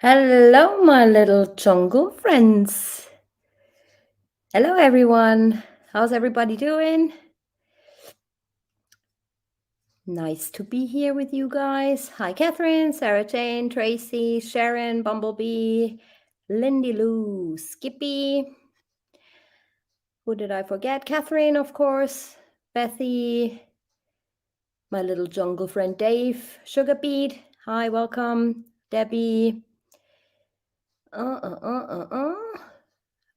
Hello, my little jungle friends. Hello, everyone. How's everybody doing? Nice to be here with you guys. Hi, Catherine, Sarah Jane, Tracy, Sharon, Bumblebee, Lindy Lou, Skippy. Who did I forget? Catherine, of course. Bethy, my little jungle friend Dave, Sugar Beet. Hi, welcome. Debbie.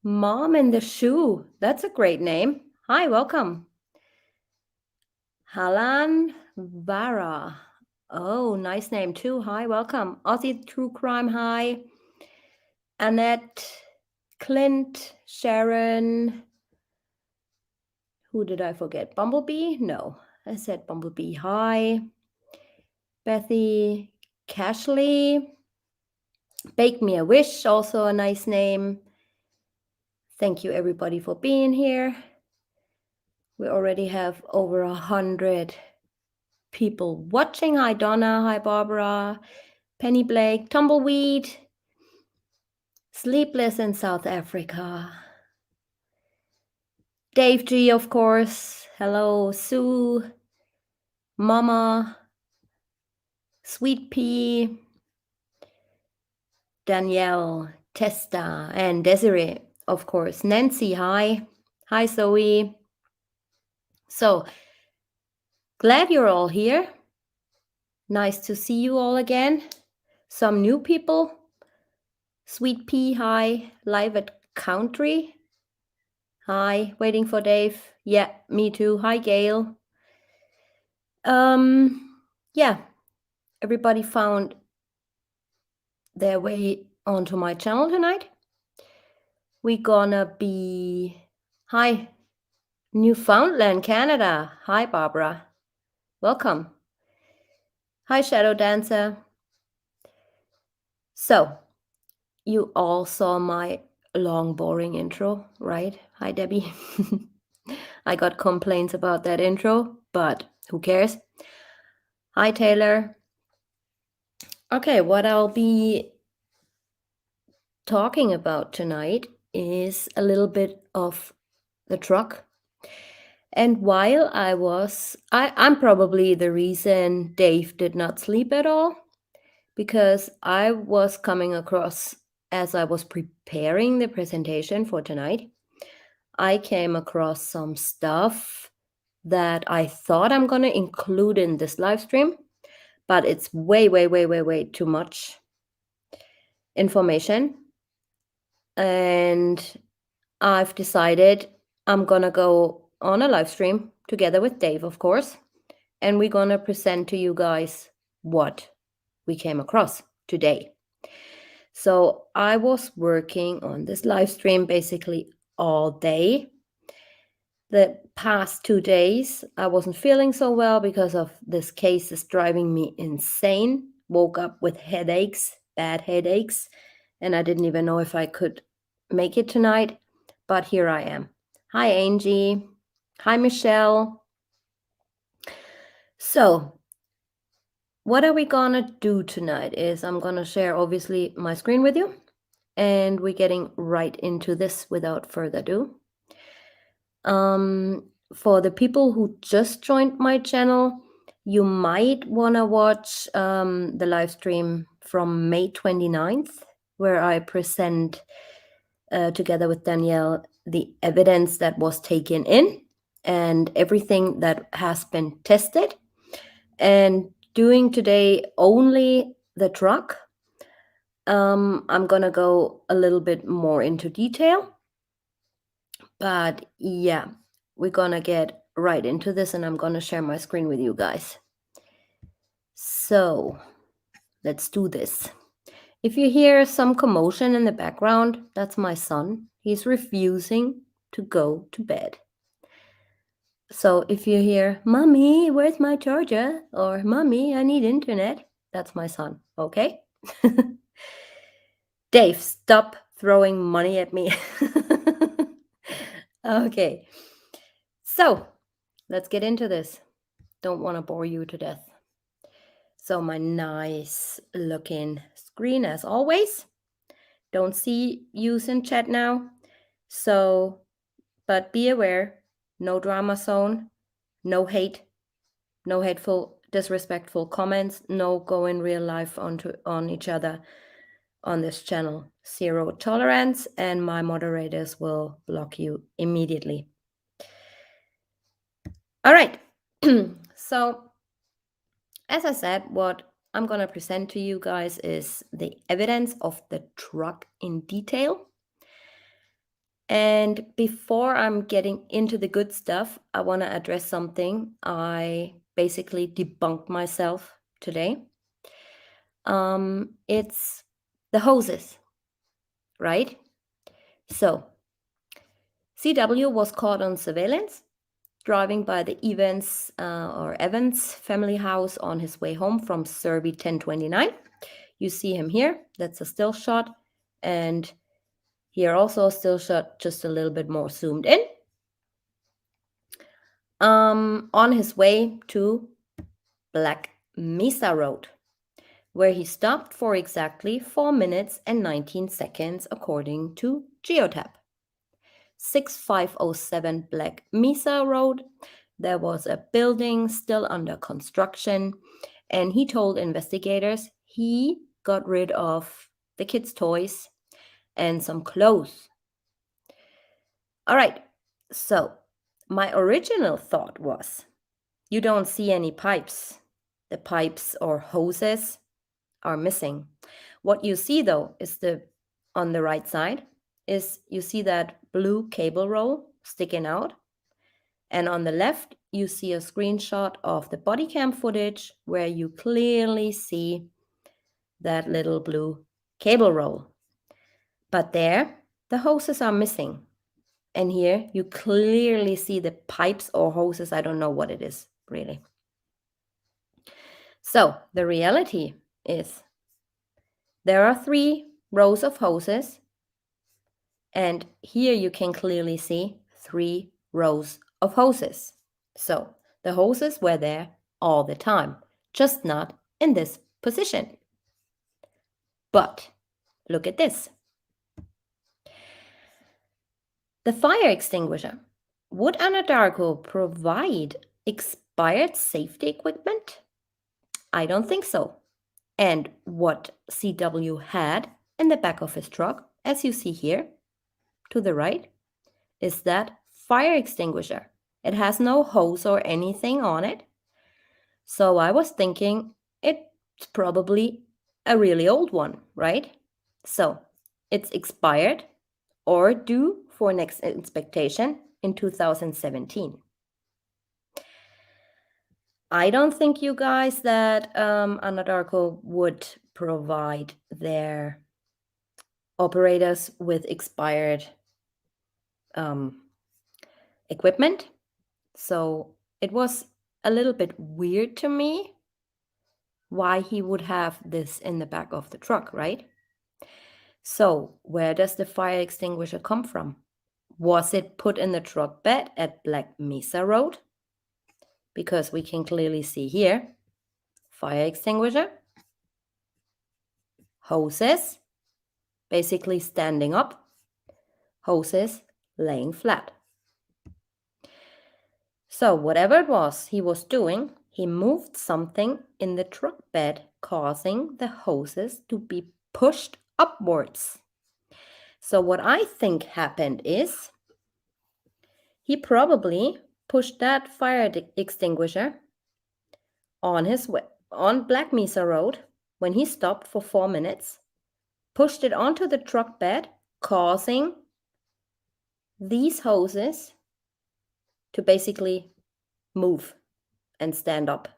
Mom in the Shoe. That's a great name. Hi, welcome. Halan Vara. Oh, nice name too. Hi, welcome. Aussie True Crime. Hi. Annette, Clint, Sharon. Who did I forget? Bumblebee? No, I said Bumblebee. Hi. Bethy, Cashley. Bake Me a Wish, also a nice name. Thank you, everybody, for being here. We already have over 100 people watching. Hi, Donna. Hi, Barbara. Penny Blake. Tumbleweed. Sleepless in South Africa. Dave G, of course. Hello, Sue. Mama. Sweet Pea. Danielle. Testa. And Desiree, of course. Nancy, hi. Hi, Zoe. So, glad you're all here. Nice to see you all again. Some new people. Sweet Pea, hi. Live at Country. Hi, waiting for Dave. Yeah, me too. Hi, Gail. Yeah, everybody found their way onto my channel tonight. We gonna be... Hi, Newfoundland, Canada. Hi, Barbara. Welcome. Hi, Shadow Dancer. So, you all saw my long, boring intro, right? Hi, Debbie. I got complaints about that intro, but who cares? Hi, Taylor. Okay, what I'll be talking about tonight is a little bit of the truck. And while I'm probably the reason Dave did not sleep at all, because I was coming across, as I was preparing the presentation for tonight, I came across some stuff that I thought I'm going to include in this live stream, but it's way, way, way, way, way too much information. And I've decided I'm going to go on a live stream together with Dave, of course, and we're going to present to you guys what we came across today. So I was working on this live stream basically all day. The past 2 days, I wasn't feeling so well because of this case is driving me insane. Woke up with headaches, bad headaches, and I didn't even know if I could make it tonight, but here I am. Hi, Angie. Hi, Michelle. So, what are we gonna do tonight is I'm gonna share, obviously, my screen with you, and we're getting right into this without further ado. For the people who just joined my channel, you might want to watch the live stream from May 29th, where I present together with Danielle the evidence that was taken in and everything that has been tested. And doing today only the truck, I'm going to go a little bit more into detail. But yeah, we're gonna get right into this and I'm gonna share my screen with you guys. So let's do this. If you hear some commotion in the background, that's my son. He's refusing to go to bed. So if you hear, "Mommy, where's my charger?" or "Mommy, I need internet," that's my son, okay? Dave, stop throwing money at me. Okay. So let's get into this. Don't want to bore you to death. So my nice looking screen as always. Don't see yous in chat now. So, but be aware, no drama zone, no hate, no hateful, disrespectful comments, no going real life on each other on this channel. Zero tolerance, and my moderators will block you immediately. All right. So, as I said, what I'm going to present to you guys is the evidence of the truck in detail. And before I'm getting into the good stuff, I want to address something. I basically debunked myself today. It's the hoses, right? So, CW was caught on surveillance driving by the Evans family house on his way home from Survey 1029. You see him here. That's a still shot. And here also a still shot, just a little bit more zoomed in. On his way to Black Mesa Road, where he stopped for exactly 4 minutes and 19 seconds according to Geotab. 6507 Black Mesa Road. There was a building still under construction, and he told investigators he got rid of the kids' toys and some clothes. All right, so my original thought was, you don't see any pipes. The pipes or hoses are missing. What you see though is on the right side is you see that blue cable roll sticking out. And on the left, you see a screenshot of the body cam footage where you clearly see that little blue cable roll. But there, the hoses are missing. And here you clearly see the pipes or hoses. I don't know what it is, really. So the reality is there are 3 rows of hoses. And here you can clearly see 3 rows of hoses. So the hoses were there all the time, just not in this position. But look at this. The fire extinguisher. Would Anadarko provide expired safety equipment? I don't think so. And what CW had in the back of his truck, as you see here to the right, is that fire extinguisher. It has no hose or anything on it. So I was thinking it's probably a really old one, right? So it's expired or due for next inspection in 2017. I don't think, you guys, that Anadarko would provide their operators with expired equipment. So it was a little bit weird to me why he would have this in the back of the truck, right? So where does the fire extinguisher come from? Was it put in the truck bed at Black Mesa Road? Because we can clearly see here, fire extinguisher, hoses, basically standing up, hoses laying flat. So whatever it was he was doing, he moved something in the truck bed, causing the hoses to be pushed upwards. So what I think happened is he probably pushed that fire extinguisher on his way on Black Mesa Road when he stopped for 4 minutes, pushed it onto the truck bed, causing these hoses to basically move and stand up.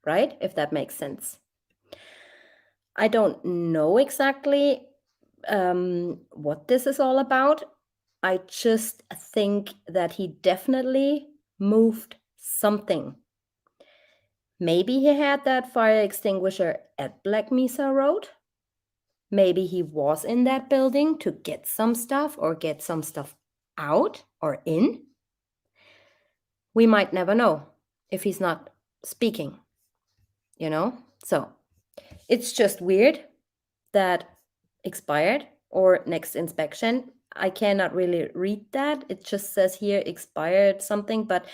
Right? If that makes sense. I don't know exactly what this is all about. I just think that he definitely moved something. Maybe he had that fire extinguisher at Black Mesa Road. Maybe he was in that building to get some stuff or get some stuff out or in. We might never know if he's not speaking. So it's just weird that expired or next inspection. I cannot really read that. It just says here expired something, but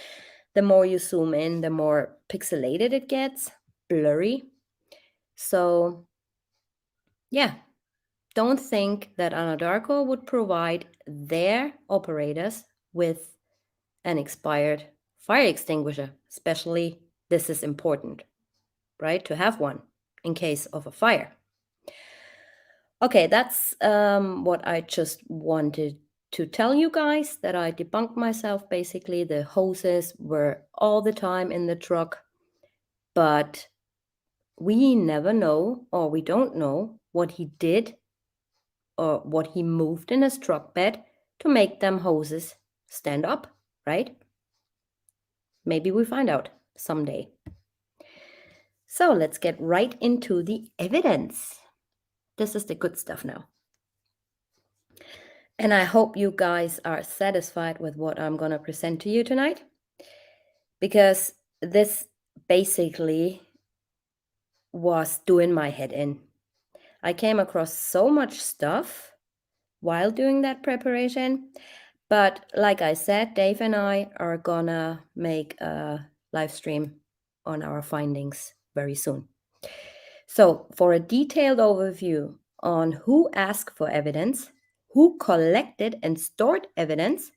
the more you zoom in, the more pixelated it gets, blurry. So yeah, don't think that Anadarko would provide their operators with an expired fire extinguisher. Especially, this is important, right? To have one in case of a fire. Okay, that's what I just wanted to tell you guys, that I debunked myself. Basically, the hoses were all the time in the truck, but we never know, or we don't know, what he did or what he moved in his truck bed to make them hoses stand up, right? Maybe we find out someday. So let's get right into the evidence. This is the good stuff now. And I hope you guys are satisfied with what I'm going to present to you tonight, because this basically was doing my head in. I came across so much stuff while doing that preparation. But like I said, Dave and I are gonna make a live stream on our findings very soon. So for a detailed overview on who asked for evidence, who collected and stored evidence,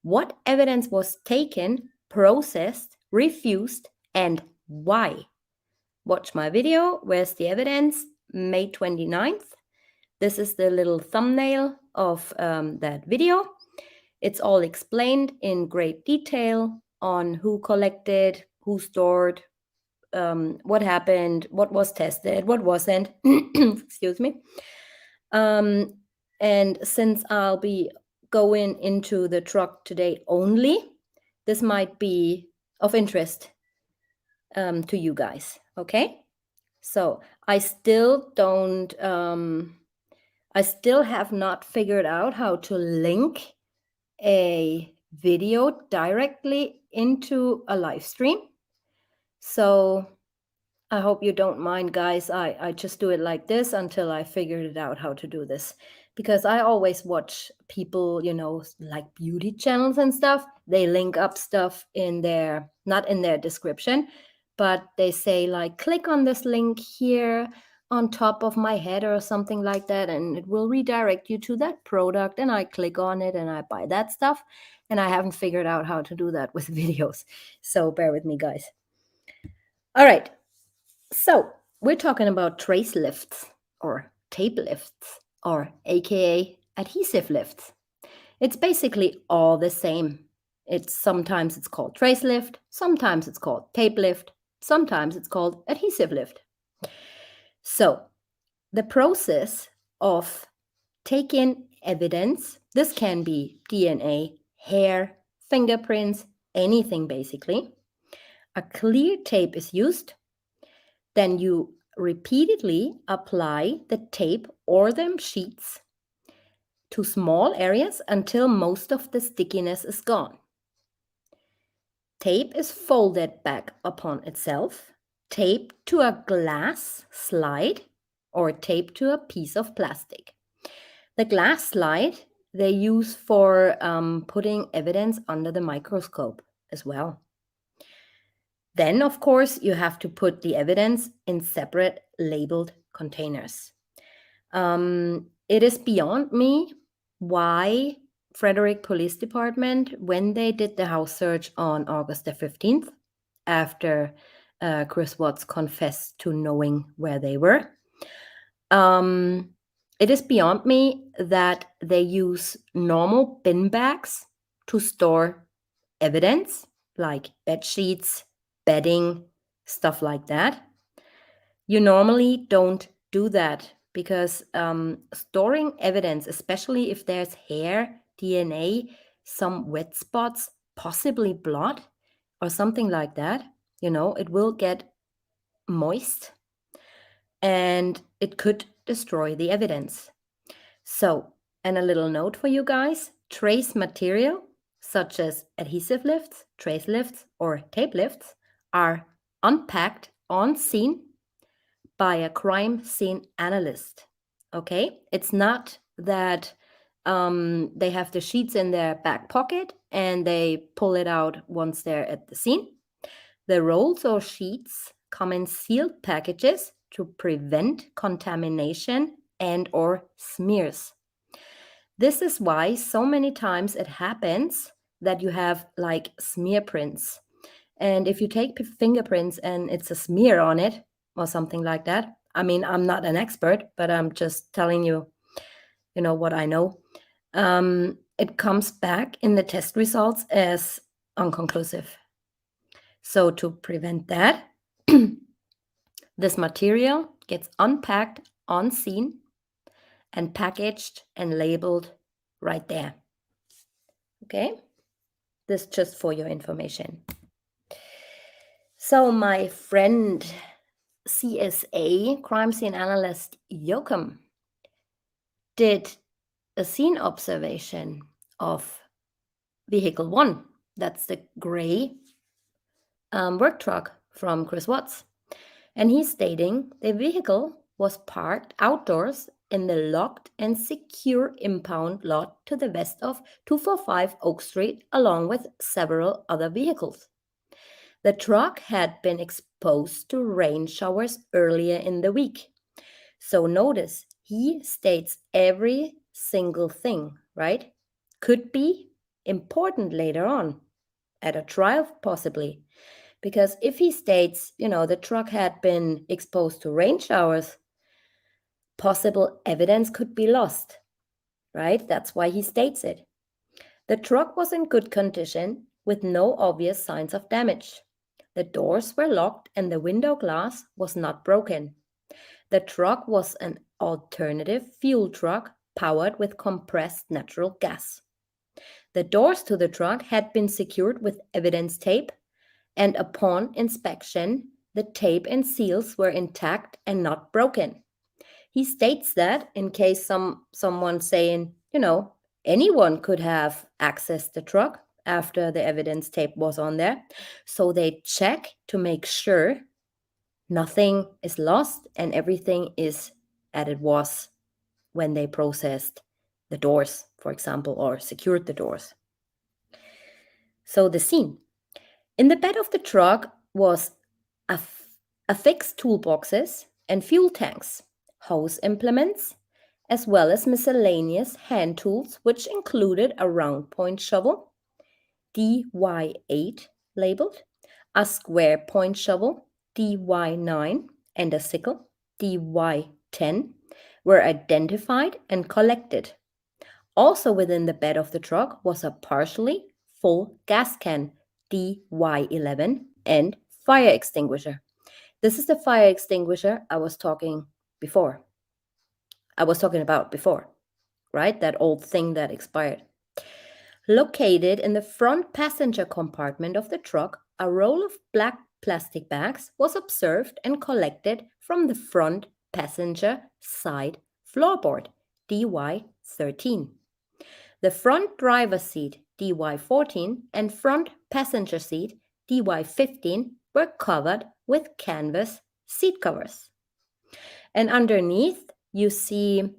what evidence was taken, processed, refused, and why, watch my video, Where's the Evidence, May 29th. This is the little thumbnail of that video. It's all explained in great detail on who collected, who stored, what happened, what was tested, what wasn't. Excuse me. And since I'll be going into the truck today only, this might be of interest to you guys. Okay? So I still don't, I still have not figured out how to link a video directly into a live stream. So I hope you don't mind, guys. I just do it like this until I figured it out how to do this. Because I always watch people, like beauty channels and stuff. They link up stuff in their, not in their description, but they say like, click on this link here on top of my head or something like that, and it will redirect you to that product. And I click on it and I buy that stuff. And I haven't figured out how to do that with videos. So bear with me, guys. All right. So we're talking about trace lifts or tape lifts, or AKA adhesive lifts. It's basically all the same. Sometimes it's called trace lift, sometimes it's called tape lift, sometimes it's called adhesive lift. So the process of taking evidence, this can be DNA, hair, fingerprints, anything basically. A clear tape is used. Then you repeatedly apply the tape or them sheets to small areas until most of the stickiness is gone. Tape is folded back upon itself, taped to a glass slide, or taped to a piece of plastic. The glass slide they use for putting evidence under the microscope as well. Then, of course, you have to put the evidence in separate labeled containers. It is beyond me why Frederick Police Department, when they did the house search on August the 15th, after Chris Watts confessed to knowing where they were, it is beyond me that they use normal bin bags to store evidence, like bed sheets, bedding, stuff like that. You normally don't do that because storing evidence, especially if there's hair, DNA, some wet spots, possibly blood or something like that, it will get moist and it could destroy the evidence. So, and a little note for you guys, trace material such as adhesive lifts, trace lifts, or tape lifts are unpacked on scene by a crime scene analyst. Okay, it's not that they have the sheets in their back pocket and they pull it out once they're at the scene. The rolls or sheets come in sealed packages to prevent contamination and or smears. This is why so many times it happens that you have like smear prints. And if you take fingerprints and it's a smear on it or something like that, I mean, I'm not an expert, but I'm just telling you, what I know. It comes back in the test results as unconclusive. So to prevent that, this material gets unpacked on scene and packaged and labeled right there. Okay? This just for your information. So my friend CSA, crime scene analyst Yokum, did a scene observation of vehicle 1. That's the gray work truck from Chris Watts. And he's stating the vehicle was parked outdoors in the locked and secure impound lot to the west of 245 Oak Street, along with several other vehicles. The truck had been exposed to rain showers earlier in the week. So notice, he states every single thing, right? Could be important later on, at a trial possibly. Because if he states, the truck had been exposed to rain showers, possible evidence could be lost, right? That's why he states it. The truck was in good condition with no obvious signs of damage. The doors were locked and the window glass was not broken. The truck was an alternative fuel truck powered with compressed natural gas. The doors to the truck had been secured with evidence tape, and upon inspection, the tape and seals were intact and not broken. He states that in case someone's saying, anyone could have accessed the truck after the evidence tape was on there. So they check to make sure nothing is lost and everything is as it was when they processed the doors, for example, or secured the doors. So the scene. In the bed of the truck was affixed toolboxes and fuel tanks, hose implements, as well as miscellaneous hand tools, which included a round point shovel, DY8 labeled, a square point shovel, DY9, and a sickle, DY10, were identified and collected. Also within the bed of the truck was a partially full gas can, DY11, and fire extinguisher. This is the fire extinguisher I was talking about before, right? That old thing that expired. Located in the front passenger compartment of the truck, a roll of black plastic bags was observed and collected from the front passenger side floorboard, DY13. The front driver's seat, DY14, and front passenger seat, DY15, were covered with canvas seat covers. And underneath, you see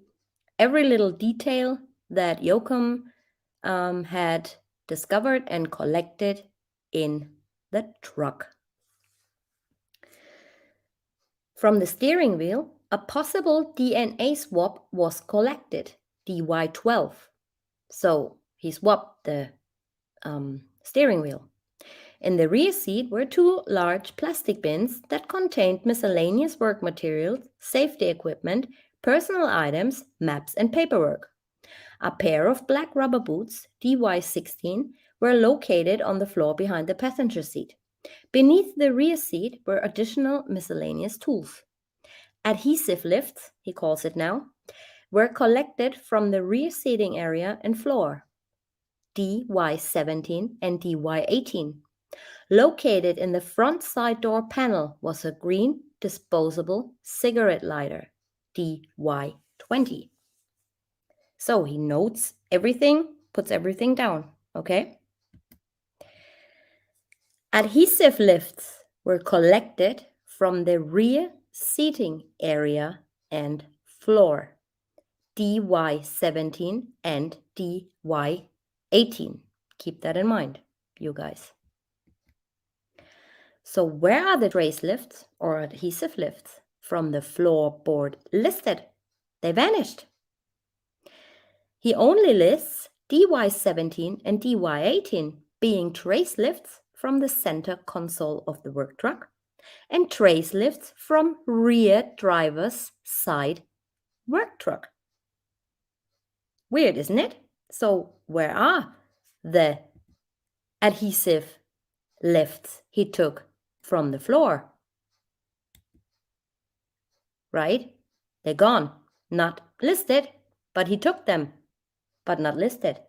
every little detail that Yokum had discovered and collected in the truck. From the steering wheel, a possible DNA swab was collected, DY12. So he swapped the steering wheel. In the rear seat were 2 large plastic bins that contained miscellaneous work materials, safety equipment, personal items, maps, and paperwork. A pair of black rubber boots, DY16, were located on the floor behind the passenger seat. Beneath the rear seat were additional miscellaneous tools. Adhesive lifts, he calls it now, were collected from the rear seating area and floor, DY17 and DY18. Located in the front side door panel was a green disposable cigarette lighter, DY20. So he notes everything, puts everything down, okay? Adhesive lifts were collected from the rear seating area and floor, DY17 and DY18. Keep that in mind, you guys. So where are the trace lifts or adhesive lifts from the floorboard listed? They vanished. He only lists DY17 and DY18 being trace lifts from the center console of the work truck and trace lifts from rear driver's side work truck. Weird, isn't it? So where are the adhesive lifts he took from the floor? Right? They're gone. Not listed, but he took them, but not listed.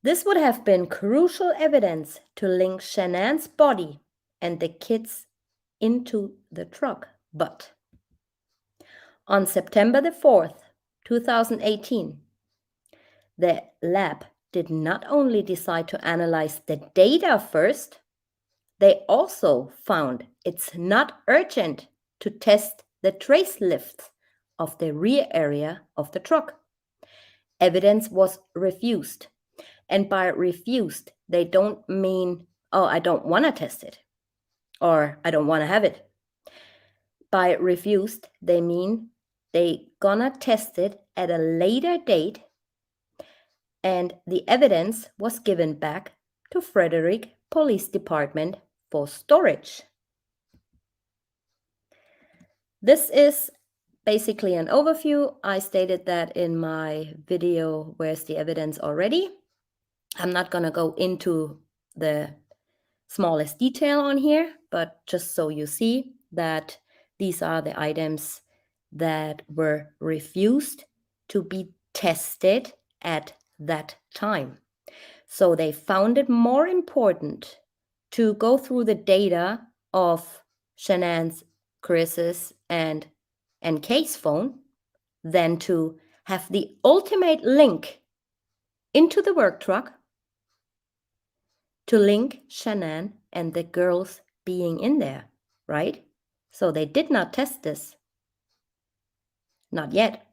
This would have been crucial evidence to link Shanann's body and the kids into the truck. But on September the 4th, 2018, the lab did not only decide to analyze the data first, they also found it's not urgent to test the trace lifts of the rear area of the truck. Evidence was refused. And by refused, they don't mean, oh, I don't want to test it or I don't want to have it. By refused, they mean they gonna test it at a later date, and the evidence was given back to Frederick Police Department for storage. This is basically an overview. I stated that in my video, Where's the Evidence already? I'm not gonna go into the smallest detail on here, but just so you see that these are the items that were refused to be tested at that time. So they found it more important to go through the data of Shanann's, Chris's, and Kay's phone than to have the ultimate link into the work truck to link Shanann and the girls being in there, right? So they did not test this. Not yet.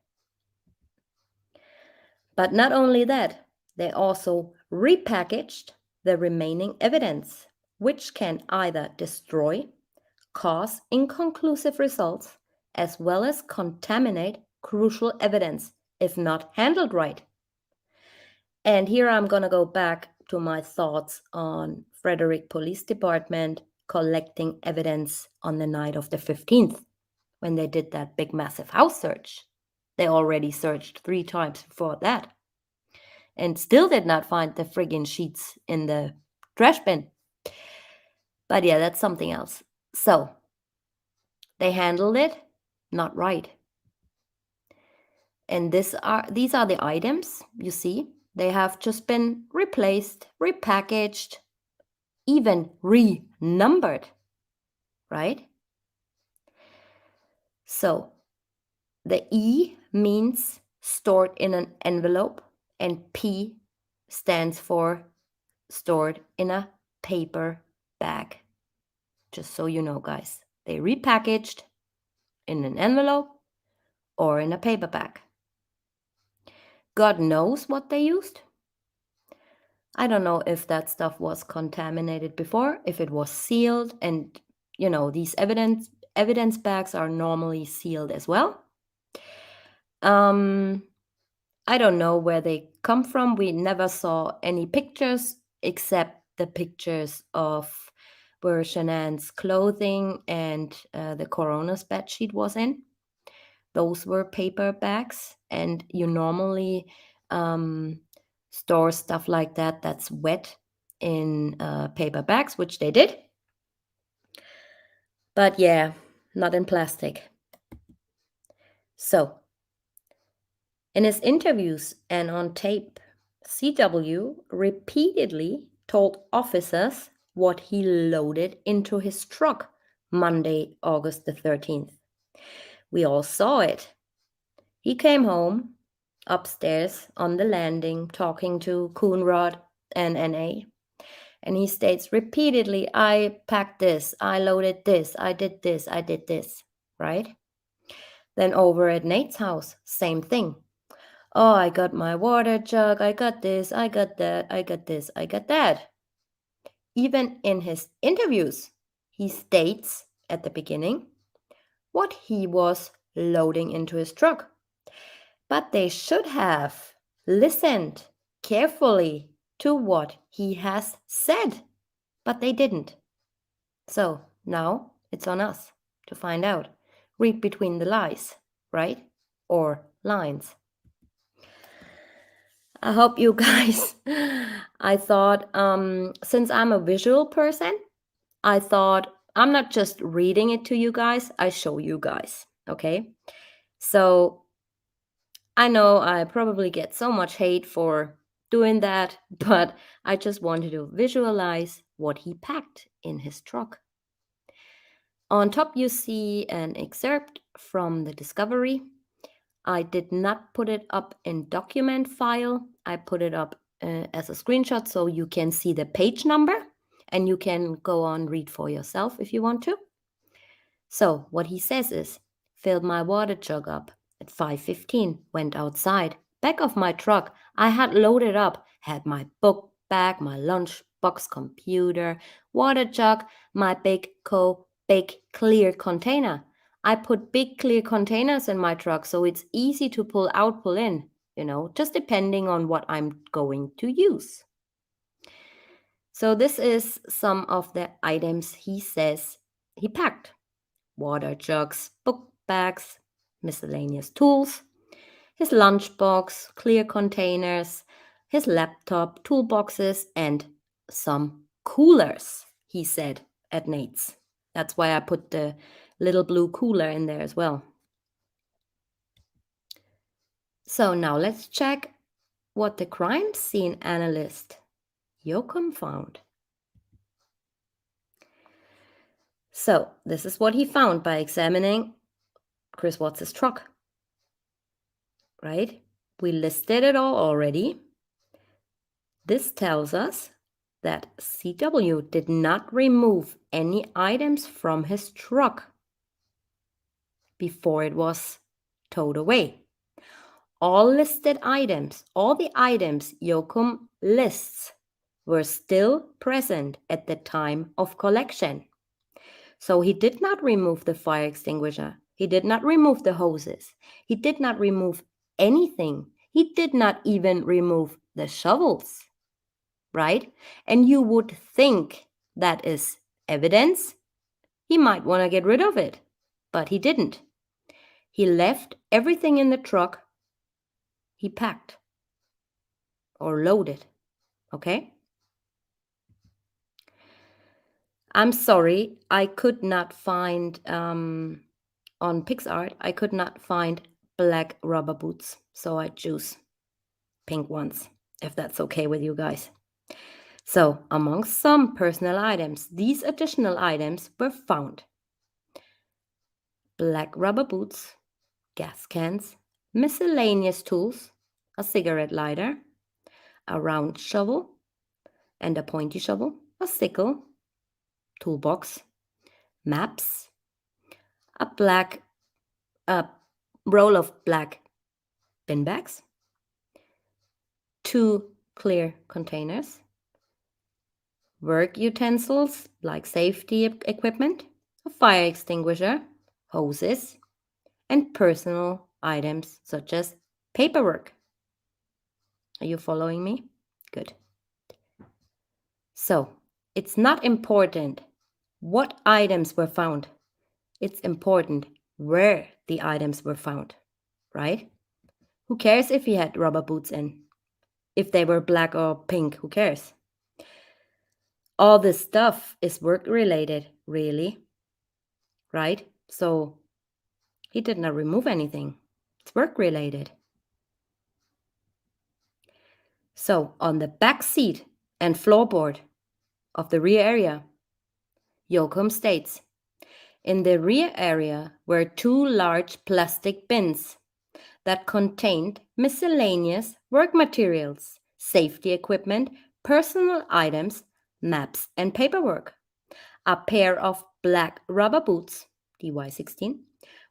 But not only that, they also repackaged the remaining evidence, which can either destroy, cause inconclusive results, as well as contaminate crucial evidence if not handled right. And here I'm going to go back to my thoughts on Frederick Police Department collecting evidence on the night of the 15th when they did that big massive house search. They already searched 3 times before that and still did not find the friggin' sheets in the trash bin. But yeah, that's something else. So they handled it not right. And these are the items, you see. They have just been replaced, repackaged, even renumbered, right? So the E means stored in an envelope, and P stands for stored in a paper bag. Just so you know, guys, they repackaged in an envelope or in a paper bag. God knows what they used. I don't know if that stuff was contaminated before, if it was sealed, and these evidence bags are normally sealed as well. I don't know where they come from. We never saw any pictures except the pictures of where Shanann's clothing and the coroner's bedsheet was in. Those were paper bags, and you normally store stuff like that that's wet in paper bags, which they did. But yeah, not in plastic. So, in his interviews and on tape, CW repeatedly told officers what he loaded into his truck Monday, August the 13th. We all saw it. He came home upstairs on the landing talking to Coonrod and NA. And he states repeatedly, I packed this, I loaded this, I did this, I did this, right? Then over at Nate's house, same thing. Oh, I got my water jug, I got this, I got that, I got this, I got that. Even in his interviews, he states at the beginning what he was loading into his truck. But they should have listened carefully to what he has said, but they didn't. So now it's on us to find out. Read between the lies, right? Or lines. I hope you guys, I thought, since I'm a visual person, I thought I'm not just reading it to you guys, I show you guys, okay? So I know I probably get so much hate for doing that, but I just wanted to visualize what he packed in his truck. On top, you see an excerpt from the discovery. I did not put it up in document file. I put it up as a screenshot so you can see the page number and you can go on read for yourself if you want to. So what he says is, filled my water jug up at 5:15, went outside. Back of my truck, I had loaded up, had my book bag, my lunch box, computer, water jug, my big clear container. I put big clear containers in my truck so it's easy to pull out, pull in, just depending on what I'm going to use. So this is some of the items he says he packed. Water jugs, book bags, miscellaneous tools, his lunchbox, clear containers, his laptop, toolboxes, and some coolers, he said at Nate's. That's why I put the little blue cooler in there as well. So now let's check what the crime scene analyst Yokum found. So this is what he found by examining Chris Watts' truck. Right? We listed it all already. This tells us that CW did not remove any items from his truck before it was towed away. All listed items, all the items Yokum lists, were still present at the time of collection. So he did not remove the fire extinguisher. He did not remove the hoses. He did not remove anything. He did not even remove the shovels, right? And you would think that is evidence. He might want to get rid of it, but he didn't. He left everything in the truck he packed or loaded, okay? I'm sorry, I could not find, on PixArt, I could not find black rubber boots, so I choose pink ones, if that's okay with you guys. So, among some personal items, these additional items were found. Black rubber boots, gas cans, miscellaneous tools, a cigarette lighter, a round shovel and a pointy shovel, a sickle, toolbox, maps, a roll of black bin bags, 2 clear containers, work utensils like safety equipment, a fire extinguisher, hoses, and personal items such as paperwork. Are you following me? Good. So, it's not important what items were found. It's important where the items were found, right? Who cares if he had rubber boots in? If they were black or pink, who cares? All this stuff is work related, really, right? So he did not remove anything. It's work related. So on the back seat and floorboard of the rear area, Yokum states, in the rear area were 2 large plastic bins that contained miscellaneous work materials, safety equipment, personal items, maps, and paperwork. A pair of black rubber boots, DY16,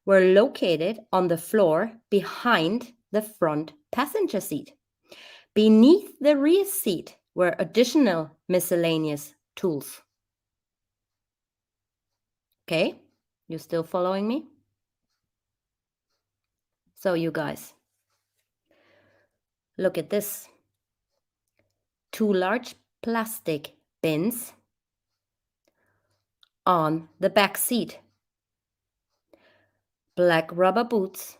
were located on the floor behind the front passenger seat. Beneath the rear seat were additional miscellaneous tools. Okay, you still following me? So you guys, look at this. 2 large plastic bins on the back seat. Black rubber boots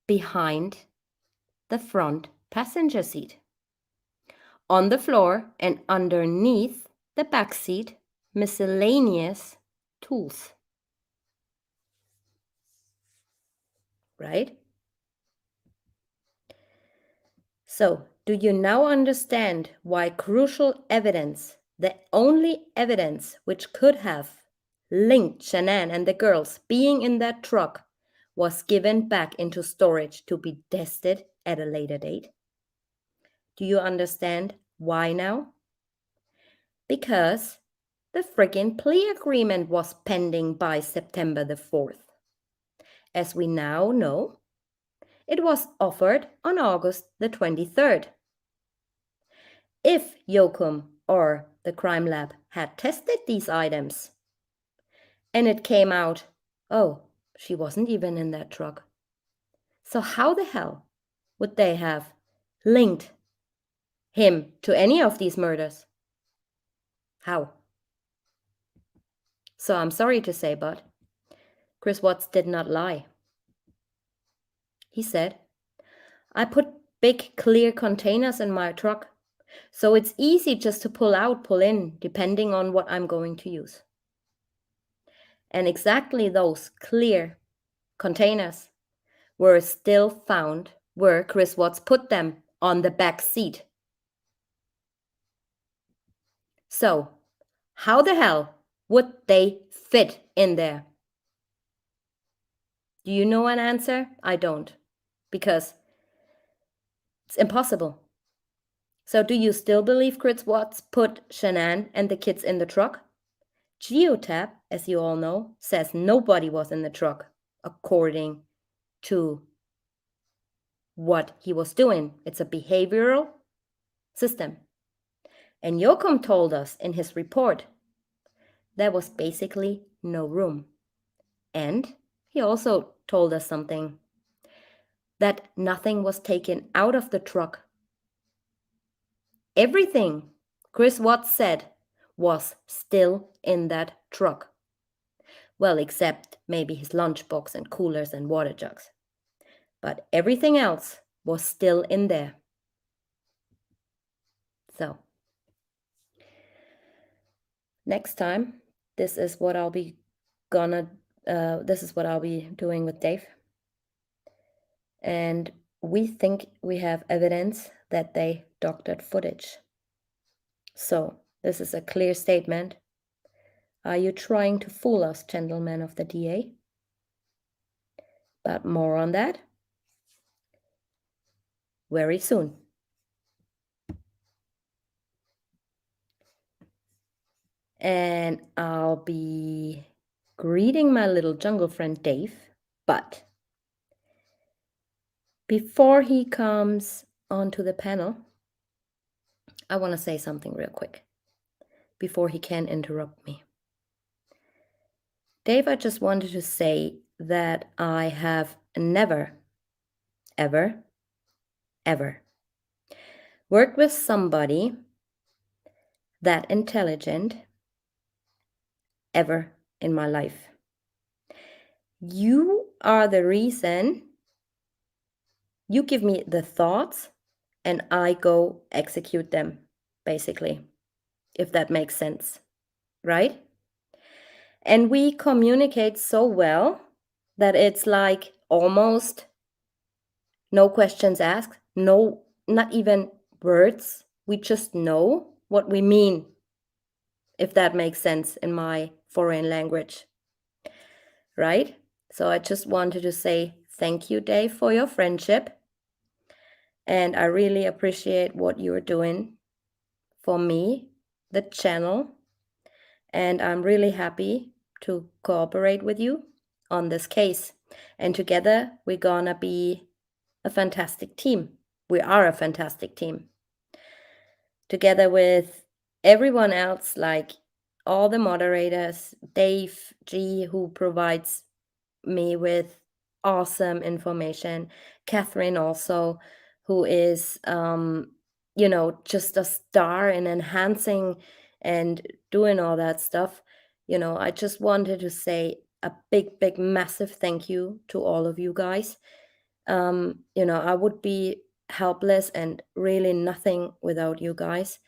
behind the front passenger seat. On the floor and underneath the back seat, miscellaneous tools. Right? So, do you now understand why crucial evidence, the only evidence which could have linked Shanann and the girls being in that truck, was given back into storage to be tested at a later date? Do you understand why now? Because the friggin' plea agreement was pending by September the 4th. As we now know, it was offered on August the 23rd. If Yokum or the crime lab had tested these items and it came out, oh, she wasn't even in that truck. So how the hell would they have linked him to any of these murders? How? So I'm sorry to say, but Chris Watts did not lie. He said, I put big clear containers in my truck, so it's easy just to pull out, pull in, depending on what I'm going to use. And exactly those clear containers were still found where Chris Watts put them, on the back seat. So, how the hell would they fit in there? Do you know an answer? I don't, because it's impossible. So do you still believe Chris Watts put Shanann and the kids in the truck? Geotab, as you all know, says nobody was in the truck, according to what he was doing. It's a behavioral system. And Yokum told us in his report there was basically no room. And he also told us something, that nothing was taken out of the truck. Everything Chris Watts said was still in that truck. Well, except maybe his lunchbox and coolers and water jugs. But everything else was still in there. So, next time, this is what I'll be doing with Dave. And we think we have evidence that they doctored footage. So, this is a clear statement. Are you trying to fool us, gentlemen of the DA? But more on that very soon. And I'll be greeting my little jungle friend Dave, but before he comes onto the panel, I want to say something real quick before he can interrupt me. Dave, I just wanted to say that I have never, ever, ever worked with somebody that intelligent ever in my life. You are the reason. You give me the thoughts and I go execute them, basically, if that makes sense, right? And we communicate so well that it's like almost no questions asked, no, not even words. We just know what we mean, if that makes sense in my foreign language, right? So I just wanted to say thank you, Dave, for your friendship. And I really appreciate what you're doing for me the channel, and I'm really happy to cooperate with you on this case. And together, we're gonna be a fantastic team. We are a fantastic team. Together with everyone else, like all the moderators, Dave G, who provides me with awesome information, Catherine also, who is, just a star in enhancing and doing all that stuff. I just wanted to say a big, big, massive thank you to all of you guys. I would be helpless and really nothing without you guys.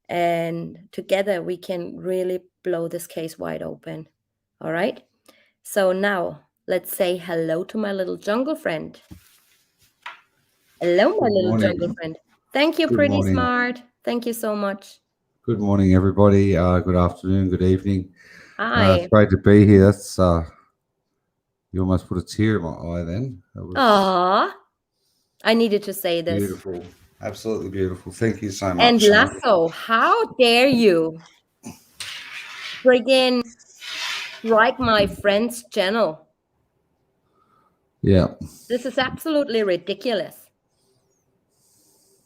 And together we can really blow this case wide open. All right. So now let's say hello to my little jungle friend. Hello, my Good little jungle morning. friend. Thank you, Good pretty morning. smart. Thank you so much. Good morning, everybody. Good afternoon. Good evening. It's Hi. great to be here. That's you almost put a tear in my eye. Then that was Aw, I needed to say this. beautiful. Absolutely beautiful. Thank you so And much. Lasso, how dare you friggin' strike my friend's channel? Yeah. This is absolutely ridiculous.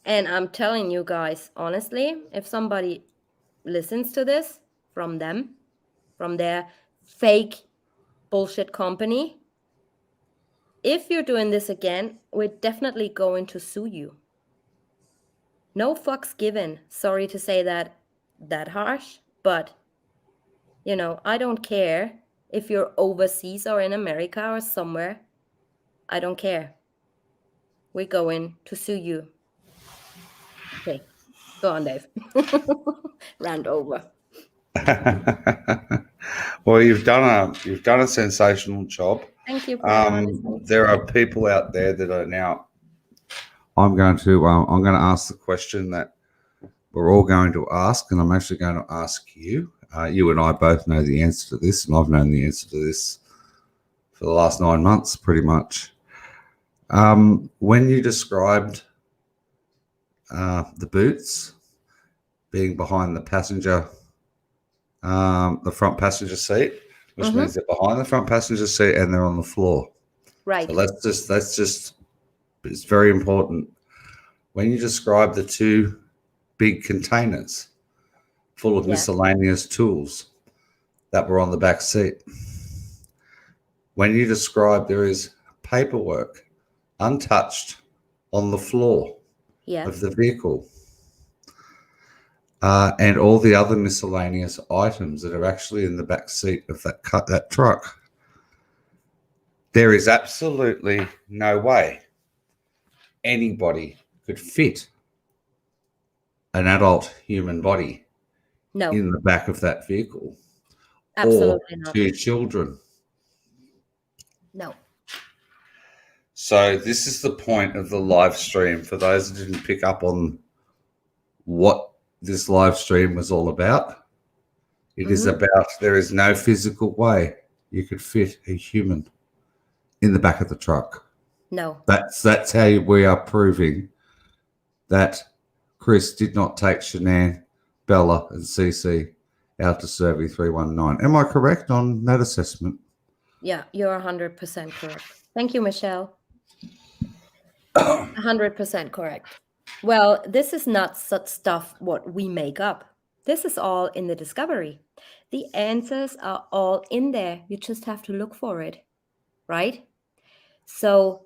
And I'm telling you guys, honestly, if somebody listens to this from them, from their fake bullshit company, if you're doing this again, we're definitely going to sue you. No fucks given. Sorry to say that harsh, but I don't care if you're overseas or in America or somewhere. I don't care. We're going to sue you. Okay, go on, Dave. Rant over. Well, you've done a sensational job. Thank you, Queen Honestly. There are people out there that are now. I'm going to ask the question that we're all going to ask, and I'm actually going to ask you. You and I both know the answer to this, and I've known the answer to this for the last 9 months, pretty much. When you described the boots being behind the front passenger seat, which means they're behind the front passenger seat and they're on the floor. Right. So it's very important. When you describe the two big containers full of miscellaneous tools that were on the back seat, when you describe there is paperwork untouched on the floor of the vehicle, and all the other miscellaneous items that are actually in the back seat of that truck, there is absolutely no way anybody could fit an adult human body No, in the back of that vehicle, or absolutely not. two children. No. So this is the point of the live stream. For those that didn't pick up on what this live stream was all about, it is about there is no physical way you could fit a human in the back of the truck. No. That's how we are proving that Chris did not take Shanann, Bella, and Cece out to Survey 319. Am I correct on that assessment? Yeah, you're 100% correct. Thank you, Michelle. 100% correct. Well, this is not such stuff what we make up. This is all in the discovery. The answers are all in there. You just have to look for it, right? So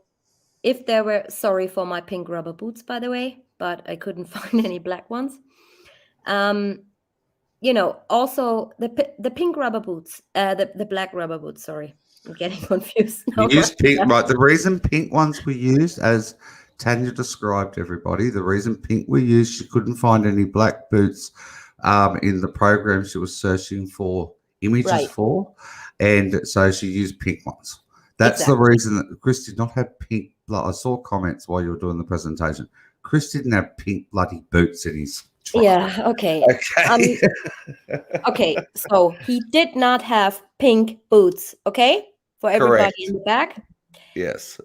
if there were, sorry for my pink rubber boots, by the way, but I couldn't find any black ones. Also the pink rubber boots, the black rubber boots. Sorry, I'm getting confused You now. used pink, right? The reason pink ones were used, as Tanya described, everybody, the reason pink were used, she couldn't find any black boots in the program she was searching for images for, and so she used pink ones. That's the reason that Chris did not have pink. I saw comments while you were doing the presentation. Chris didn't have pink bloody boots in his truck. Yeah. Okay. Okay. Okay. So he did not have pink boots. Okay, for everybody Correct. in the back. Yes.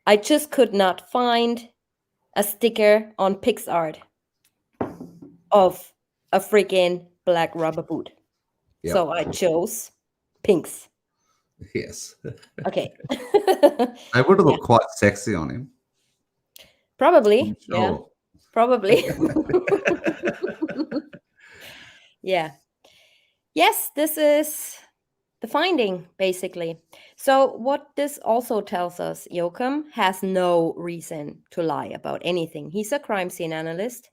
I just could not find a sticker on PixArt of a freaking black rubber boot. So Yep. I chose pinks. Yes. Okay. They would have Yeah, looked quite sexy on him. I'm probably. Yeah, sure. probably. Yeah. Yes, this is the finding, basically. So, what this also tells us, Yokum has no reason to lie about anything. He's a crime scene analyst.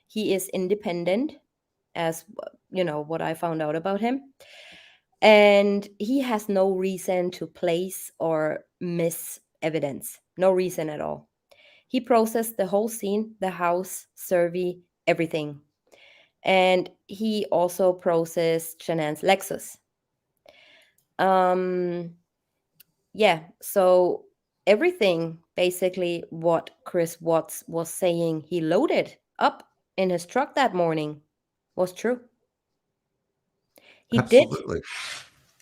He is independent, as what I found out about him. And he has no reason to place or miss evidence. No reason at all. He processed the whole scene, the house, survey, everything. And he also processed Shanann's Lexus. Um, yeah, so everything basically what Chris Watts was saying he loaded up in his truck that morning was true. He did Absolutely.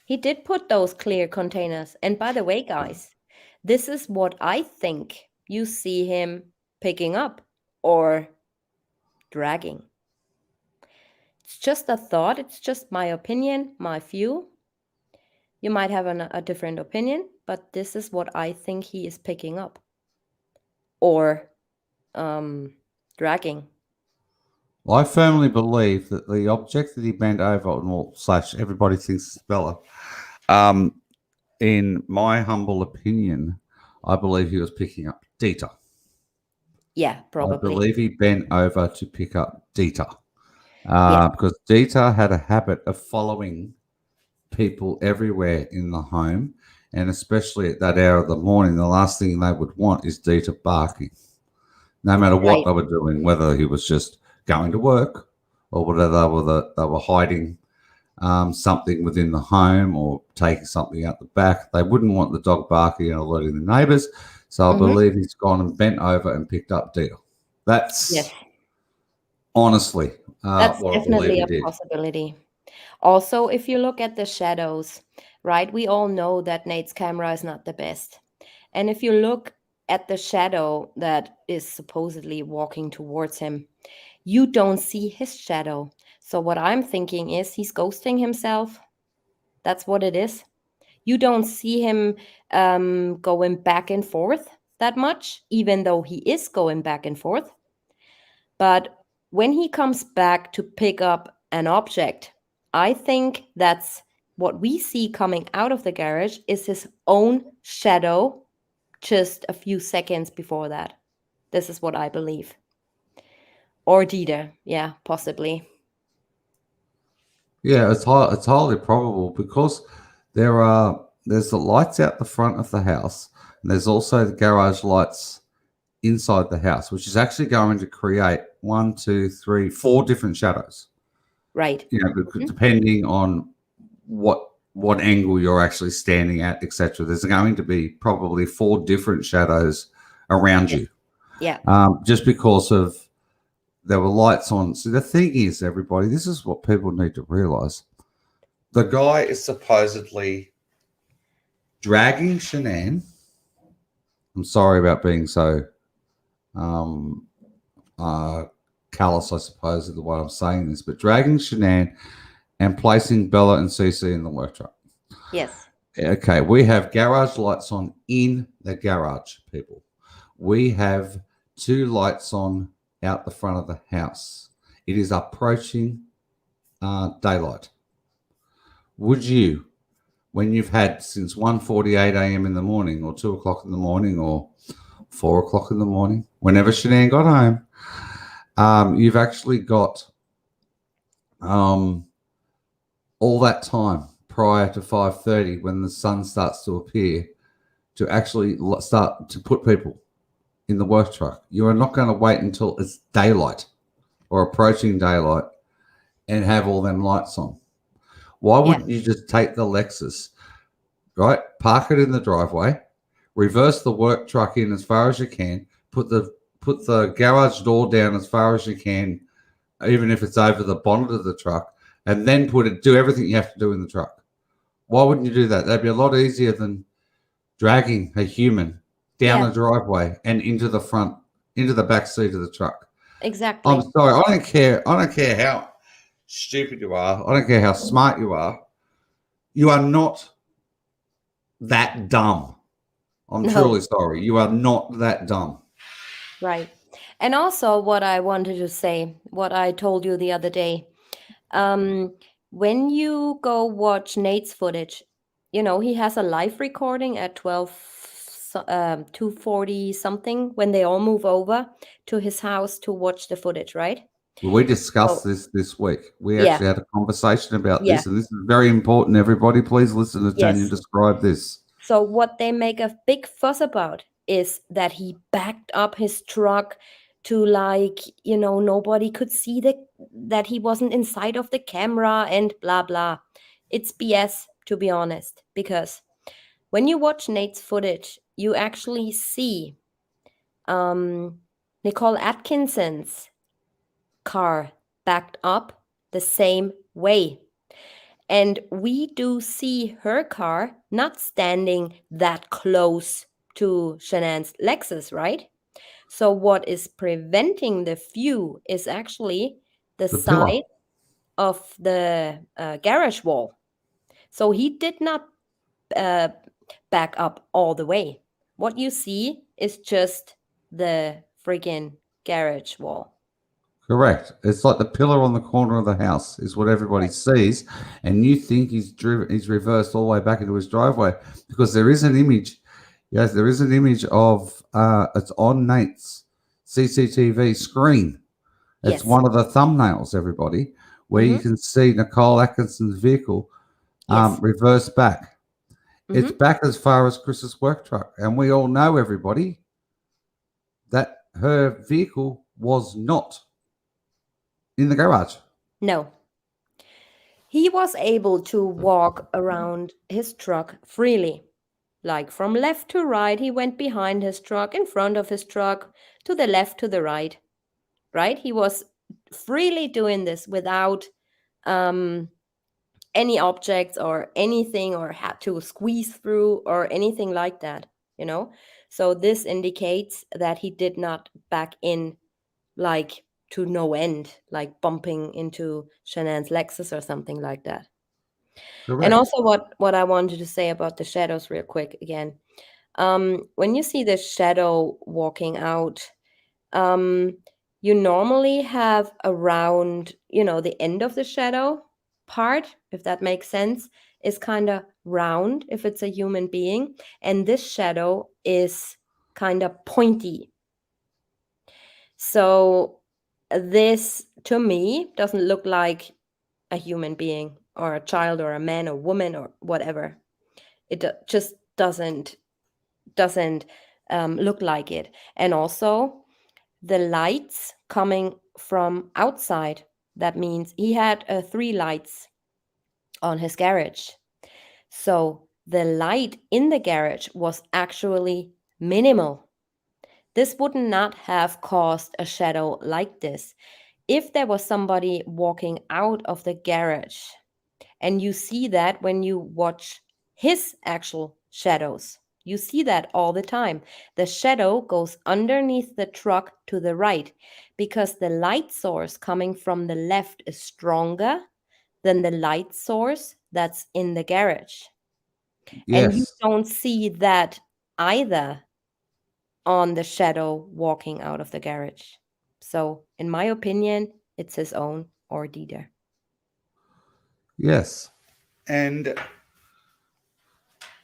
he did put those clear containers. And by the way, guys, this is what I think you see him picking up or dragging. It's just a thought, it's just my opinion, my view. You might have a different opinion, but this is what I think he is picking up or dragging. I firmly believe that the object that he bent over, or slash everybody thinks it's Bella. In my humble opinion, I believe he was picking up Dieter. Yeah, I probably. believe he bent over to pick up Dieter. Yeah. Because Dieter had a habit of following people everywhere in the home, and especially at that hour of the morning, the last thing they would want is Dieter barking, no matter what Right. they were doing, whether he was just going to work or whether they were hiding something within the home or taking something out the back. They wouldn't want the dog barking and alerting the neighbours. So I Mm-hmm. believe he's gone and bent over and picked up Dieter. Yes. That's honestly That's what I believe definitely he a did. possibility. Also, if you look at the shadows, right, we all know that Nate's camera is not the best. And if you look at the shadow that is supposedly walking towards him, you don't see his shadow. So, what I'm thinking is he's ghosting himself. That's what it is. You don't see him going back and forth that much, even though he is going back and forth. But when he comes back to pick up an object, I think that's what we see coming out of the garage is his own shadow just a few seconds before that. This is what I believe. Or Dieter. Yeah, possibly. Yeah, it's highly probable because there's the lights out the front of the house, and there's also the garage lights inside the house, which is actually going to create one, two, three, four different shadows. Right. You know, Mhm. depending on what angle you're actually standing at, etc. There's going to be probably four different shadows around Yes. you, Yeah. just because of there were lights on. So the thing is, everybody, this is what people need to realize. The guy is supposedly dragging Shanann. I'm sorry about being so um, callous, I suppose, is the way I'm saying this, but dragging Shanann and placing Bella and Cece in the work truck. Yes. Okay, we have garage lights on in the garage, people. We have two lights on out the front of the house. It is approaching daylight. Would you, when you've had since 1:48 a.m. in the morning or 2 o'clock in the morning or 4 o'clock in the morning, whenever Shanann got home, you've actually got all that time prior to 5:30 when the sun starts to appear to actually start to put people in the work truck. You are not going to wait until it's daylight or approaching daylight and have all them lights on. Why Yeah. wouldn't you just take the Lexus, right? Park it in the driveway, reverse the work truck in as far as you can, put the garage door down as far as you can, even if it's over the bonnet of the truck, and then do everything you have to do in the truck. Why wouldn't you do that? That'd be a lot easier than dragging a human down Yeah. a driveway and into the back seat of the truck. I'm Exactly. sorry, I don't care. I don't care how stupid you are. I don't care how smart you are. You are not that dumb. I'm truly No, sorry. You are not that dumb. right. And also, what I wanted to say, what I told you the other day, um, when you go watch Nate's footage, he has a live recording at 2:40 something when they all move over to his house to watch the footage, right? Well, we discussed So, this week. We yeah, actually had a conversation about yeah, this, and this is very important. Everybody, please listen to Tanya yes. describe this. So what they make a big fuss about is that he backed up his truck to, like, nobody could see that he wasn't inside of the camera and blah blah. It's BS, to be honest, because when you watch Nate's footage, you actually see Nicole Atkinson's car backed up the same way. And we do see her car not standing that close to Shanann's Lexus, right? So, what is preventing the view is actually the The pillar. side of the garage wall. So, he did not uh, back up all the way. What you see is just the freaking garage wall. Correct. It's like the pillar on the corner of the house is what everybody Right. sees, and you think he's reversed all the way back into his driveway because there is an image. Yes, there is an image of it's on Nate's CCTV screen. It's Yes. one of the thumbnails, everybody, where you Mm-hmm. can see Nicole Atkinson's vehicle Yes. reverse back. It's Mm-hmm. back as far as Chris's work truck, and we all know, everybody, that her vehicle was not in the garage. No. He was able to walk around his truck freely. Like from left to right, he went behind his truck, in front of his truck, to the left, to the right. Right? He was freely doing this without um, any objects or anything, or had to squeeze through or anything like that, you know? So this indicates that he did not back in, like, to no end, like bumping into Shanann's Lexus or something like that. And Correct. also, what I wanted to say about the shadows real quick again. When you see the shadow walking out, um, you normally have around, the end of the shadow part, if that makes sense, is kind of round if it's a human being, and this shadow is kind of pointy. So this, to me, doesn't look like a human being or a child or a man or woman or whatever. It just doesn't look like it. And also the lights coming from outside. That means he had 3 lights on his garage. So the light in the garage was actually minimal. This would not have caused a shadow like this if there was somebody walking out of the garage. And you see that when you watch his actual shadows. You see that all the time. The shadow goes underneath the truck to the right because the light source coming from the left is stronger than the light source that's in the garage. And you Yes. don't see that either on the shadow walking out of the garage. So, in my opinion, it's his own or Dieter. Yes. And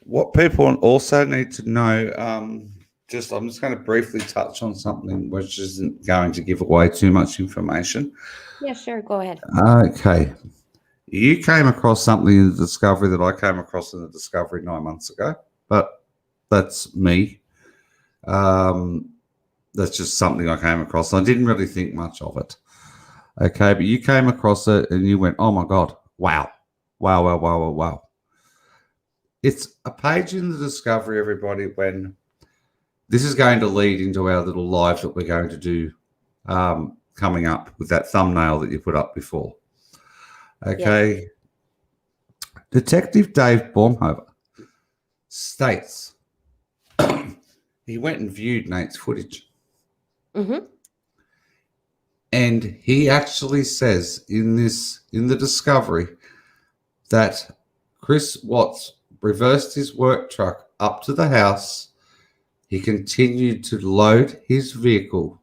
what people also need to know, I'm just going to briefly touch on something which isn't going to give away too much information. Yeah, sure, go ahead. Okay. You came across something in the Discovery that I came across in the Discovery 9 months ago, but that's me. That's just something I came across. I didn't really think much of it. Okay, but you came across it and you went, oh my God, wow. Wow, wow, wow, wow, wow. It's a page in the Discovery, everybody, when this is going to lead into our little live that we're going to do coming up with that thumbnail that you put up before. Yes. Okay. Detective Dave Baumhover states he went and viewed Nate's footage. Mm-hmm. And he actually says in the discovery that Chris Watts reversed his work truck up to the house. He continued to load his vehicle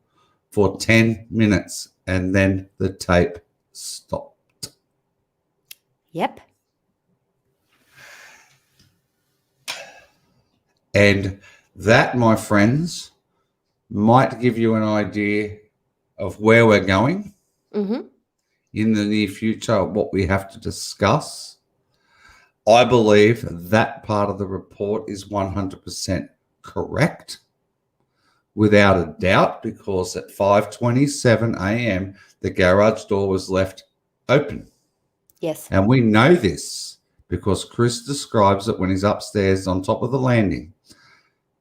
for 10 minutes and then the tape stopped. Yep. And that, my friends, might give you an idea of where we're going in the near future, what we have to discuss. I believe that part of the report is 100% correct, without a doubt, because at 5:27 a.m., the garage door was left open. Yes. And we know this because Chris describes it when he's upstairs on top of the landing.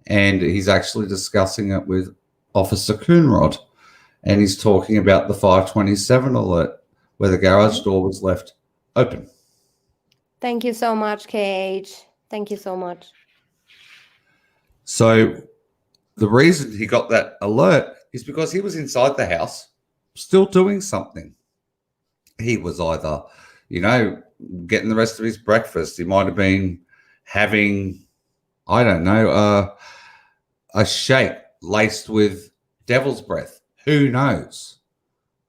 And he's actually discussing it with Officer Coonrod. And he's talking about the 5:27 alert where the garage door was left open. Thank you so much, KH. Thank you so much. So the reason he got that alert is because he was inside the house still doing something. He was either, getting the rest of his breakfast. He might have been having, I don't know, a shake laced with devil's breath. Who knows?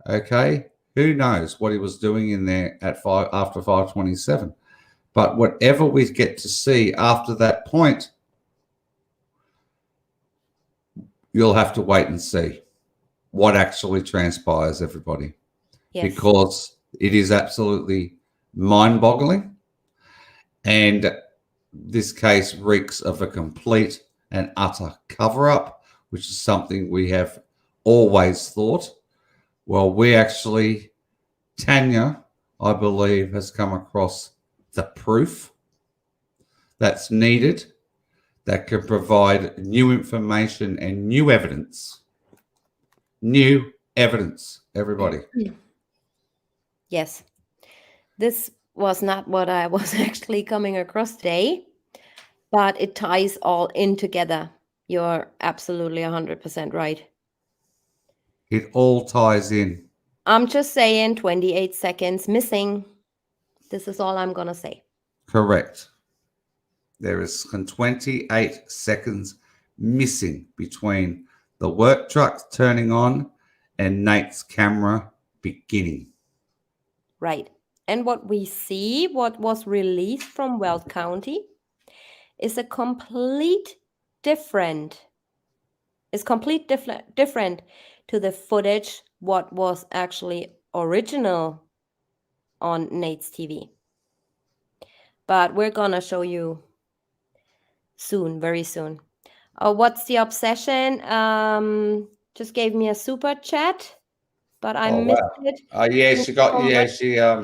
Okay? Who knows what he was doing in there after 5:27? But whatever we get to see after that point, you'll have to wait and see what actually transpires, everybody. Yes. Because it is absolutely mind-boggling. And this case reeks of a complete and utter cover-up, which is something we have always thought. Well, Tanya, I believe, has come across the proof that's needed that can provide new information and new evidence. New evidence, everybody. Yes. This was not what I was actually coming across today, but it ties all in together. You're absolutely 100% right. It all ties in. I'm just saying 28 seconds missing. This is all I'm going to say. Correct. There is 28 seconds missing between the work truck turning on and Nate's camera beginning. Right. And what we see, what was released from Weld County, is complete different to the footage what was actually original on Nate's TV. But we're gonna show you soon, very soon. What's the obsession? Just gave me a super chat, but I missed it. Yeah,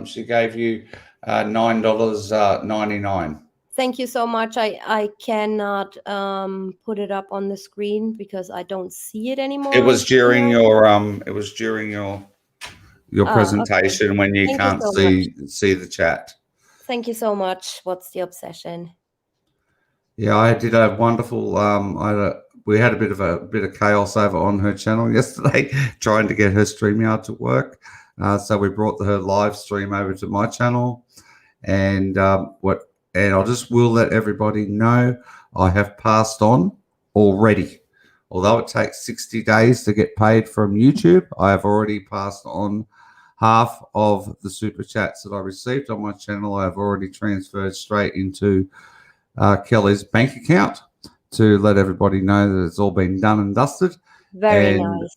she gave you $9.99. Thank you so much. I cannot put it up on the screen because I don't see it anymore. It was during your presentation, okay, when you can't see the chat. Thank you so much. What's the obsession? Yeah, I did a wonderful. We had a bit of chaos over on her channel yesterday, trying to get her StreamYard to work. So we brought her live stream over to my channel, and I'll just will let everybody know I have passed on already. Although it takes 60 days to get paid from YouTube, I have already passed on half of the super chats that I received on my channel. I have already transferred straight into Kelly's bank account to let everybody know that it's all been done and dusted. Very nice.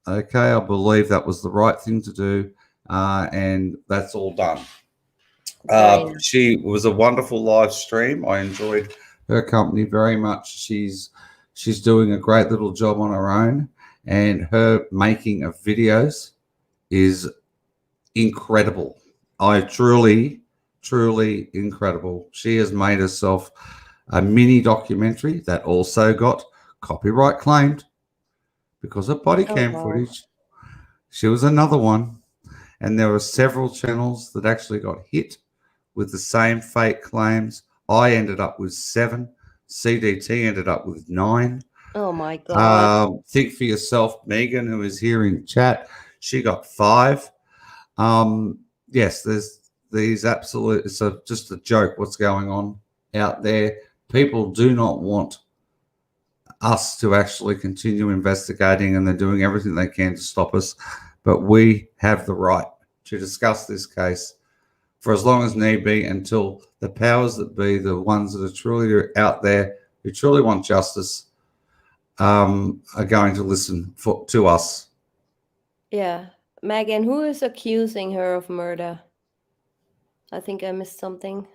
Okay, I believe that was the right thing to do, and that's all done. Nice. She was a wonderful live stream. I enjoyed her company very much. She's doing a great little job on her own, and her making of videos is incredible. Truly incredible. She has made herself a mini documentary that also got copyright claimed because of body cam footage. She was another one, and there were several channels that actually got hit with the same fake claims. I ended up with 7. CDT ended up with 9. Oh my God. Think for yourself, Megan, who is here in chat. She got 5. Yes, there's these absolute. It's just a joke what's going on out there. People do not want us to actually continue investigating, and they're doing everything they can to stop us. But we have the right to discuss this case for as long as need be until the powers that be, the ones that are truly out there who truly want justice, are going to listen to us. Yeah. Megan, who is accusing her of murder? I think I missed something.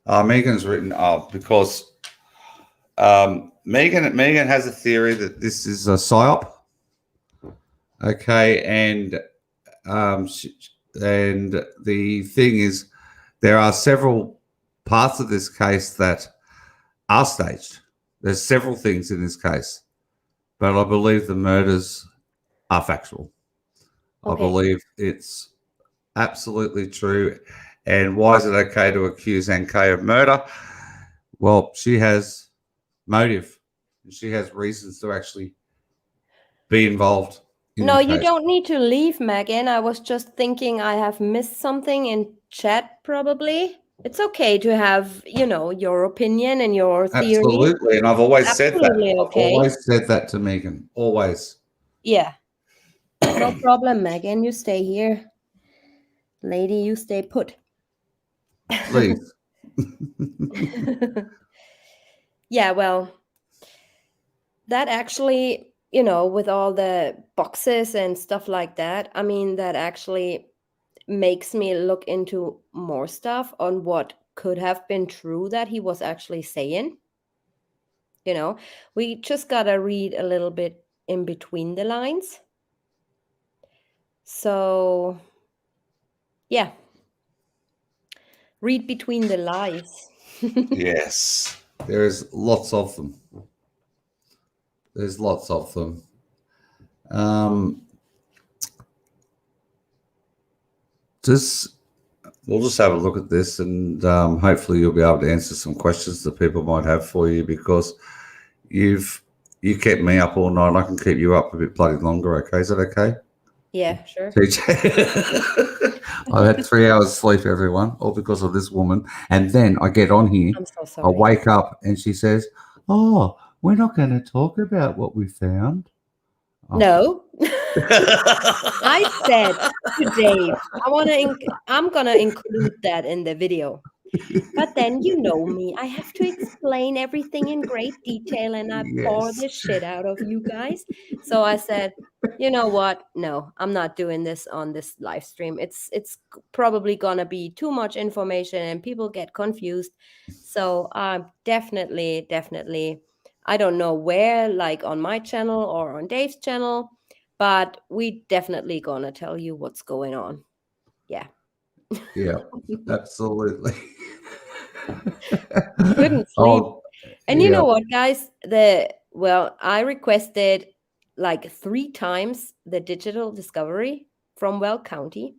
Megan's written up because Megan has a theory that this is a psyop. Okay, and and the thing is, there are several parts of this case that are staged. There's several things in this case, but I believe the murders are factual. I Okay. believe it's absolutely true. And why is it okay to accuse Ankei of murder? Well, she has motive. She has reasons to actually be involved in No, the you case. don't need to leave, Megan. I was just thinking I have missed something in chat, probably. It's okay to have, your opinion and your theory. Absolutely. And I've always said that. Absolutely I've okay. always said that to Megan. Always. Yeah, no problem, Megan. You stay here. Lady, you stay put. Please. Yeah, well, that actually, with all the boxes and stuff like that, I mean, that actually makes me look into more stuff on what could have been true that he was actually saying. We just gotta read a little bit in between the lines. So, yeah, read between the lies. Yes. There's lots of them. There's lots of them. Um, just we'll just have a look at this, and hopefully you'll be able to answer some questions that people might have for you, because you kept me up all night. I can keep you up a bit bloody longer. Okay, is that okay? Yeah, sure. TJ? I had 3 hours sleep, everyone, all because of this woman. And then I get on here, I'm so I sorry. wake up, and she says, "Oh, we're not going to talk about what we found." Oh. No. I said to Dave, I'm gonna include that in the video. But then you know me, I have to explain everything in great detail and I bore Yes. the shit out of you guys. So I said, you know what? No, I'm not doing this on this live stream. Probably gonna be too much information and people get confused. So definitely, I don't know where, like on my channel or on Dave's channel, but we definitely gonna tell you what's going on. Yeah. Yeah, absolutely. Couldn't sleep. Oh, And you yeah. know what, guys? I requested like 3 times the digital discovery from Well County,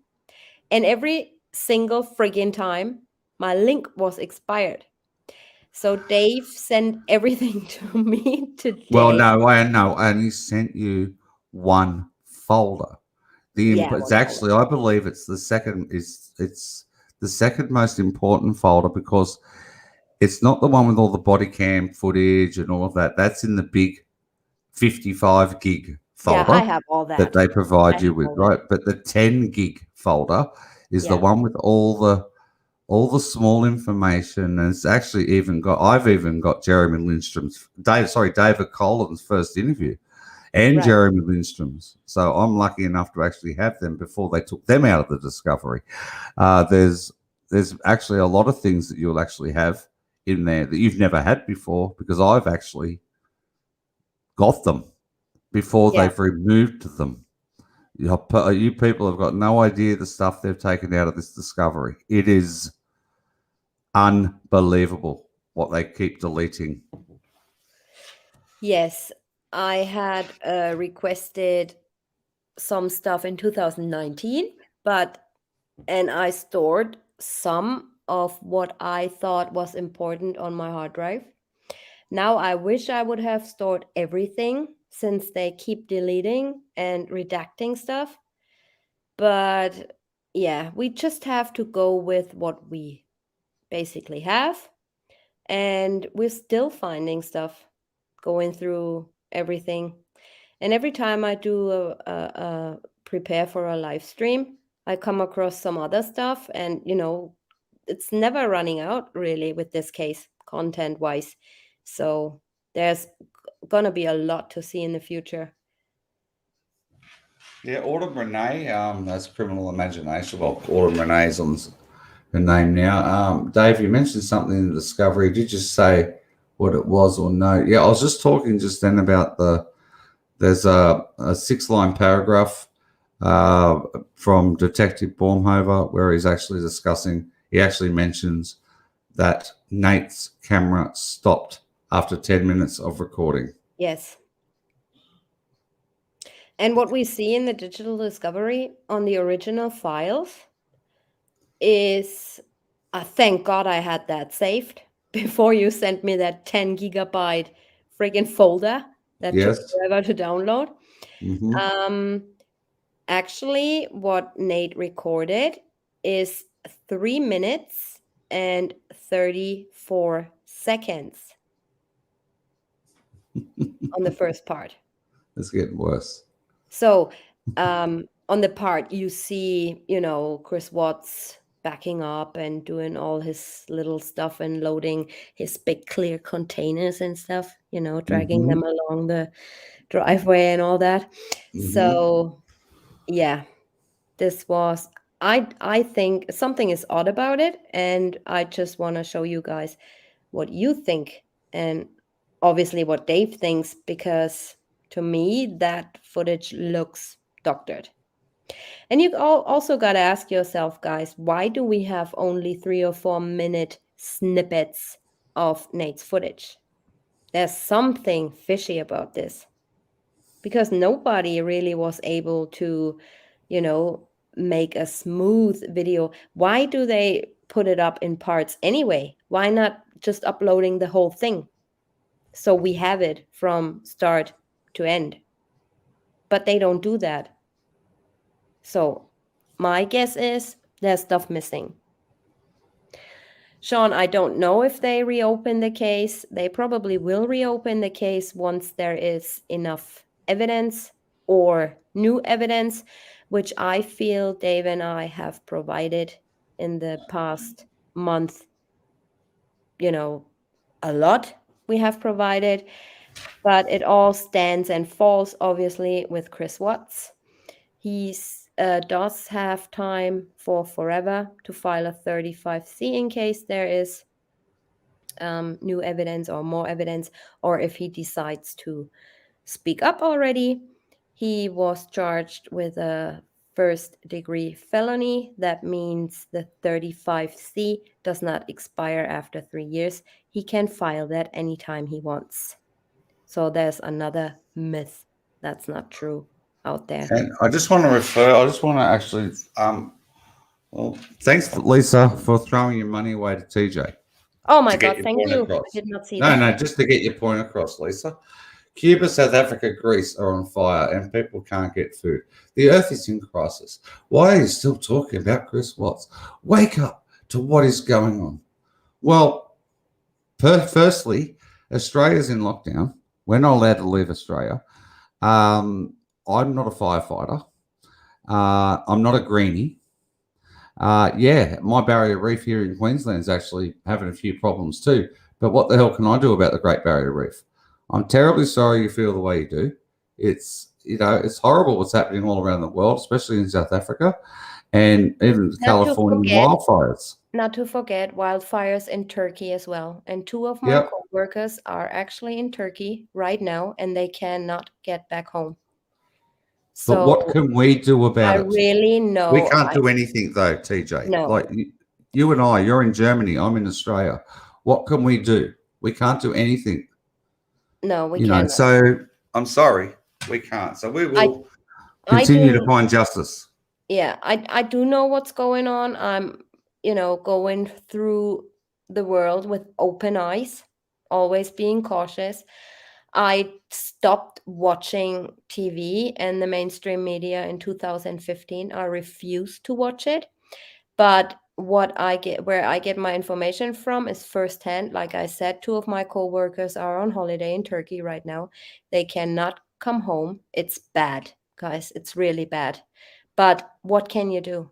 and every single friggin' time my link was expired. So Dave sent everything to me Well, today. no, I know. I only sent you one folder. Yeah, It's one folder. actually, I believe it's the second. It's the second most important folder, because it's not the one with all the body cam footage and all of that. That's in the big 55 gig Yeah, folder I have all that that. they I provide you have with, all that. right? But the 10 gig folder is the Yeah, one with all the small information, and it's actually I've even got Jeremy Lindstrom's David Colin's first interview, and right. Jeremy Lindstrom's. So I'm lucky enough to actually have them before they took them out of the discovery. There's actually a lot of things that you'll actually have in there that you've never had before, because I've actually got them before Yeah. they've removed them. You people have got no idea the stuff they've taken out of this discovery. It is unbelievable what they keep deleting. Yes, I had requested some stuff in 2019, and I stored some of what I thought was important on my hard drive. Now I wish I would have stored everything since they keep deleting and redacting stuff. But yeah, we just have to go with what we basically have. And we're still finding stuff, going through everything. And every time I do a prepare for a live stream, I come across some other stuff. And, it's never running out really with this case, content wise. So there's going to be a lot to see in the future. Yeah, Autumn Renee, that's Criminal Imagination. Well, Autumn Renee's on her name now. Dave, you mentioned something in the discovery. Did you say what it was or no? Yeah, I was just talking just then about there's a 6-line paragraph from Detective Baumhover where he's actually discussing, he actually mentions that Nate's camera stopped after 10 minutes of recording. Yes. And what we see in the digital discovery on the original files is, thank God I had that saved before you sent me that 10 gigabyte friggin' folder that took Yes. forever to download. Mm-hmm. Actually, what Nate recorded is 3 minutes and 34 seconds on the first part. It's getting worse. So, on the part you see, Chris Watts backing up and doing all his little stuff and loading his big clear containers and stuff, dragging Mm-hmm. them along the driveway and all that. Mm-hmm. So, yeah, this was I think something is odd about it, and I just want to show you guys what you think, and obviously what Dave thinks, because to me that footage looks doctored. And you also got to ask yourself, guys, why do we have only 3 or 4 minute snippets of Nate's footage? There's something fishy about this, because nobody really was able to, you know, make a smooth video. Why do they put it up in parts anyway? Why not just uploading the whole thing so we have it from start to end? But they don't do that. So my guess is there's stuff missing. Sean, I don't know if they reopen the case. They probably will reopen the case once there is enough evidence or new evidence, which I feel Dave and I have provided in the past month. A lot we have provided, but it all stands and falls obviously with Chris Watts. He does have time for forever to file a 35C in case there is new evidence or more evidence, or if he decides to speak up already. He was charged with a first-degree felony. That means the 35C does not expire after 3 years. He can file that anytime he wants. So there's another myth that's not true out there. And I just want to actually, well, thanks, Lisa, for throwing your money away to TJ Oh my to get God, your thank point you. I across. did not see No, that. no, just to get your point across, Lisa. Cuba, South Africa, Greece are on fire and people can't get food. The earth is in crisis. Why are you still talking about Chris Watts? Wake up to what is going on. Well, firstly, Australia's in lockdown. We're not allowed to leave Australia. I'm not a firefighter. I'm not a greenie. Yeah, my barrier reef here in Queensland is actually having a few problems too. But what the hell can I do about the Great Barrier Reef? I'm terribly sorry you feel the way you do. It's horrible what's happening all around the world, especially in South Africa and even the Not to California forget, wildfires. not to forget wildfires in Turkey as well. And two of my Yep. coworkers are actually in Turkey right now, and they cannot get back home. But what So can we do I about it? really We know. can't do anything though, TJ. No, Like you and I, you're in Germany, I'm in Australia. What can we do? We can't do anything. no, we cannot. So I'm sorry, we can't. So we I will I continue to do. find justice. Yeah, I do know what's going on. I'm, going through the world with open eyes, always being cautious. I stopped watching TV and the mainstream media in 2015. I refused to watch it. But where I get my information from is firsthand. Like I said, two of my coworkers are on holiday in Turkey right now. They cannot come home. It's bad, guys. It's really bad. But what can you do?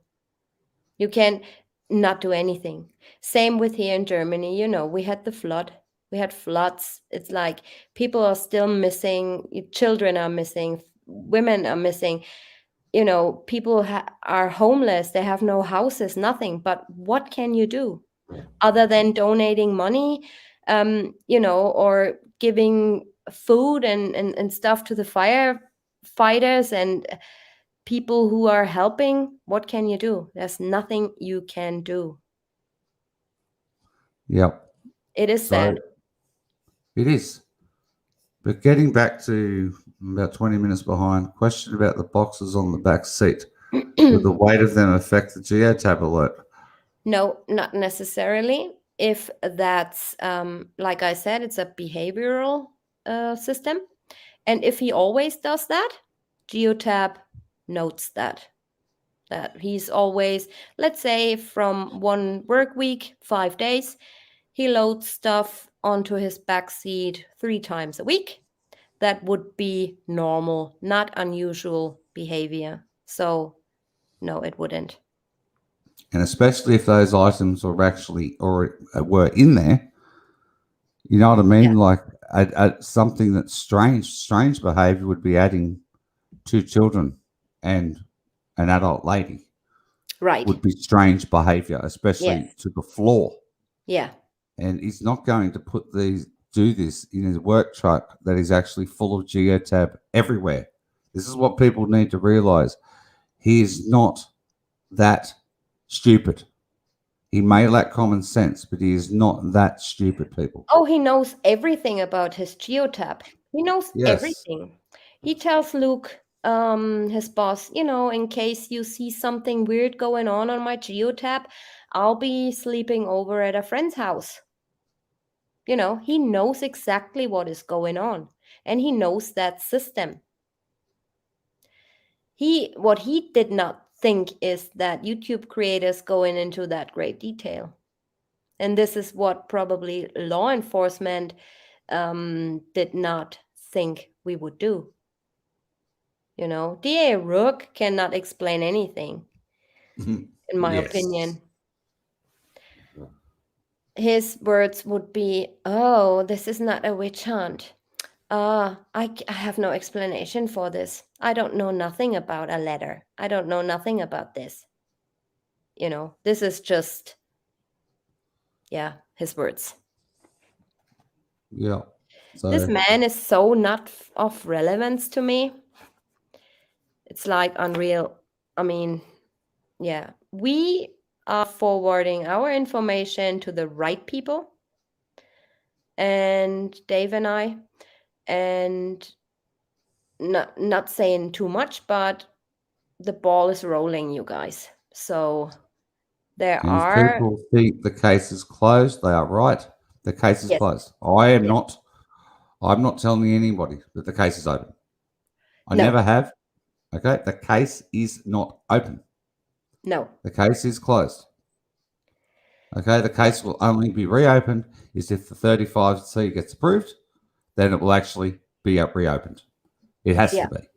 You can not do anything. Same with here in Germany. We had the flood. We had floods. It's like people are still missing, children are missing, women are missing. People are homeless. They have no houses, nothing. But what can you do other than donating money, or giving food and stuff to the firefighters and people who are helping? What can you do? There's nothing you can do. Yep. It is So sad. it is. But getting back to about 20 minutes behind, question about the boxes on the back seat. Would the weight of them affect the geotab alert? No, not necessarily. If that's, like I said, it's a behavioral system. And if he always does that, Geotab notes that he's always, let's say, from one work week, 5 days, he loads stuff onto his back seat 3 times a week. That would be normal, not unusual behavior. So no, it wouldn't. And especially if those items were actually or were in there, you know what I Yeah. mean? Like something that's strange behavior would be adding two children and an adult lady Right. would be strange behavior, especially Yes. to the floor. Yeah. And he's not going to do this in his work truck that is actually full of geotab everywhere. This is what people need to realize. He is not that stupid. He may lack common sense, but he is not that stupid, people. Oh, he knows everything about his geotab. He knows Yes. everything. He tells Luke, his boss, in case you see something weird going on my geotab, I'll be sleeping over at a friend's house. He knows exactly what is going on, and he knows that system. What he did not think is that YouTube creators go into that great detail. And this is what probably law enforcement did not think we would do. DA Rook cannot explain anything, in my Yes. opinion. His words would be, "Oh, this is not a witch hunt. I have no explanation for this. I don't know nothing about a letter. I don't know nothing about this. This is just, yeah, his words. Yeah. This So man is so not of relevance to me. It's like unreal. I mean, yeah, we are forwarding our information to the right people, and Dave and I, and not saying too much, but the ball is rolling, you guys. So there and if are, people think the case is closed, they are right. The case is yes, closed. I am yes, not. I'm not telling anybody that the case is open. I no, never have. Okay, the case is not open. no, The case is closed. Okay, the case will only be reopened is if the 35C gets approved, then it will actually be reopened. It has yeah, to be.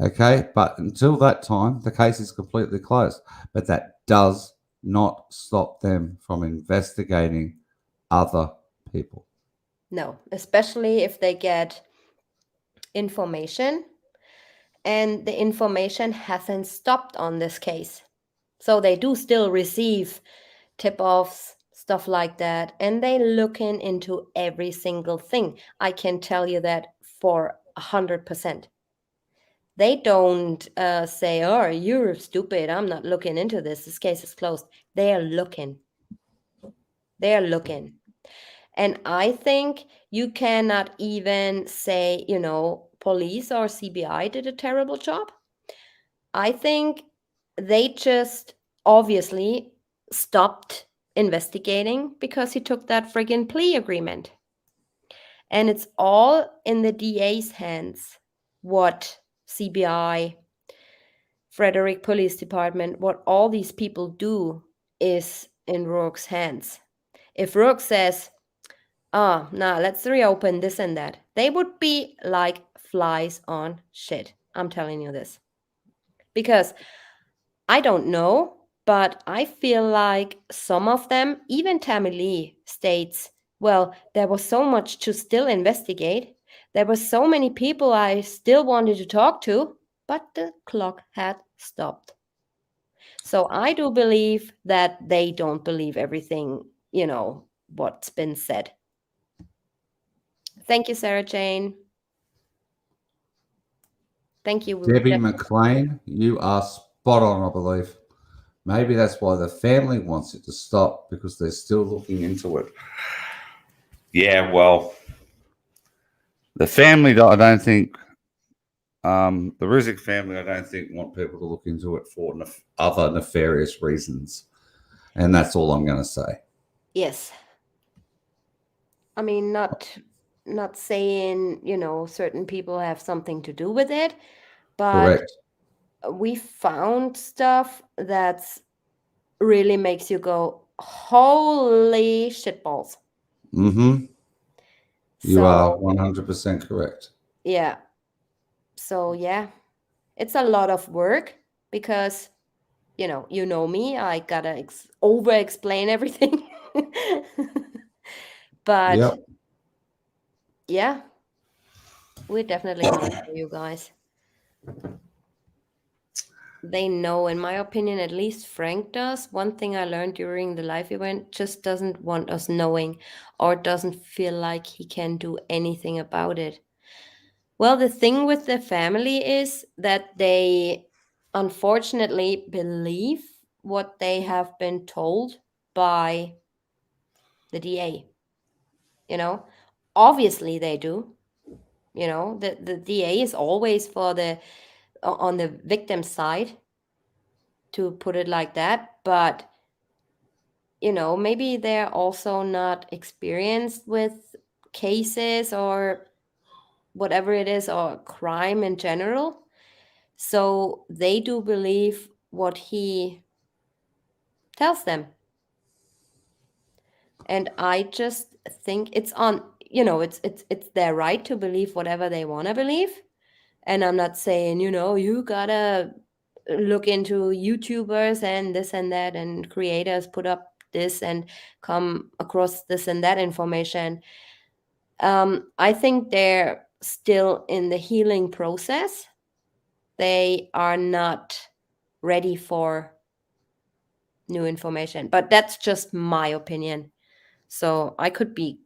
Okay, but until that time, the case is completely closed. But that does not stop them from investigating other people. no, especially if they get information and the information hasn't stopped on this case. So they do still receive tip offs, stuff like that, and they looking into every single thing. I can tell you that for 100%. They don't say, "Oh, you're stupid. I'm not looking into this. This case is closed." They are looking. They are looking. And I think you cannot even say, police or CBI did a terrible job. I think they just obviously stopped investigating because he took that friggin' plea agreement. And it's all in the DA's hands. What CBI, Frederick Police Department, what all these people do is in Rourke's hands. If Rourke says, nah, let's reopen this and that, they would be like flies on shit. I'm telling you this. Because I don't know, but I feel like some of them, even Tammy Lee, states, well, there was so much to still investigate. There were so many people I still wanted to talk to, but the clock had stopped. So I do believe that they don't believe everything, what's been said. Thank you, Sarah Jane. Thank you. Debbie McLean, you are spot on, I believe. Maybe that's why the family wants it to stop, because they're still looking into it. Yeah, well, the family, I don't think, the Rizik family, I don't think want people to look into it for other nefarious reasons. And that's all I'm going to say. Yes. I mean, not saying, certain people have something to do with it, but Correct. we found stuff that's really makes you go, holy shitballs. Mm-hmm. You are So, 100% correct. yeah. So, yeah, it's a lot of work because, me, I gotta over explain everything. But Yep. yeah, we're definitely gonna show you guys. They know, in my opinion, at least Frank does. One thing I learned during the live event, just doesn't want us knowing or doesn't feel like he can do anything about it. Well, the thing with the family is that they unfortunately believe what they have been told by the DA. You know, obviously they do. The DA is always on the victim side, to put it like that. But maybe they're also not experienced with cases or whatever it is, or crime in general. So they do believe what he tells them. And I just think it's on, it's their right to believe whatever they want to believe. And I'm not saying, you gotta look into YouTubers and this and that, and creators put up this and come across this and that information. I think they're still in the healing process. They are not ready for new information, but that's just my opinion. So I could be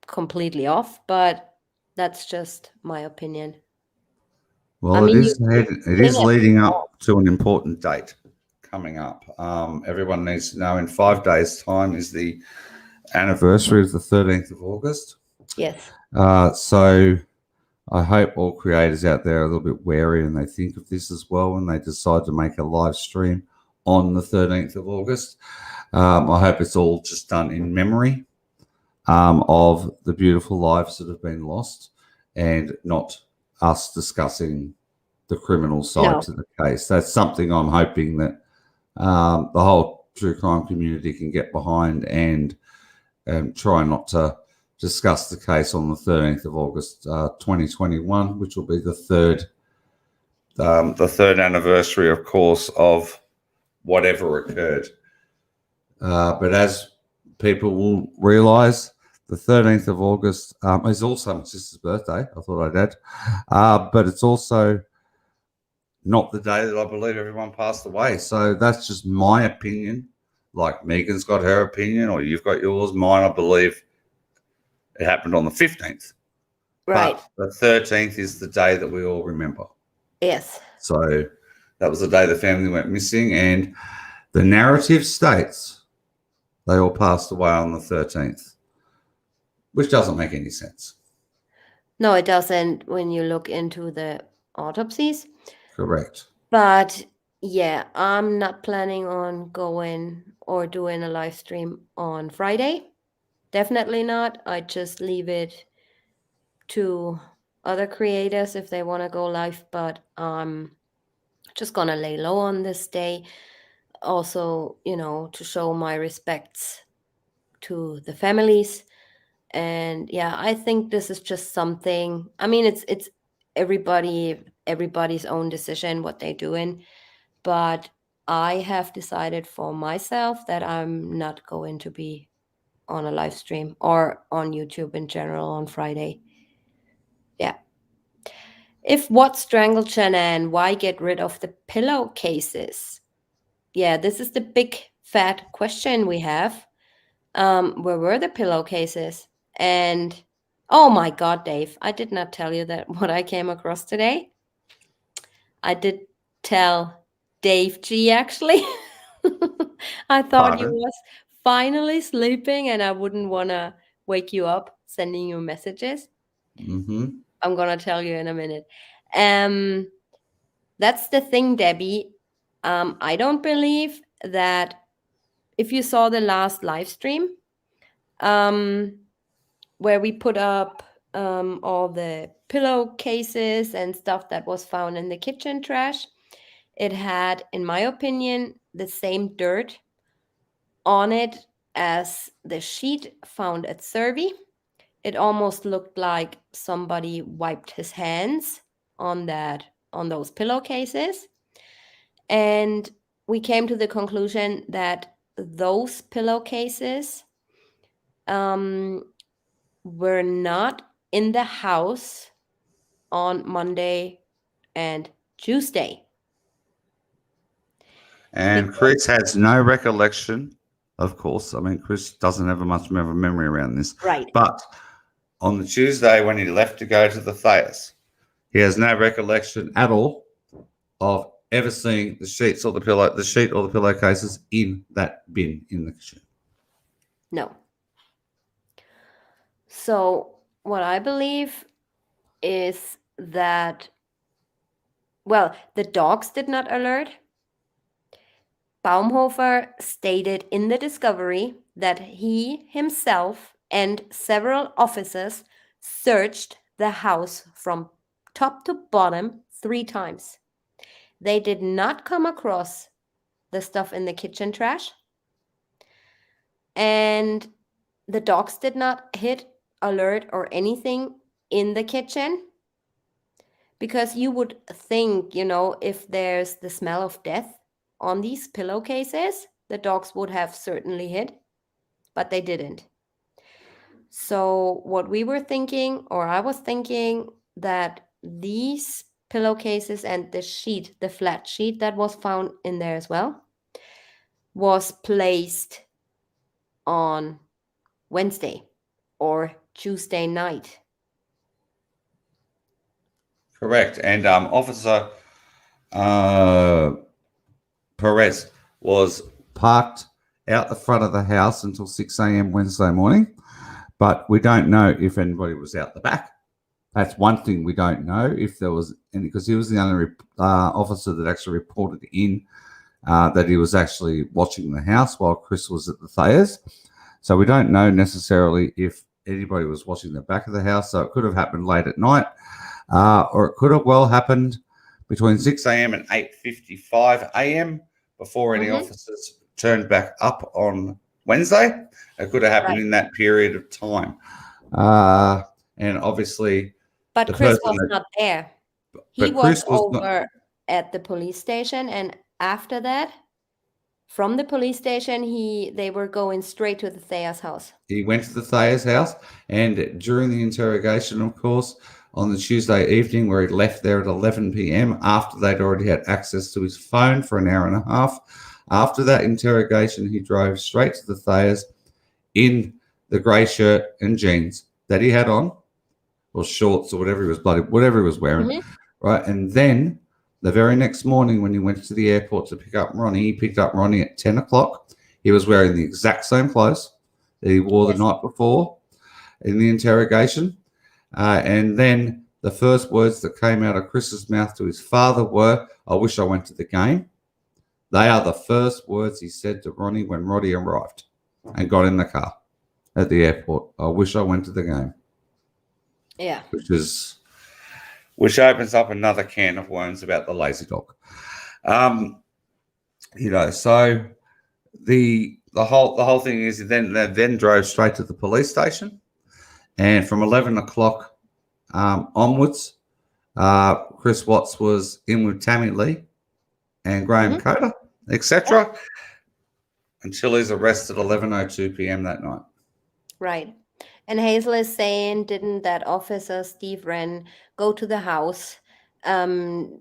completely off, but that's just my opinion. I Well, mean, you it bring is it leading all. up to an important date coming up. Everyone needs to know in 5 days' time is the anniversary of the 13th of August. Yes. So I hope all creators out there are a little bit wary and they think of this as well when they decide to make a live stream on the 13th of August. I hope it's all just done in memory of the beautiful lives that have been lost, and not us discussing the criminal side No. to the case. That's something I'm hoping that the whole true crime community can get behind, and try not to discuss the case on the 13th of August, 2021, which will be the third anniversary, of course, of whatever occurred. But as people will realise, the 13th of August is also my sister's birthday. I thought I'd add. But it's also not the day that I believe everyone passed away. So that's just my opinion. Like Megan's got her opinion, or you've got yours. Mine, I believe it happened on the 15th. Right. But the 13th is the day that we all remember. Yes. So that was the day the family went missing. And the narrative states they all passed away on the 13th, which doesn't make any sense. No, it doesn't when you look into the autopsies. Correct. But yeah, I'm not planning on going or doing a live stream on Friday. Definitely not. I just leave it to other creators if they want to go live, but just gonna lay low on this day. Also, to show my respects to the families. And yeah, I think this is just something. I mean, it's everybody's own decision what they're doing, but I have decided for myself that I'm not going to be on a live stream or on YouTube in general on Friday. Yeah. If what strangled Shannon, why get rid of the pillowcases? Yeah, this is the big fat question we have. Where were the pillowcases? And oh my God, Dave, I did not tell you that what I came across today. I did tell Dave G actually. I thought you Pardon? was finally sleeping and I wouldn't want to wake you up sending you messages. Mm-hmm. I'm going to tell you in a minute. Um that's the thing, Debbie. I don't believe that if you saw the last live stream, um where we put up all the pillowcases and stuff that was found in the kitchen trash. It had, in my opinion, the same dirt on it as the sheet found at Survey. It almost looked like somebody wiped his hands on those pillowcases. And we came to the conclusion that those pillowcases um, were not in the house on Monday and Tuesday. And Because, Chris has no recollection, of course. I mean, Chris doesn't have much of a memory around this. right. But on the Tuesday when he left to go to the Thayers, he has no recollection at all of ever seeing the sheet or the pillowcases in that bin in the kitchen. No. So, what I believe is that, well, the dogs did not alert. Baumhofer stated in the discovery that he himself and several officers searched the house from top to bottom 3 times. They did not come across the stuff in the kitchen trash, and the dogs did not hit alert or anything in the kitchen, because you would think, if there's the smell of death on these pillowcases, the dogs would have certainly hit, but they didn't. So what we were thinking, or I was thinking, that these pillowcases and the sheet, the flat sheet that was found in there as well, was placed on Wednesday or Tuesday night. Correct. And Officer Perez was parked out the front of the house until 6 a.m. Wednesday morning, but we don't know if anybody was out the back. That's one thing we don't know, if there was any, because he was the only officer that actually reported in that he was actually watching the house while Chris was at the Thayers. So we don't know necessarily if anybody was watching the back of the house. So it could have happened late at night, or it could have well happened between 6 a.m. and 8:55 a.m. before any officers turned back up on Wednesday. It could have happened in that period of time. And obviously, but Chris was not there. He but was Chris was not. over at the police station, and after that, from the police station, they were going straight to the Thea's house. He went to the Thayer's house, and during the interrogation, of course, on the Tuesday evening, where he left there at 11 p.m. after they'd already had access to his phone for an hour and a half. After that interrogation, he drove straight to the Thayer's in the grey shirt and jeans that he had on, or shorts, or whatever he was wearing, right? And then the very next morning, when he went to the airport to pick up Ronnie, he picked up Ronnie at 10 o'clock. He was wearing the exact same clothes that he wore the night before in the interrogation. And then the first words that came out of Chris's mouth to his father were, "I wish I went to the game." They are the first words he said to Ronnie when Ronnie arrived and got in the car at the airport. "I wish I went to the game." Yeah. which is which opens up another can of worms about the lazy dog. Um, so the whole thing is then they then drove straight to the police station, and from 11 o'clock onwards, Chris Watts was in with Tammy Lee and Graham Hmm. Coder, Yeah. etc., until he's arrested 11:02 p.m. that night. Right. And Hazel is saying, didn't that officer Steve Wren go to the house, um,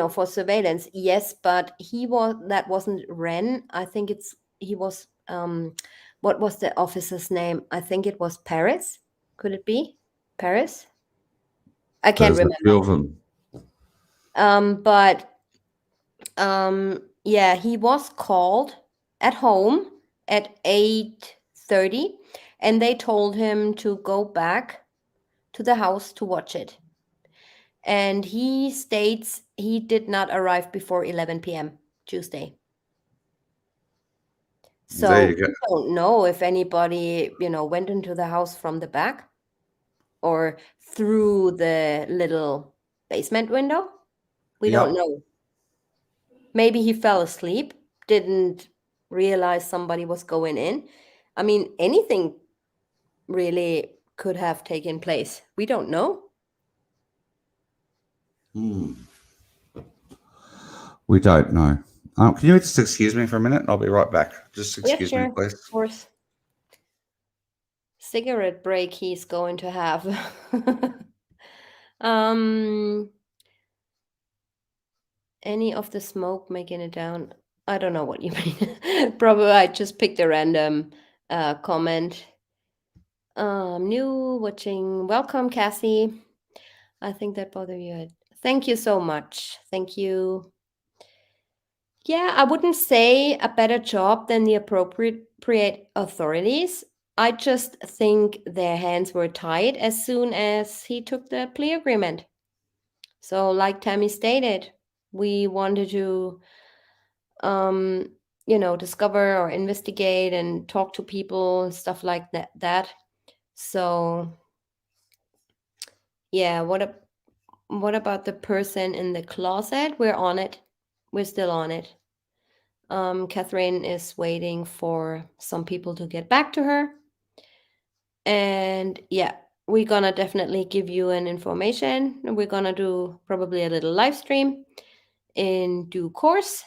for surveillance? Yes, but that wasn't Wren. I think he was, what was the officer's name? I think it was Paris. Could it be Paris? I can't There's a few remember. of them. But yeah, he was called at home at 8:30, and they told him to go back to the house to watch it. And he states he did not arrive before 11 p.m. Tuesday. There So you go. we don't know if anybody, went into the house from the back or through the little basement window. We don't Yep. know. Maybe he fell asleep, didn't realize somebody was going in. I mean, anything really could have taken place. We don't know. Hmm. We don't know. Can you just excuse me for a minute? I'll be right back. Just Yeah, excuse me, sure. Of please. course. Cigarette break he's going to have. um, any of the smoke making it down? I don't know what you mean. Probably I just picked a random comment. New watching. Welcome, Cassie. I think that both of you had. Thank you so much. Thank you. Yeah, I wouldn't say a better job than the appropriate authorities. I just think their hands were tied as soon as he took the plea agreement. So, like Tammy stated, we wanted to, discover or investigate and talk to people and stuff like that. So, yeah, what about the person in the closet? We're on it. We're still on it. Catherine is waiting for some people to get back to her. And yeah, we're gonna definitely give you an information. We're gonna do probably a little live stream in due course.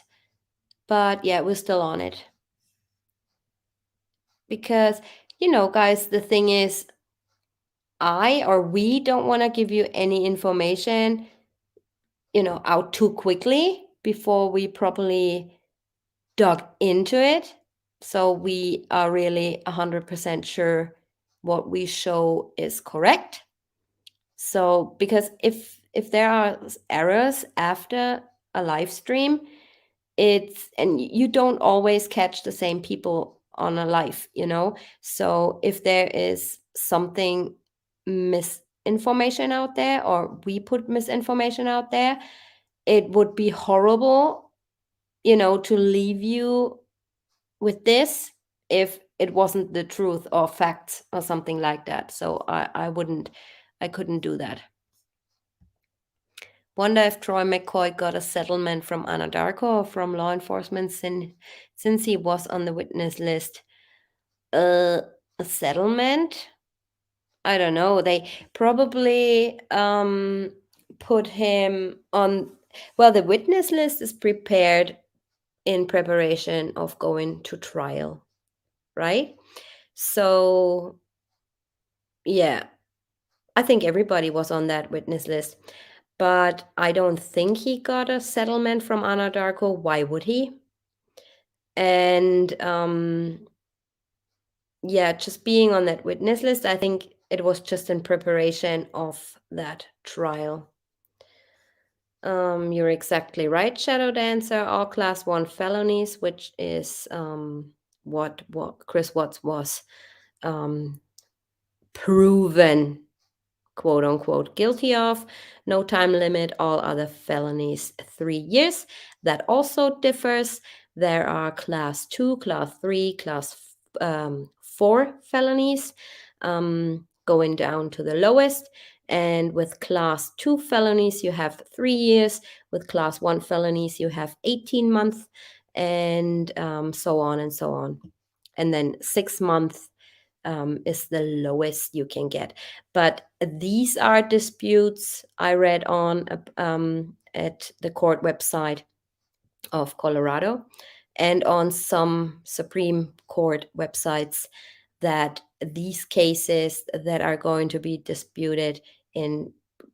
But yeah, we're still on it. Because, guys, the thing is, we don't want to give you any information, out too quickly before we properly dug into it. So we are really 100% sure what we show is correct. So because if there are errors after a live stream, and you don't always catch the same people on a live. So if there is something misinformation out there, or we put misinformation out there, it would be horrible, to leave you with this if it wasn't the truth or facts or something like that. So I couldn't do that. Wonder if Troy McCoy got a settlement from Anadarko or from law enforcement since he was on the witness list. A settlement? I don't know. They probably put him on. Well, the witness list is prepared in preparation of going to trial, right? So, yeah, I think everybody was on that witness list. But I don't think he got a settlement from Anadarko. Why would he? And yeah, just being on that witness list, I think it was just in preparation of that trial. You're exactly right, Shadow Dancer. All class 1 felonies, which is what Chris Watts was um, proven, quote unquote, guilty of. No time limit, all other felonies 3 years. That also differs. There are class 2, class 3, class 4 felonies, going down to the lowest. And with class 2 felonies, you have 3 years. With class 1 felonies, you have 18 months, and so on and so on. And then 6 months is the lowest you can get. But these are disputes I read on at the court website of Colorado and on some Supreme Court websites, that these cases that are going to be disputed in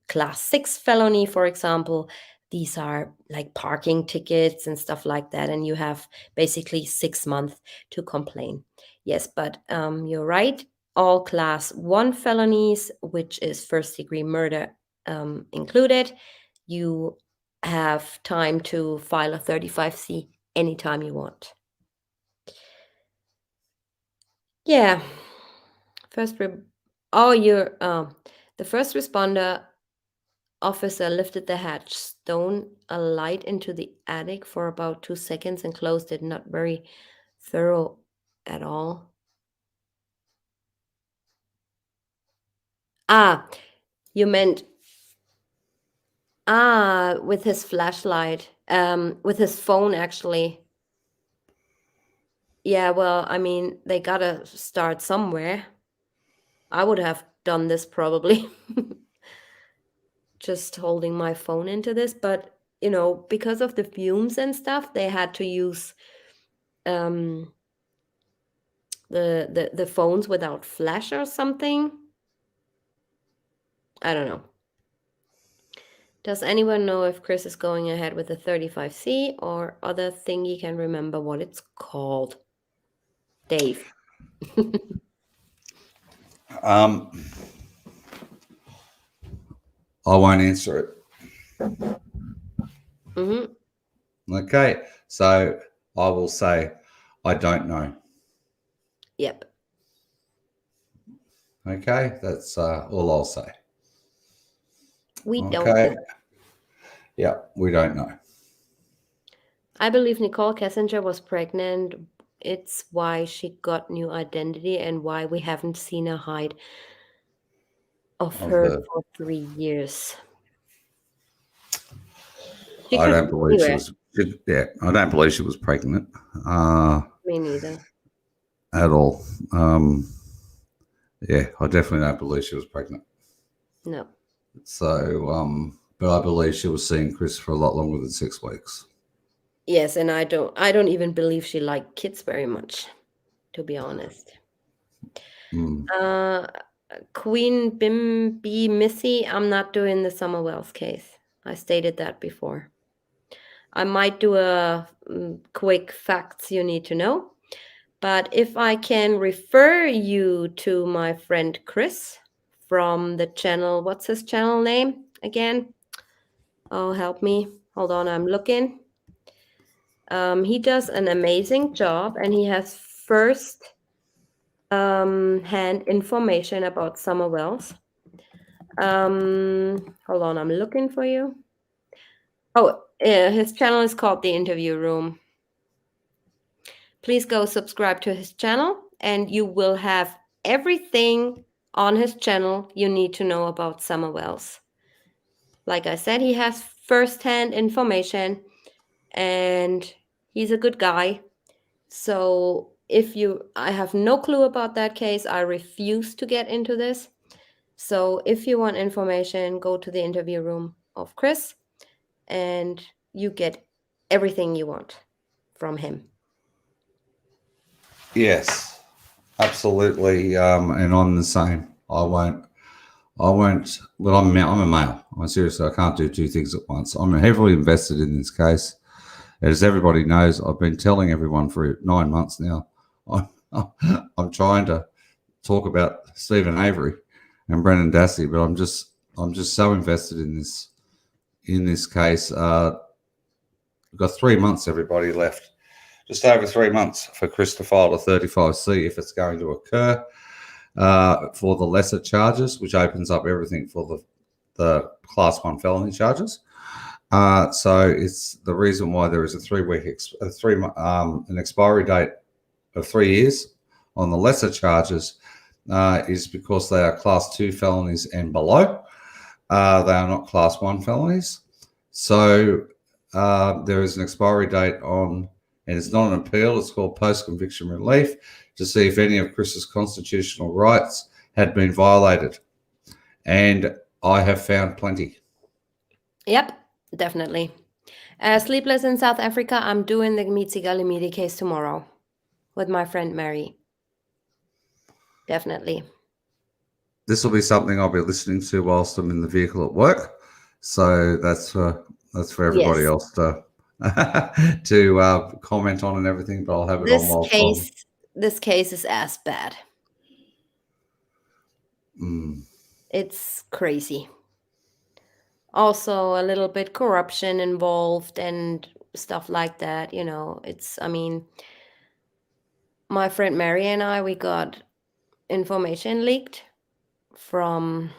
class 6 felony, for example, these are like parking tickets and stuff like that. And you have basically 6 months to complain. Yes, but you're right. All class 1 felonies, which is first degree murder included, you have time to file a 35C anytime you want. Yeah. The first responder officer lifted the hatch, shone a light into the attic for about 2 seconds and closed it. Not very thorough at all. Ah, you meant with his flashlight, with his phone actually. Yeah, well, I mean, they gotta start somewhere. I would have done this probably. Just holding my phone into this, but because of the fumes and stuff, they had to use um the phones without flash or something. I don't know. Does anyone know if Chris is going ahead with the 35C or other thing you can remember what it's called? Dave. I won't answer it. Mm-hmm. Okay, so I will say I don't know. Yep. Okay, that's all I'll say. We don't Okay. know. Yeah, we don't know. I believe Nicole Kessinger was pregnant. It's why she got new identity and why we haven't seen a hide of her for 3 years. She I could don't be believe she anywhere. was. Yeah, I don't believe she was pregnant. Me neither. At all. Yeah, I definitely don't believe she was pregnant. No. So, but I believe she was seeing Chris for a lot longer than 6 weeks. Yes, and I don't even believe she liked kids very much, to be honest. Queen Bimby Missy, I'm not doing the Summer Wells case. I stated that before. I might do a quick facts you need to know, but if I can refer you to my friend Chris from the channel, what's his channel name again? Oh, help me. Hold on, I'm looking. He does an amazing job, and he has first hand information about Summer Wells. Hold on, I'm looking for you. Oh, his channel is called The Interview Room. Please go subscribe to his channel, and you will have everything on his channel you need to know about Summer Wells. Like I said, he has first-hand information, and he's a good guy. So I have no clue about that case. I refuse to get into this. So if you want information, go to the interview room of Chris, and you get everything you want from him. Yes, absolutely. And I'm the same. I won't. Well, I'm a male. Seriously, I can't do two things at once. I'm heavily invested in this case. As everybody knows, I've been telling everyone for 9 months now. I'm trying to talk about Stephen Avery and Brendan Dassey, but I'm just so invested in this case. We've got 3 months, everybody, left. Just over 3 months for Chris to file a 35C if it's going to occur for the lesser charges, which opens up everything for the class 1 felony charges. So it's the reason why there is an expiry date of 3 years on the lesser charges is because they are class 2 felonies and below. They are not class 1 felonies. So there is an expiry date on, and it's not an appeal, it's called post-conviction relief, to see if any of Chris's constitutional rights had been violated. And I have found plenty. Yep, definitely. Sleepless in South Africa, I'm doing the Mitzi Galimidi case tomorrow with my friend Mary. Definitely. This will be something I'll be listening to whilst I'm in the vehicle at work. So that's for everybody Yes. else to to comment on and everything. But I'll have it on whilst I'm. This case is as bad. Mm. It's crazy. Also, a little bit corruption involved and stuff like that. I mean, my friend Mary and I, we got information leaked from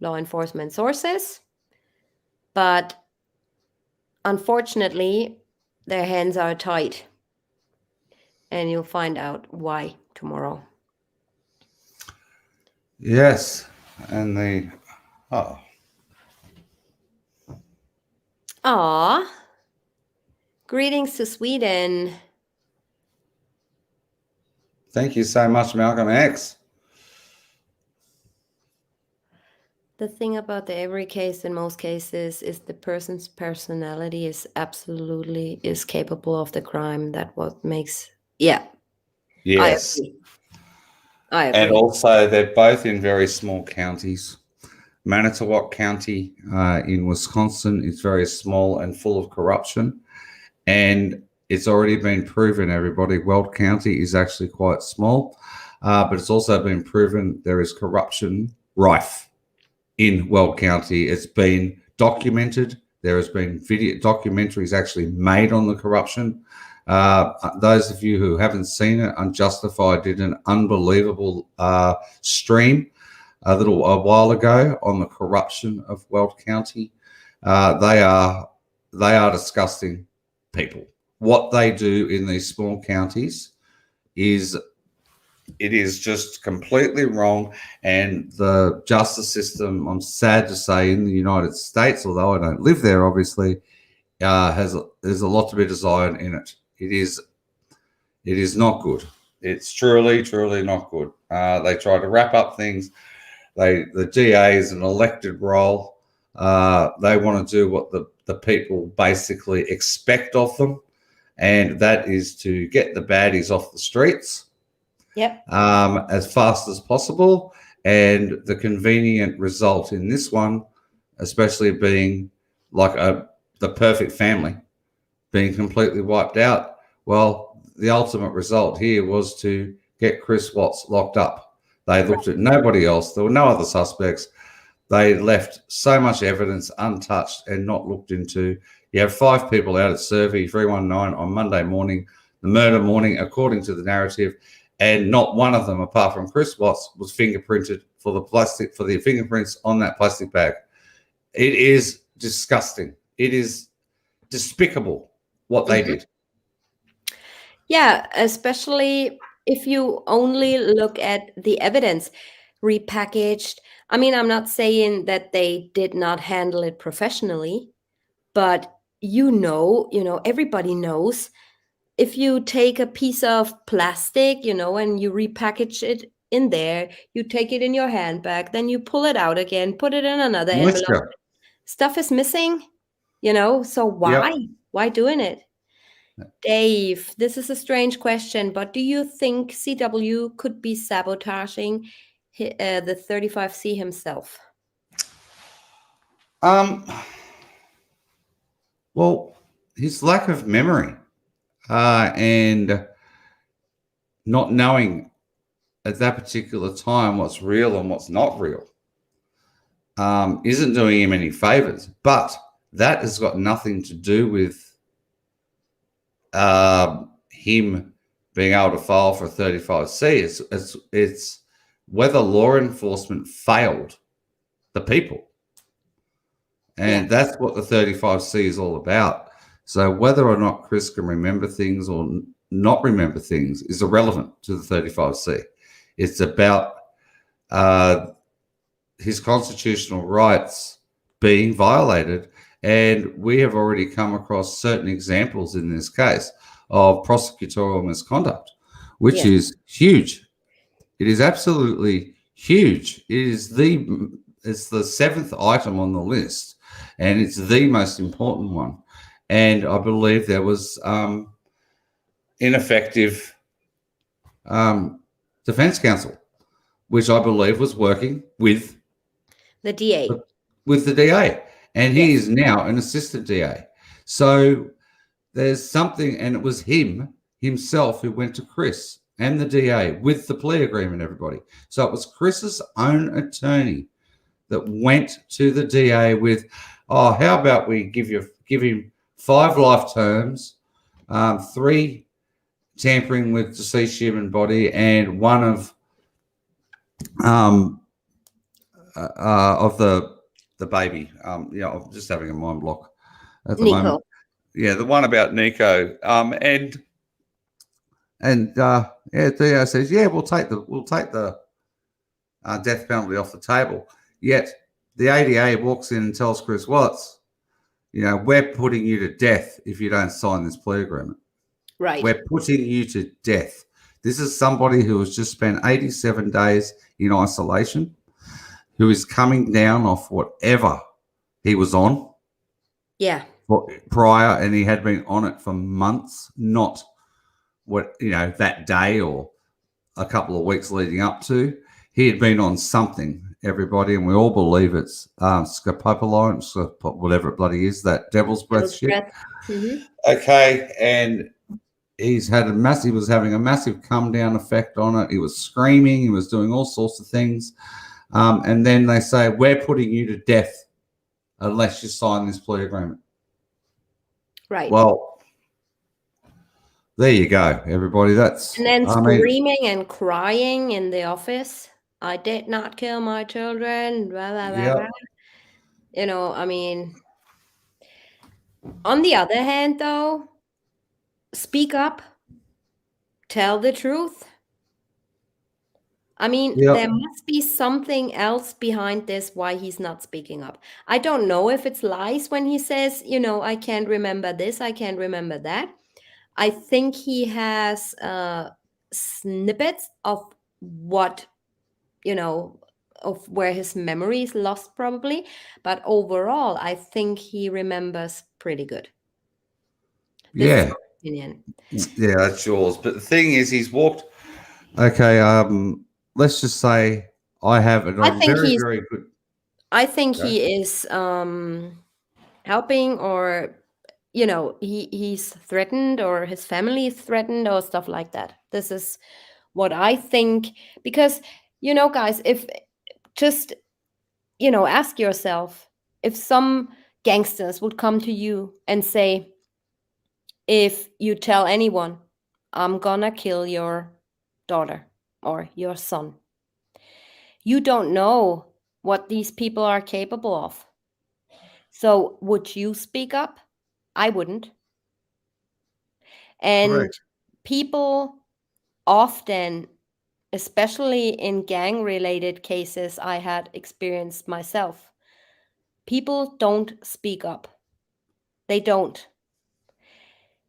law enforcement sources, but unfortunately, their hands are tied. And you'll find out why tomorrow. Yes, and the Aw. Greetings to Sweden. Thank you so much, Malcolm X. The thing about the every case in most cases is the person's personality is capable of the crime. That what makes Yes. I agree. And also they're both in very small counties. Manitowoc County in Wisconsin is very small and full of corruption. And it's already been proven, everybody, Weld County is actually quite small, but it's also been proven there is corruption rife in Weld County. It's been documented. There has been documentaries actually made on the corruption. Those of you who haven't seen it, Unjustified did an unbelievable stream a while ago on the corruption of Weld County. They are disgusting people. What they do in these small counties is just completely wrong. And the justice system, I'm sad to say, in the United States, although I don't live there, obviously, there's a lot to be desired in it. It is not good. It's truly, truly not good. They try to wrap up things. The DA is an elected role. They want to do what the people basically expect of them, and that is to get the baddies off the streets. Yep. As fast as possible. And the convenient result in this one, especially being like the perfect family being completely wiped out. Well, the ultimate result here was to get Chris Watts locked up. They looked at nobody else. There were no other suspects. They left so much evidence untouched and not looked into. You have 5 people out at Survey 319 on Monday morning, the murder morning, according to the narrative, and not one of them, apart from Chris Watts, was fingerprinted for the fingerprints on that plastic bag. It is disgusting. It is despicable what they did. Yeah, especially if you only look at the evidence repackaged. I mean, I'm not saying that they did not handle it professionally, but everybody knows if you take a piece of plastic, and you repackage it in there, you take it in your handbag, then you pull it out again, put it in another envelope. Stuff is missing, so why? Yep. Why doing it? Dave, this is a strange question, but do you think CW could be sabotaging the 35C himself? Well, his lack of memory and not knowing at that particular time what's real and what's not real isn't doing him any favors. But that has got nothing to do with him being able to file for 35C. It's whether law enforcement failed the people. And that's what the 35C is all about. So whether or not Chris can remember things or not remember things is irrelevant to the 35C. It's about his constitutional rights being violated. And we have already come across certain examples in this case of prosecutorial misconduct, which Yes. is huge. It is absolutely huge. It's the seventh item on the list, and it's the most important one. And I believe there was ineffective defense counsel, which I believe was working The DA. with the DA, and he Yes. is now an assistant DA. So there's something, and it was himself who went to Chris and the DA with the plea agreement, everybody. So it was Chris's own attorney that went to the DA with, oh, how about we give him 5 life terms, 3 tampering with deceased human body, and one of the baby. I'm just having a mind block at the moment. Nico. Yeah, the one about Nico. DA says, yeah, we'll take the death penalty off the table. Yet the ADA walks in and tells Chris Watts, we're putting you to death if you don't sign this plea agreement. Right. We're putting you to death. This is somebody who has just spent 87 days in isolation, who is coming down off whatever he was on. Yeah. Prior, and he had been on it for months, not that day or a couple of weeks leading up to. He had been on something, everybody, and we all believe it's scopolamine, whatever it bloody is, that devil's breath shit. Mm-hmm. Okay, and he was having a massive come down effect on it. He was screaming, he was doing all sorts of things. And then they say, we're putting you to death unless you sign this plea agreement. Right. Well, there you go, everybody. And then screaming and crying in the office. I did not kill my children. Blah, blah, blah, blah. On the other hand, though, speak up. Tell the truth. There must be something else behind this, why he's not speaking up. I don't know if it's lies when he says, I can't remember this, I can't remember that. I think he has snippets of what, of where his memory is lost probably. But overall, I think he remembers pretty good. This is my opinion. Yeah, that's yours. But the thing is, he's walked. Okay, let's just say I have it on very, very good. I think he is helping, or he's threatened, or his family is threatened, or stuff like that. This is what I think, because guys, if just ask yourself, if some gangsters would come to you and say, if you tell anyone, I'm gonna kill your daughter or your son, you don't know what these people are capable of. So would you speak up? I wouldn't. And Correct. People often, especially in gang-related cases I had experienced myself, people don't speak up. They don't.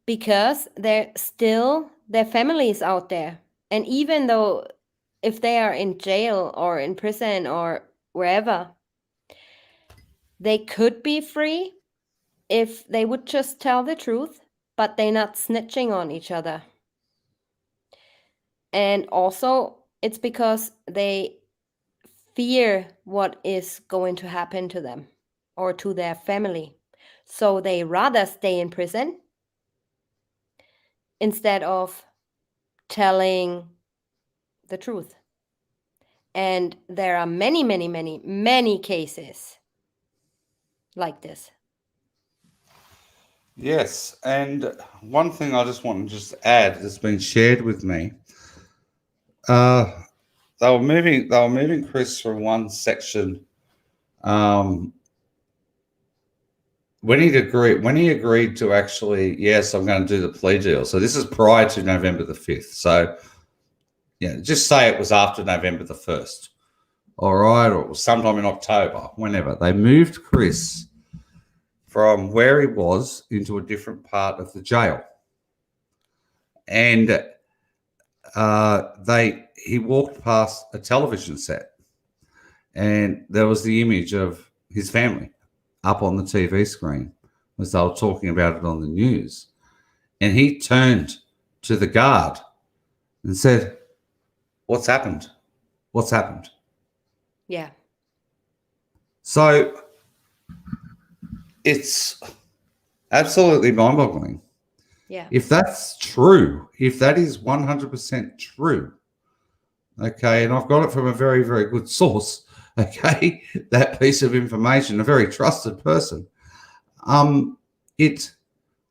Because their families out there. And even though if they are in jail or in prison or wherever, they could be free if they would just tell the truth, but they're not snitching on each other. And also, it's because they fear what is going to happen to them or to their family. So they rather stay in prison instead of telling the truth. And there are many, many, many, many cases like this. Yes, and one thing I just want to add that's been shared with me. They were moving Chris from one section. When he agreed to actually, yes, I'm going to do the plea deal. So this is prior to November the 5th. So, just say it was after November the 1st. all right, or sometime in October, whenever. They moved Chris from where he was into a different part of the jail. And he walked past a television set, and there was the image of his family up on the TV screen as they were talking about it on the news. And he turned to the guard and said, "What's happened? What's happened?" Yeah. So it's absolutely mind boggling. Yeah. If that's true, if that is 100% true, okay, and I've got it from a very, very good source, okay, that piece of information, a very trusted person, um, it,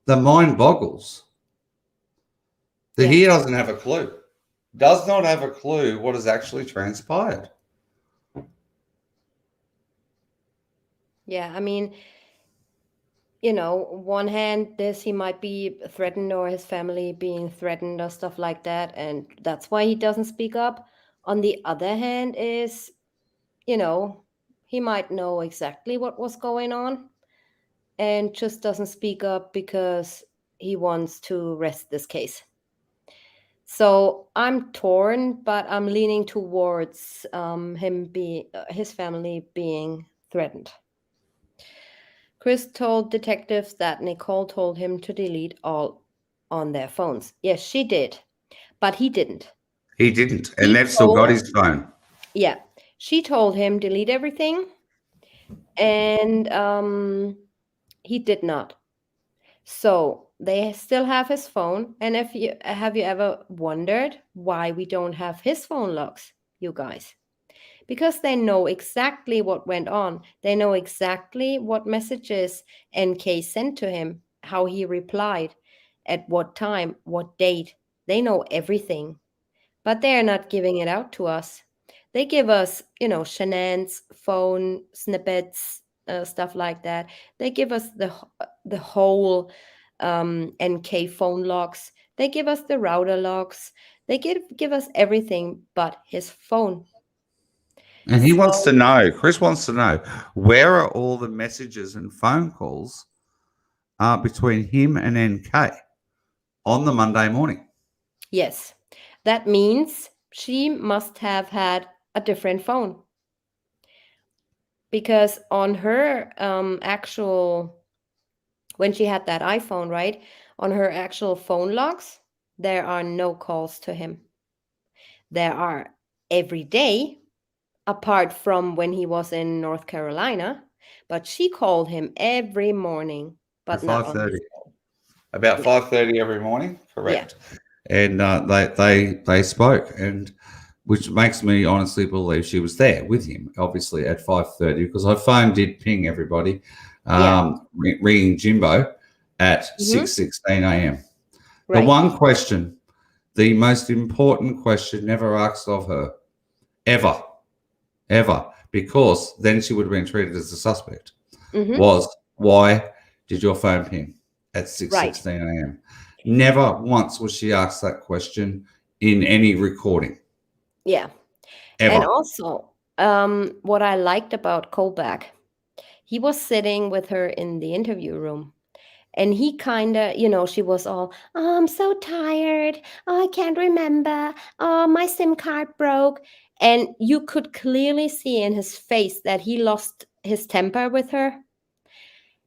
the mind boggles that Yeah. he doesn't have a clue, does not have a clue what has actually transpired. Yeah. I mean, one hand, this he might be threatened or his family being threatened or stuff like that, and that's why he doesn't speak up. On the other hand, is, you know, he might know exactly what was going on and just doesn't speak up because he wants to rest this case. So I'm torn, but I'm leaning towards his family being threatened. Chris told detectives that Nicole told him to delete all on their phones. Yes, she did, but he didn't. He didn't, and He they've still got told, his phone. yeah, she told him delete everything, and he did not. So they still have his phone. And if you have you ever wondered why we don't have his phone logs, you guys? Because they know exactly what went on. They know exactly what messages NK sent to him, how he replied, at what time, what date. They know everything, but they're not giving it out to us. They give us, Shanann's phone snippets, stuff like that. They give us the whole NK phone logs. They give us the router logs. They give us everything but his phone. And he wants to So know, Chris wants to know, where are all the messages and phone calls between him and NK on the Monday morning? yes, that means she must have had a different phone because on her actual, when she had that iPhone, right, on her actual phone logs, there are no calls to him. There are every day, apart from when he was in North Carolina, but she called him every morning, At but not on 5:30. his phone. About Yeah, 5:30 every morning, yeah, correct. And they spoke, and which makes me honestly believe she was there with him, obviously at 5:30, because her phone did ping everybody, yeah. ringing Jimbo at Mm-hmm. 6:16 a.m. The Right. one question, the most important question never asked of her, ever, ever, because then she would have been treated as a suspect, Mm-hmm. was why did your phone ping at Right. 6:16 a.m.? Never once was she asked that question in any recording, Yeah. And ever. also, what I liked about Kolbach, he was sitting with her in the interview room. And he kind of, she was all, oh, I'm so tired. Oh, I can't remember. Oh, my SIM card broke. And you could clearly see in his face that he lost his temper with her.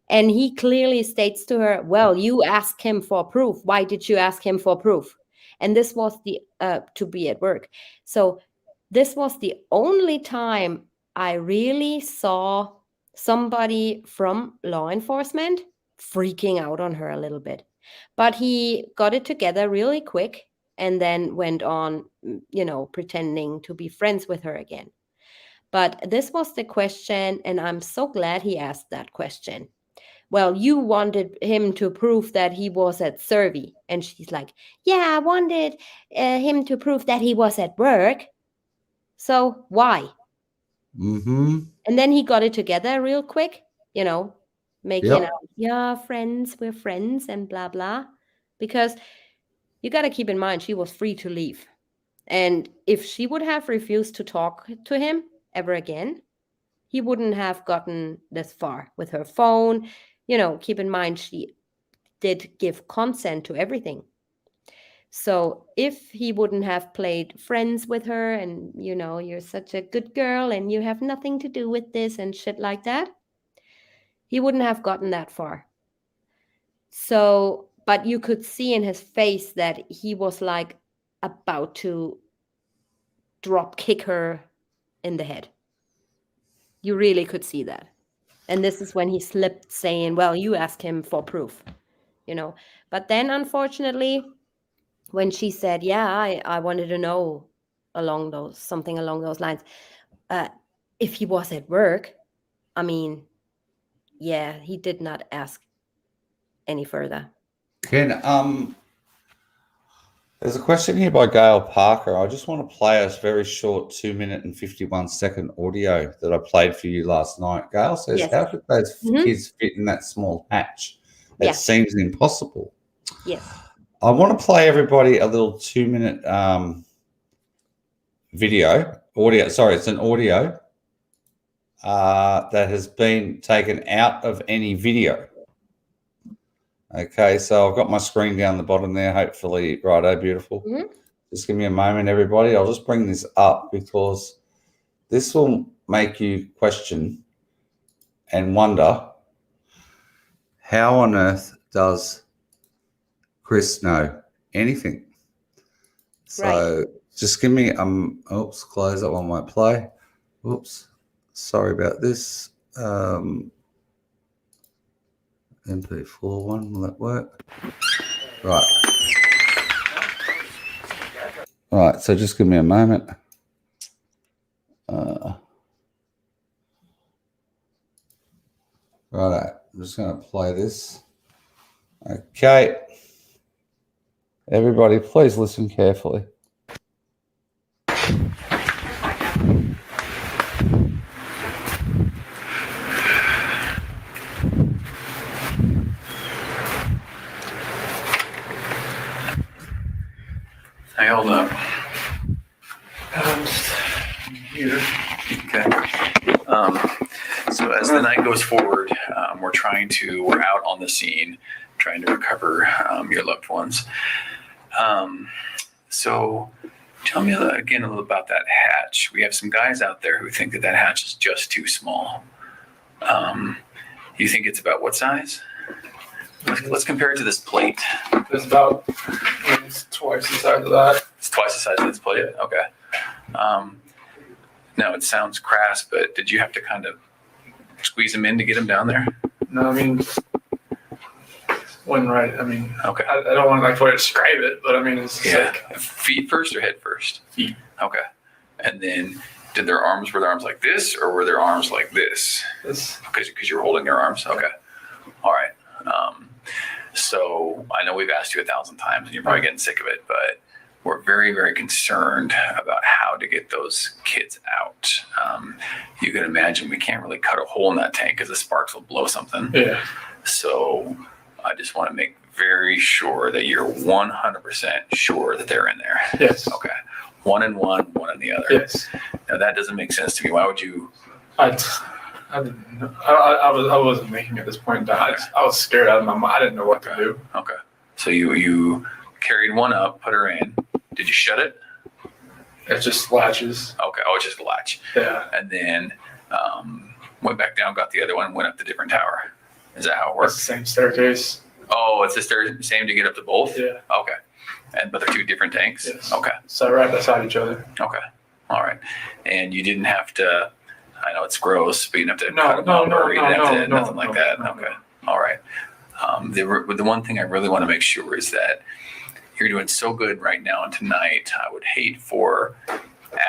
And he clearly states to her, well, you asked him for proof. Why did you ask him for proof? And this was the, to be at work. So this was the only time I really saw somebody from law enforcement freaking out on her a little bit. But he got it together really quick and then went on, pretending to be friends with her again. But this was the question, and I'm so glad he asked that question. Well, you wanted him to prove that he was at Survey. And she's like, yeah, I wanted him to prove that he was at work. So why? Mm-hmm. And then he got it together real quick, you know, making Yep. out, yeah, friends, we're friends, and blah, blah. Because you got to keep in mind, she was free to leave. And if she would have refused to talk to him, ever again, he wouldn't have gotten this far with her phone. Keep in mind, she did give consent to everything. So if he wouldn't have played friends with her and, you're such a good girl and you have nothing to do with this and shit like that, he wouldn't have gotten that far. So, but you could see in his face that he was like about to drop kick her in the head. You really could see that. And this is when he slipped saying, well, you ask him for proof, But then, unfortunately, when she said, yeah, I wanted to know something along those lines, if he was at work, I mean, yeah, he did not ask any further. Ken, there's a question here by Gail Parker. I just want to play a very short 2 minute and 51 second audio that I played for you last night. Gail says, Yes. how could those kids fit in that small hatch? It seems impossible. Yes. I want to play everybody a little 2 minute audio. Sorry, it's an audio that has been taken out of any video. Okay, so I've got my screen down the bottom there, hopefully. Righto, beautiful. Mm-hmm. Just give me a moment, everybody. I'll just bring this up because this will make you question and wonder, how on earth does Chris know anything? So just give me, oops, close that one, won't play. Oops, sorry about this. MP4 one, will that work? Right. Right, so just give me a moment. Right, I'm just going to play this. Okay. Everybody, please listen carefully. Hey, hold up. Here. Okay. So as the night goes forward, we're out on the scene, trying to recover your loved ones. So tell me again a little about that hatch. We have some guys out there who think that hatch is just too small. You think it's about what size? Let's compare it to this plate. It's about it's twice the size of that. It's twice the size of this plate? Okay. Now, it sounds crass, but did you have to kind of squeeze them in to get them down there? No, I mean, when right. I mean, okay. I don't want to describe it, but I mean, it's like feet first or head first? Feet. Okay. And then were their arms like this, or were their arms like this? This. Because you were holding their arms? Okay. All right. So I know we've asked you 1,000 times and you're probably getting sick of it, but we're very, very concerned about how to get those kids out. You can imagine we can't really cut a hole in that tank because the sparks will blow something. Yeah. So I just want to make very sure that you're 100% sure that they're in there. Yes. Okay. One in one in the other. Yes. Now that doesn't make sense to me. Why would you? I wasn't making at this point in time. I was scared out of my mind. I didn't know what to do. Okay. So you carried one up, put her in. Did you shut it? It just latches. Okay. Oh, it's just a latch. Yeah. And then went back down, got the other one, went up the different tower. Is that how it works? It's the same staircase. Oh, it's the same to get up to both? Yeah. Okay. But they're two different tanks? Yes. Okay. So right beside each other. Okay. All right. And you didn't have to, I know it's gross, but you didn't have to cut them No, up no, or you didn't have to, no, nothing like that. no. Okay. All right. The one thing I really want to make sure is that you're doing so good right now and tonight. I would hate for,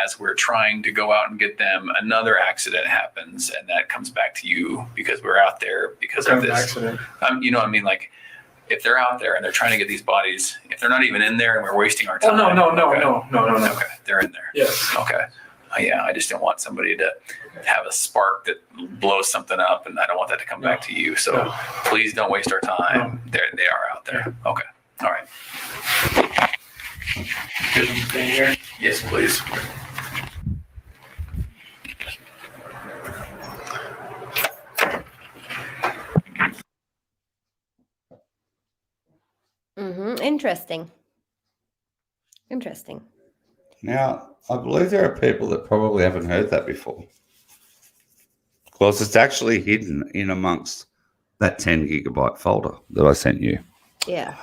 as we're trying to go out and get them, another accident happens and that comes back to you because we're out there because of this. Accident. You know what I mean? Like, if they're out there and they're trying to get these bodies, if they're not even in there and we're wasting our time. Oh, no. Okay, they're in there. Yes. Okay. Yeah, I just don't want somebody to have a spark that blows something up, and I don't want that to come back to you. So please don't waste our time. They are out there. Okay. All right. Stay here. Yes, please. Interesting. Interesting. Now, I believe there are people that probably haven't heard that before. Because it's actually hidden in amongst that 10 gigabyte folder that I sent you Yeah.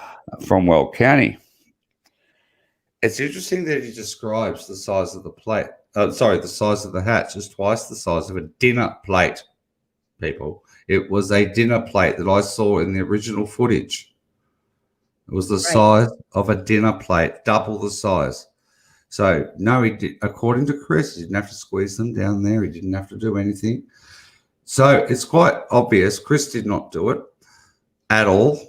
from Weld County. It's interesting that he describes the size of the plate. The size of the hatch is twice the size of a dinner plate, people. It was a dinner plate that I saw in the original footage. It was the size of a dinner plate, double the size. So, no, he did, according to Chris, he didn't have to squeeze them down there. He didn't have to do anything. So, it's quite obvious Chris did not do it at all.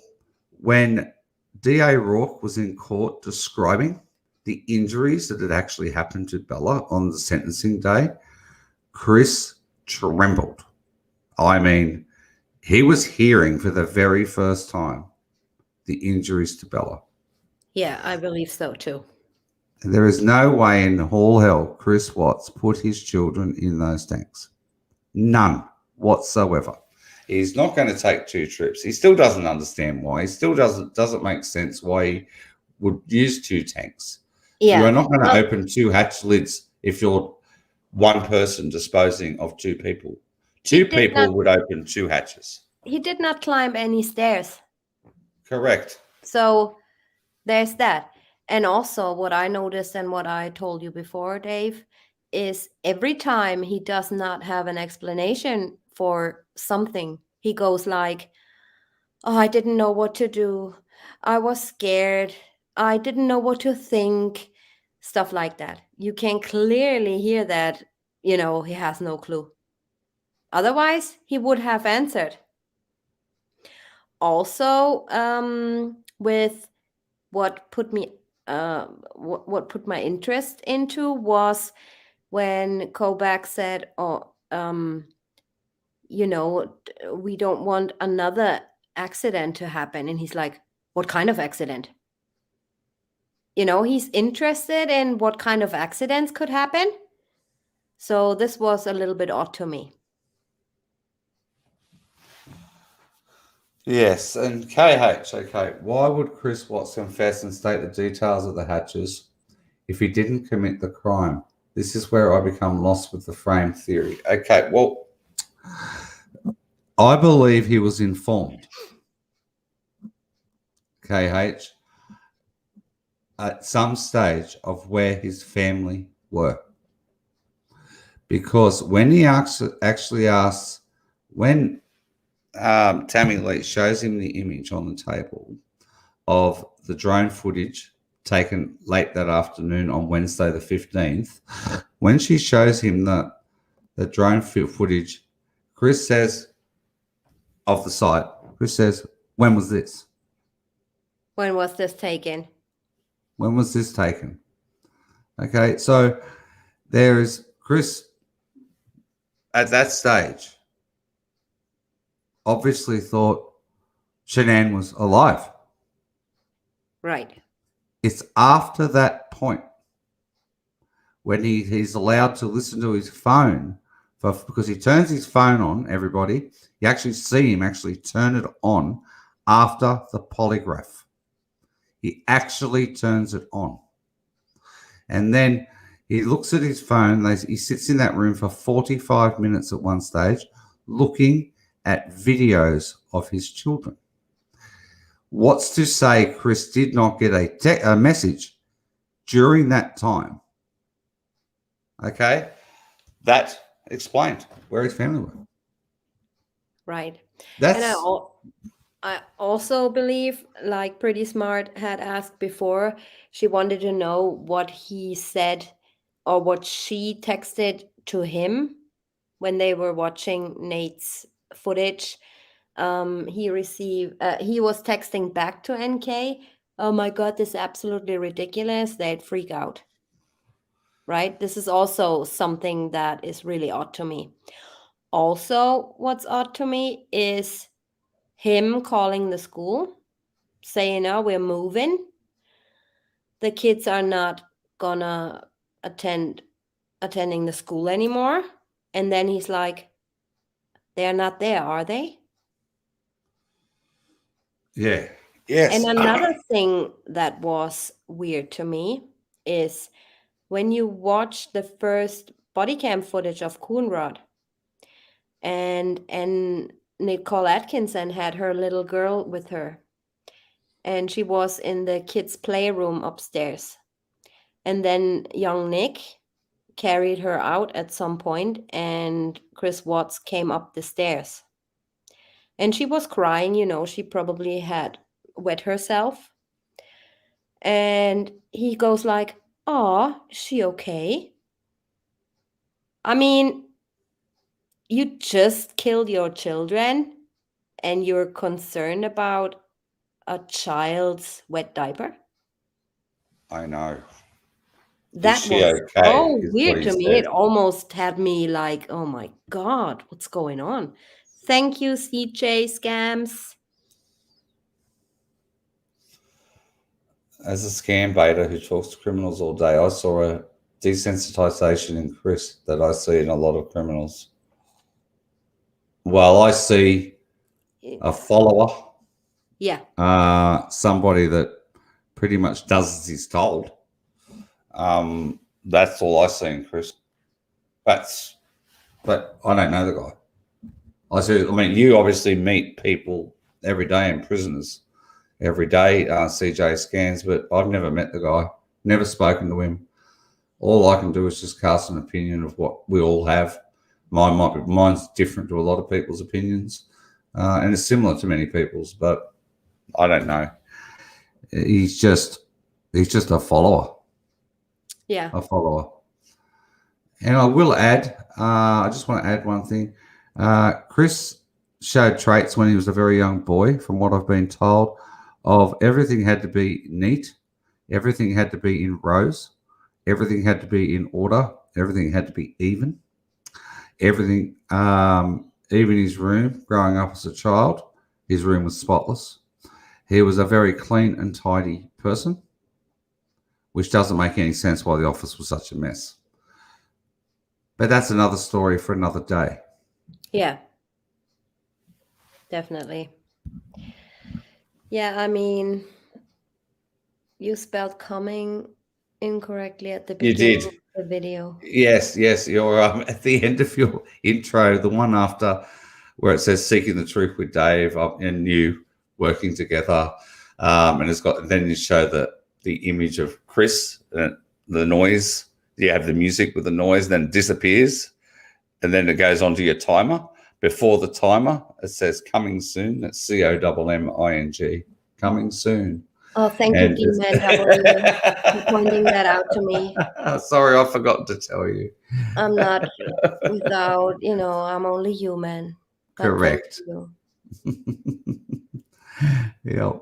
When D.A. Rourke was in court describing the injuries that had actually happened to Bella on the sentencing day, Chris trembled. I mean, he was hearing for the very first time the injuries to Bella. Yeah, I believe so too. There is no way in all hell Chris Watts put his children in those tanks. None whatsoever. He's not going to take 2 trips. He still doesn't understand why. He still doesn't make sense why he would use 2 tanks. Yeah. You are not going to open 2 hatch lids if you're one person disposing of 2 people. 2 people would open 2 hatches. He did not climb any stairs. Correct. So there's that. And also what I noticed and what I told you before, Dave, is every time he does not have an explanation for something, he goes like, oh, I didn't know what to do. I was scared. I didn't know what to think. Stuff like that. You can clearly hear that, he has no clue. Otherwise, he would have answered. Also, with what put me what put my interest into was when Kobach said, we don't want another accident to happen. And he's like, what kind of accident? He's interested in what kind of accidents could happen. So this was a little bit odd to me. Yes, and KH, okay, why would Chris Watts confess and state the details of the hatches if he didn't commit the crime? This is where I become lost with the frame theory. Okay, well, I believe he was informed, KH, at some stage of where his family were. Because when he actually asks, when Tammy Lee shows him the image on the table of the drone footage taken late that afternoon on Wednesday the 15th, when she shows him the drone footage, Chris says, of the site, Chris says, when was this? When was this taken? When was this taken? Okay, so there is Chris at that stage obviously thought Shanann was alive. Right. It's after that point when he's allowed to listen to his phone because he turns his phone on, everybody. You actually see him actually turn it on after the polygraph. He actually turns it on. And then he looks at his phone. He sits in that room for 45 minutes at one stage looking at videos of his children. What's to say Chris did not get a message during that time? Okay, that explained where his family were. Right. That's And I also believe, like Pretty Smart had asked before, she wanted to know what he said or what she texted to him when they were watching Nate's footage. He was texting back to NK, oh my God, this is absolutely ridiculous. They'd freak out. Right? This is also something that is really odd to me. Also, what's odd to me is him calling the school, saying, oh, we're moving. The kids are not gonna attending the school anymore. And then he's like, they're not there, are they? Yeah. Yes. And another thing that was weird to me is when you watch the first body cam footage of Coonrod and Nicole Atkinson had her little girl with her, and she was in the kids' playroom upstairs. And then young Nick carried her out at some point, and Chris Watts came up the stairs. And she was crying, she probably had wet herself. And he goes like, "Aw, is she okay?" I mean, you just killed your children and you're concerned about a child's wet diaper? I know. That she was okay? so Is what weird he to me. It said. almost had me like, oh my God, what's going on? Thank you, CJ Scams. As a scam baiter who talks to criminals all day, I saw a desensitization in Chris that I see in a lot of criminals. Well, I see a follower, Yeah. somebody that pretty much does as he's told. That's all I see in Chris. But I don't know the guy. I mean, you obviously meet people every day in prisoners. Every day, CJ scans, but I've never met the guy, never spoken to him. All I can do is just cast an opinion of what we all have. Mine's different to a lot of people's opinions, and it's similar to many people's, but I don't know. He's just a follower. Yeah. A follower. And I will add, I just want to add one thing. Chris showed traits when he was a very young boy, from what I've been told, of everything had to be neat, everything had to be in rows, everything had to be in order, everything had to be even. Everything, even his room, growing up as a child, his room was spotless. He was a very clean and tidy person, which doesn't make any sense why the office was such a mess. But that's another story for another day. Yeah. Definitely. Yeah, I mean, you spelled coming incorrectly at the You beginning did. of the video. Yes. You're at the end of your intro, the one after where it says "Seeking the Truth with Dave" and you working together, and it's got. Then you show the image of Chris and the noise. You have the music with the noise, then it disappears, and then it goes onto your timer. Before the timer, it says "Coming soon." That's COMMING. Coming soon. Oh, thank you, D-Man W, for pointing that out to me. Sorry, I forgot to tell you. I'm not without, I'm only human. But Correct. thank you. Yeah.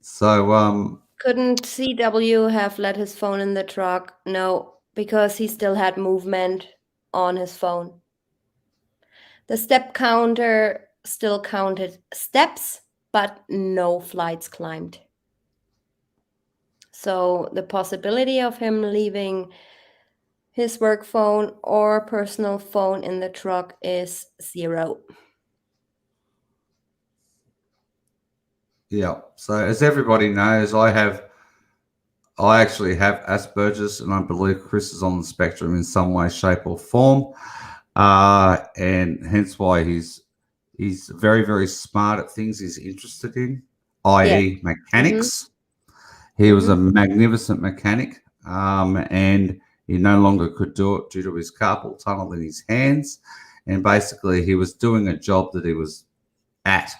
So, Couldn't CW have let his phone in the truck? No, because he still had movement on his phone. The step counter still counted steps, but no flights climbed. So the possibility of him leaving his work phone or personal phone in the truck is 0. yeah. So as everybody knows, I actually have Asperger's, and I believe Chris is on the spectrum in some way, shape, or form, and hence why he's very, very smart at things he's interested in, i.e., mechanics. He was a magnificent mechanic, and he no longer could do it due to his carpal tunnel in his hands, and basically he was doing a job that he was at.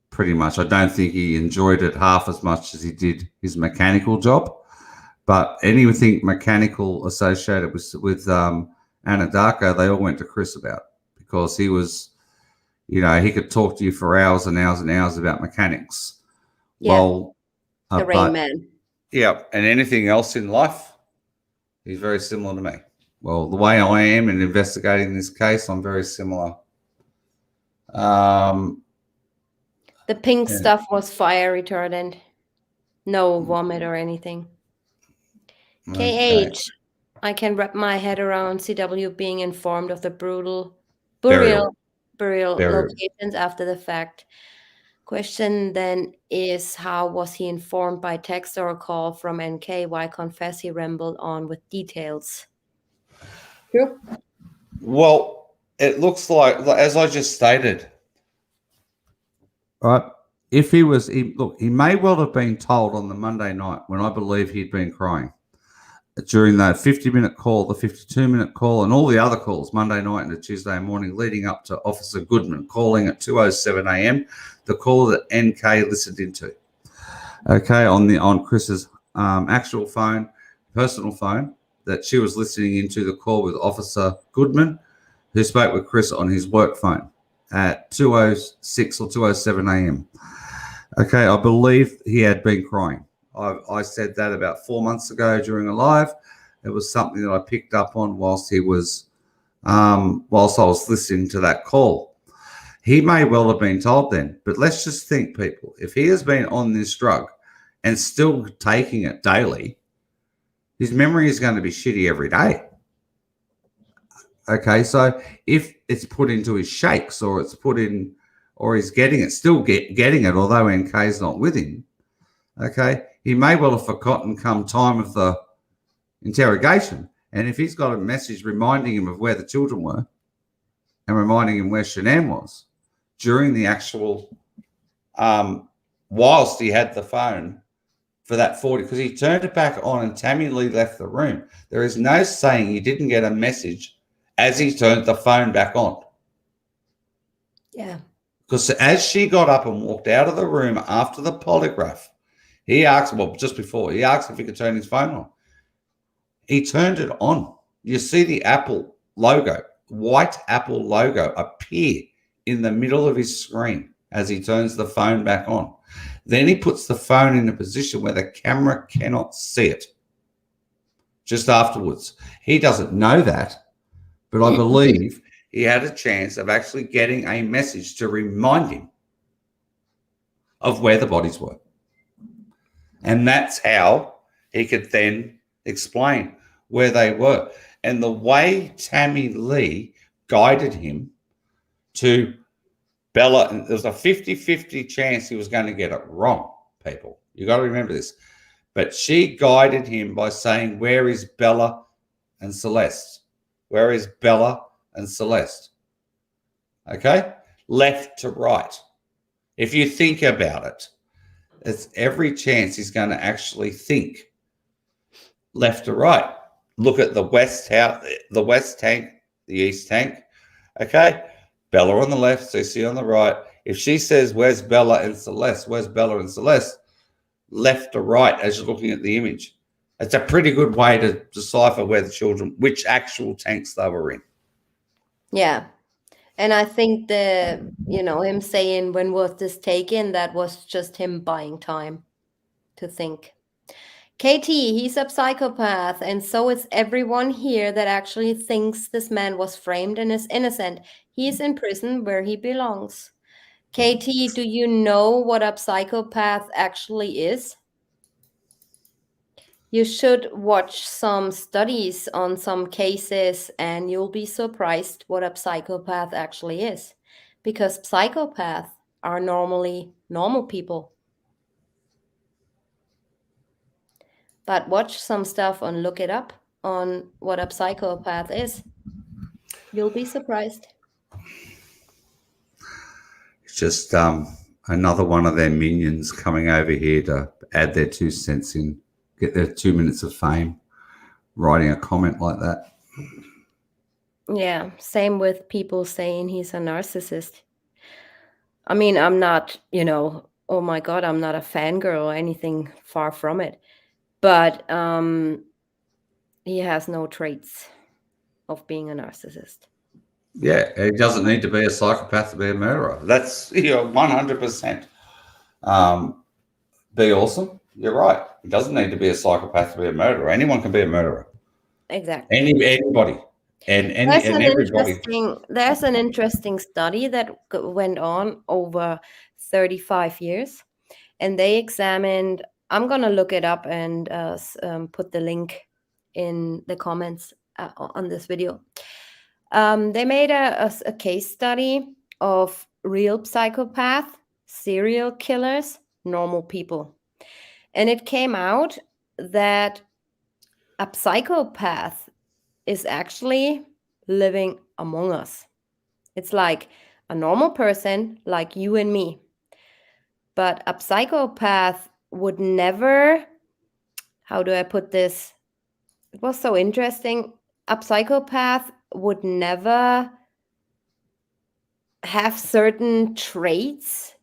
Pretty much. I don't think he enjoyed it half as much as he did his mechanical job. But anything mechanical associated with Anadarko, they all went to Chris about, because he was, he could talk to you for hours and hours and hours about mechanics. Yeah. Well, The Rain Man. Yeah, and anything else in life, he's very similar to me. Well, the way I am in investigating this case, I'm very similar. The pink stuff was fire retardant. No vomit or anything. Okay. KH, I can wrap my head around CW being informed of the burial Burial. locations after the fact. Question then is, how was he informed by text or a call from NK? Why confess he rambled on with details? True. Well, it looks like, as I just stated, right? If he was, he may well have been told on the Monday night when I believe he'd been crying during that 50-minute call, the 52-minute call, and all the other calls Monday night and the Tuesday morning leading up to Officer Goodman calling at 2:07 a.m. The call that NK listened into. Okay, on Chris's actual phone, personal phone, that she was listening into the call with Officer Goodman, who spoke with Chris on his work phone at 2:06 or 2:07 a.m. Okay, I believe he had been crying. I said that about 4 months ago during a live. It was something that I picked up on whilst I was listening to that call. He may well have been told then, but let's just think, people, if he has been on this drug and still taking it daily, his memory is going to be shitty every day. Okay, so if it's put into his shakes or it's put in, or he's getting it, still getting it, although NK's not with him, okay, he may well have forgotten come time of the interrogation. And if he's got a message reminding him of where the children were and reminding him where Shanann was during the actual, whilst he had the phone for that 40, because he turned it back on and Tammy Lee left the room. There is no saying he didn't get a message as he turned the phone back on. Yeah. Because as she got up and walked out of the room after the polygraph, he asked, well, just before, he asked if he could turn his phone on. He turned it on. You see the Apple logo, white Apple logo, appear in the middle of his screen as he turns the phone back on. Then he puts the phone in a position where the camera cannot see it. Just afterwards. He doesn't know that, but I believe he had a chance of actually getting a message to remind him of where the bodies were. And that's how he could then explain where they were. And the way Tammy Lee guided him to Bella, and there was a 50-50 chance he was going to get it wrong, people. You got to remember this. But she guided him by saying, where is Bella and Celeste? Where is Bella and Celeste? Okay? Left to right. If you think about it, it's every chance he's going to actually think left to right. Look at the west house, the west tank, the east tank. Okay? Bella on the left, Cece on the right. If she says, where's Bella and Celeste? Where's Bella and Celeste? Left to right as you're looking at the image. It's a pretty good way to decipher where the children, which actual tanks they were in. Yeah. And I think him saying, when was this taken, that was just him buying time to think. KT, he's a psychopath, and so is everyone here that actually thinks this man was framed and is innocent. He's in prison where he belongs. KT, do you know what a psychopath actually is? You should watch some studies on some cases and you'll be surprised what a psychopath actually is. Because psychopaths are normally normal people. But watch some stuff and look it up on what a psychopath is. You'll be surprised. It's just another one of their minions coming over here to add their 2 cents in, get their 2 minutes of fame, writing a comment like that. Yeah, same with people saying he's a narcissist. I mean, I'm not, oh my God, I'm not a fangirl or anything, far from it. But he has no traits of being a narcissist. Yeah, he doesn't need to be a psychopath to be a murderer. That's 100%. Be awesome. You're right. He doesn't need to be a psychopath to be a murderer. Anyone can be a murderer. Exactly. Anybody. And everybody. There's an interesting study that went on over 35 years, and they examined. I'm gonna look it up and put the link in the comments on this video. They made a case study of real psychopaths serial killers, normal people. And it came out that a psychopath is actually living among us. It's like a normal person like you and me. But a psychopath would never, how do I put this? It was so interesting. A psychopath would never have certain traits.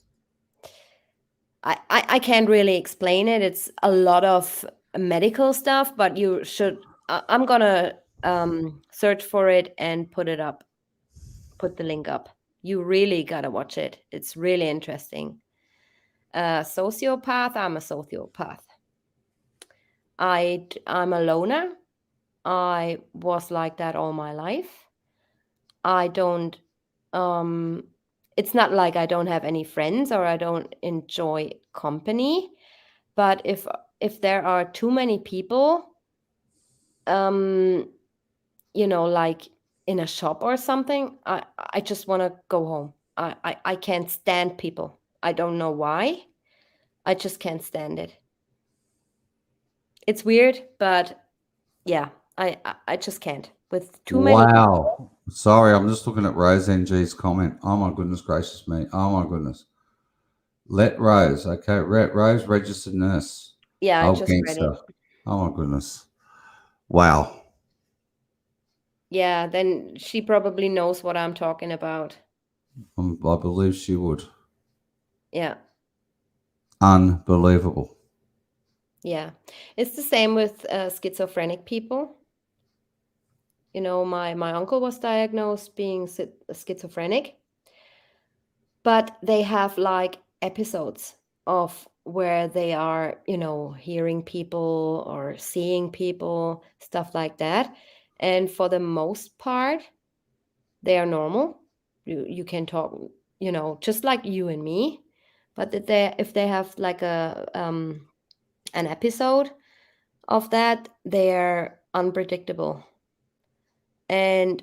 I can't really explain it. It's a lot of medical stuff, but you should. I'm gonna search for it and put it up. Put the link up. You really gotta watch it. It's really interesting. Sociopath. I'm a sociopath. I'm a loner. I was like that all my life. I don't it's not like I don't have any friends or I don't enjoy company, but if there are too many people like in a shop or something, I just want to go home. I can't stand people. I don't know why. I just can't stand it. It's weird, but yeah, I just can't with too many people. Wow. Sorry, I'm just looking at Rose NG's comment. Oh my goodness gracious me. Oh my goodness. Let Rose. Okay, Rose, registered nurse. Yeah, I Oh, just read it. gangster. Oh my goodness. Wow. Yeah, then she probably knows what I'm talking about. I believe she would. Yeah. Unbelievable. Yeah. It's the same with schizophrenic people. You know, my uncle was diagnosed being schizophrenic, but they have like episodes of where they are, hearing people or seeing people, stuff like that. And for the most part, they are normal. You can talk, just like you and me. But if they have like an episode of that, they're unpredictable. And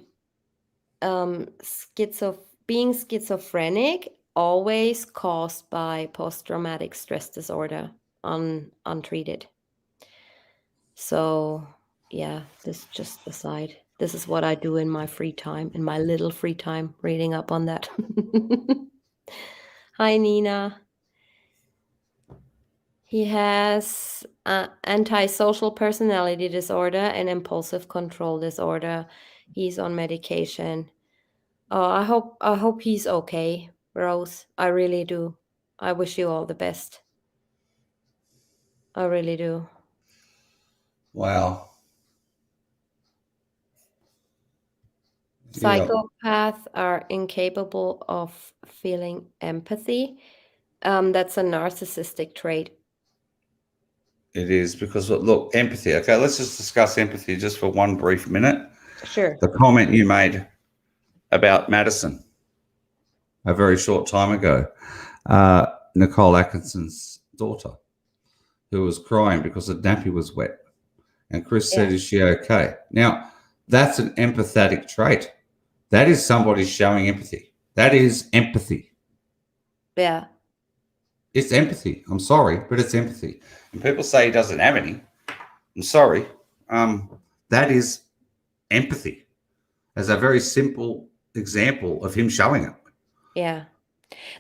being schizophrenic always caused by post-traumatic stress disorder untreated. So yeah, this just aside. This is what I do in my free time, in my little free time, reading up on that. Hi, Nina. He has antisocial personality disorder and impulsive control disorder. He's on medication. Oh, I hope he's okay, Rose. I really do. I wish you all the best. I really do. Wow. Yeah, Psychopaths are incapable of feeling empathy. That's a narcissistic trait. it is because look, empathy. Okay, let's just discuss empathy just for one brief minute. Sure. The comment you made about Madison a very short time ago, Nicole Atkinson's daughter, who was crying because the nappy was wet. And Chris said, Yeah. is she okay? Now, that's an empathetic trait. That is somebody showing empathy. That is empathy. Yeah. It's empathy. I'm sorry, but it's empathy. And people say he doesn't have any. I'm sorry. That is empathy as a very simple example of him showing it. Yeah.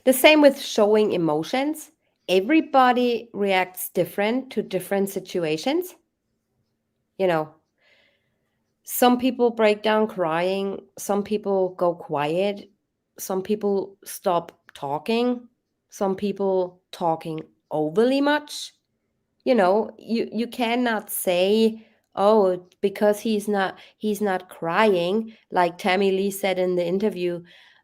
The same with showing emotions. Everybody reacts different to different situations. Some people break down crying, some people go quiet, some people stop talking, some people talking overly much. You cannot say, oh, because he's not crying, like Tammy Lee said in the interview.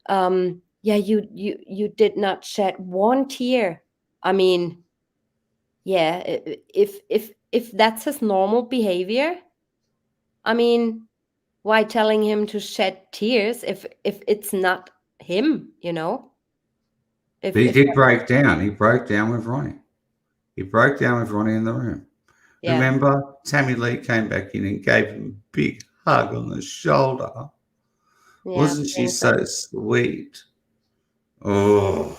Yeah, you did not shed one tear. I mean, yeah, if that's his normal behavior, I mean, why telling him to shed tears if it's not him, if But he if did break down. He broke down with Ronnie. He broke down with Ronnie in the room. yeah. Remember, Tammy Lee came back in and gave him a big hug on the shoulder. Yeah, Wasn't she thanks. so sweet? Oh,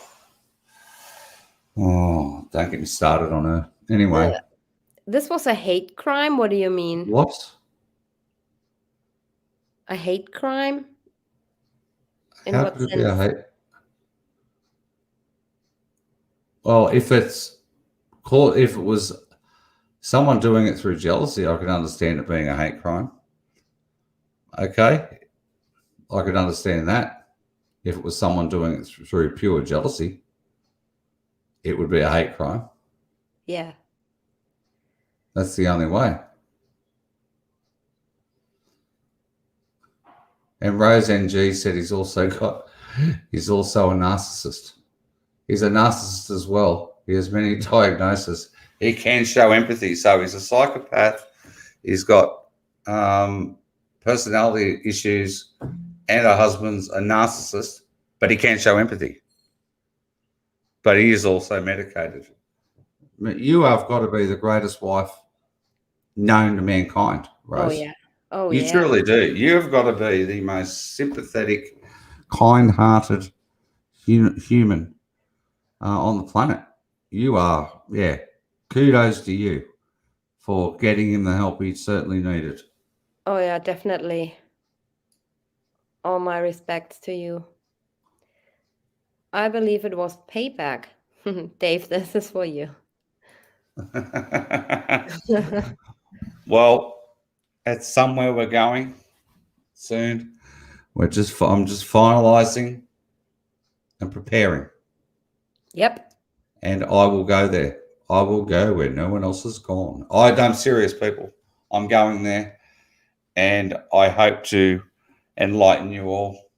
Oh, don't get me started on her. Anyway, This was a hate crime. What do you mean? what? A hate crime? In How what could it be a sense? hate? Well, if it was someone doing it through jealousy, I could understand it being a hate crime. Okay, I could understand that. If it was someone doing it through pure jealousy, it would be a hate crime. Yeah. That's the only way. And Rose NG said he's also a narcissist. He's a narcissist as well. He has many diagnoses. He can show empathy. So he's a psychopath. He's got personality issues, and her husband's a narcissist, but he can show empathy. But he is also medicated. You have got to be the greatest wife known to mankind, Rose. Oh yeah. Oh You yeah. truly do. You've got to be the most sympathetic, kind-hearted human on the planet. You are, yeah. Kudos to you for getting him the help he certainly needed. Oh yeah, definitely. All my respects to you. I believe it was payback. Dave, this is for you. Well, that's somewhere we're going soon. I'm just finalizing and preparing, Yep. and I will go there. I will go where no one else has gone. I'm serious, people. I'm going there, and I hope to enlighten you all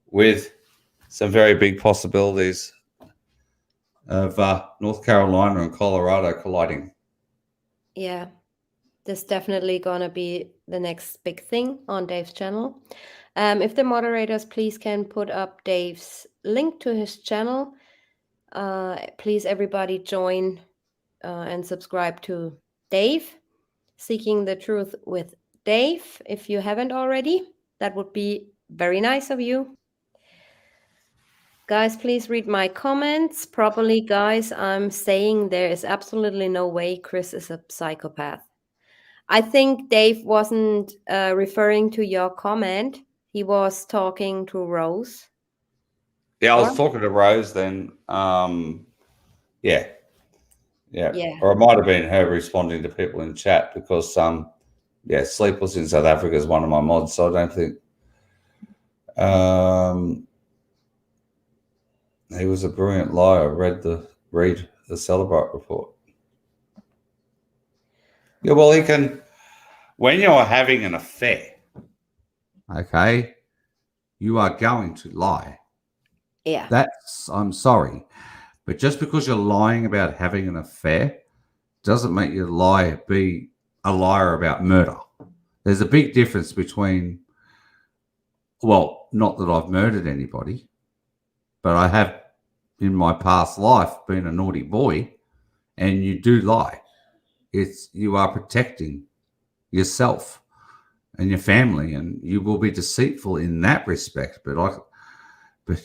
with some very big possibilities of North Carolina and Colorado colliding. Yeah. This definitely gonna be the next big thing on Dave's channel. If the moderators please can put up Dave's link to his channel. Please everybody join and subscribe to Dave, Seeking the Truth with Dave. If you haven't already, that would be very nice of you. Guys, please read my comments properly. Guys, I'm saying there is absolutely no way Chris is a psychopath. I think Dave wasn't referring to your comment. He was talking to Rose. Yeah, I was talking to Rose then. Yeah. Or it might have been her responding to people in chat because, Sleepless in South Africa is one of my mods, so I don't think he was a brilliant liar. Read the Celebrate report. Yeah, well, he can. When you're having an affair, okay, you are going to lie. Yeah. I'm sorry, but just because you're lying about having an affair doesn't make you be a liar about murder. There's a big difference between, well, not that I've murdered anybody, but I have in my past life been a naughty boy, and you do lie. You are protecting yourself and your family, and you will be deceitful in that respect. But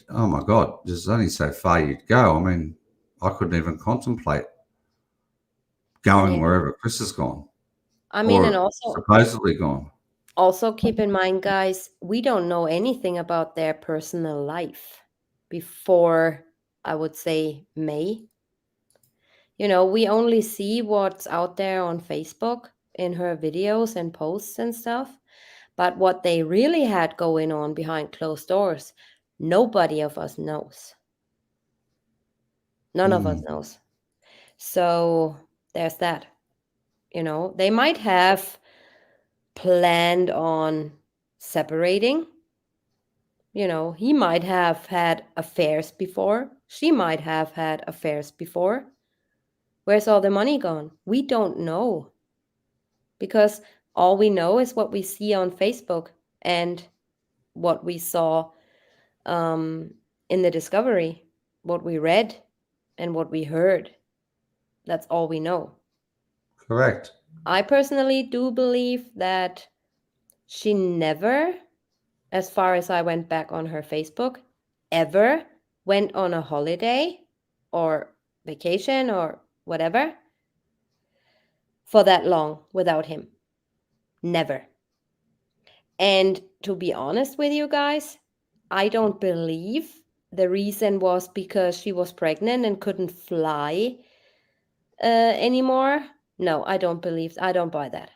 oh my God, there's only so far you'd go. I mean, I couldn't even contemplate going wherever Chris has gone. I mean, or and also supposedly gone. Also keep in mind, guys, we don't know anything about their personal life before, I would say, May. We only see what's out there on Facebook in her videos and posts and stuff. But what they really had going on behind closed doors, nobody of us knows. None of us knows. So there's that. They might have planned on separating. He might have had affairs before. She might have had affairs before. Where's all the money gone? We don't know. Because all we know is what we see on Facebook and what we saw in the discovery, what we read and what we heard. That's all we know. Correct. I personally do believe that she never, as far as I went back on her Facebook, ever went on a holiday or vacation or whatever for that long without him. Never. And to be honest with you guys, I don't believe the reason was because she was pregnant and couldn't fly anymore. No, I don't buy that.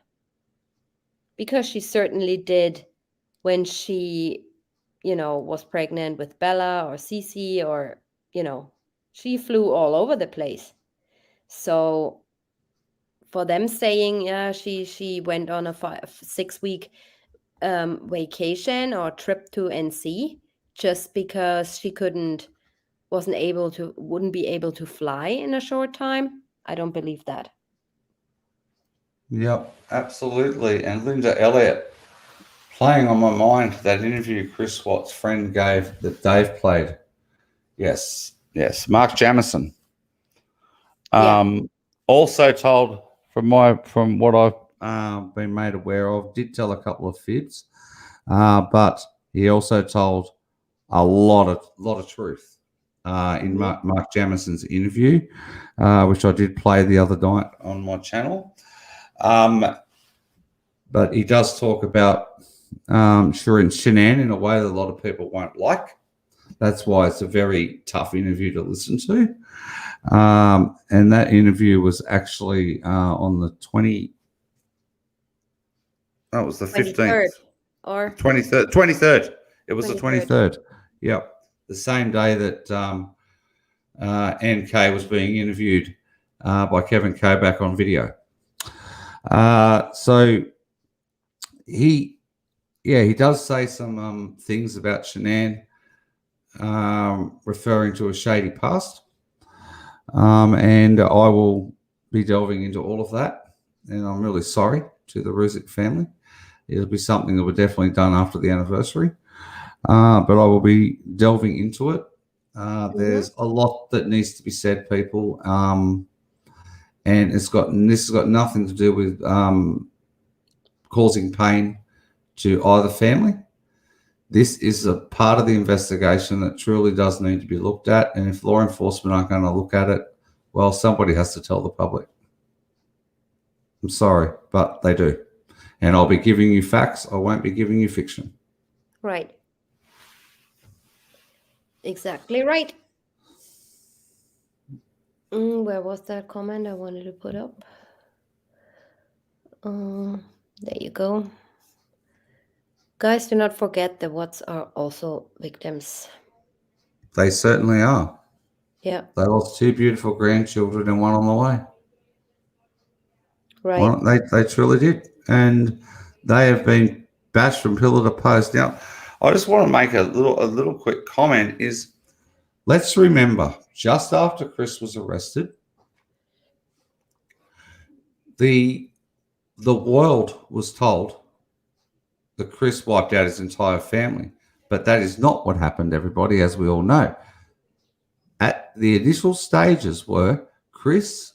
Because she certainly did when she, was pregnant with Bella or Cece, or, she flew all over the place. So for them saying, yeah, she went on a 6-week vacation or trip to NC just because she wouldn't be able to fly in a short time, I don't believe that. Yep, absolutely. And Linda Elliott, playing on my mind, that interview Chris Watt's friend gave that Dave played. Yes. Mark Jamison. Also told from what I've been made aware of, did tell a couple of fibs, but he also told a lot of truth in Mark Jamison's interview, which I did play the other night on my channel. But he does talk about Shanann in a way that a lot of people won't like. That's why it's a very tough interview to listen to. And that interview was actually on the 20. Oh, it was the 15th. Or 23rd. It was 23rd. The 23rd. Yep. The same day that NK was being interviewed by Kevin Kovac on video. So he does say some things about Shanann, referring to a shady past. And I will be delving into all of that. And I'm really sorry to the Ruzic family. It'll be something that we're definitely done after the anniversary. But I will be delving into it. There's a lot that needs to be said, people. And this has got nothing to do with causing pain to either family. This is a part of the investigation that truly does need to be looked at. And if law enforcement aren't going to look at it, well, somebody has to tell the public. I'm sorry, but they do. And I'll be giving you facts. I won't be giving you fiction. Right. Exactly right. Where was that comment I wanted to put up? There you go. Guys, do not forget that Watts are also victims. They certainly are. Yeah. They lost 2 beautiful grandchildren and one on the way. Right. Well, they truly did. And they have been bashed from pillar to post. Now, I just want to make a little quick comment is, let's remember, just after Chris was arrested, the world was told that Chris wiped out his entire family. But that is not what happened, everybody, as we all know. At the initial stages were Chris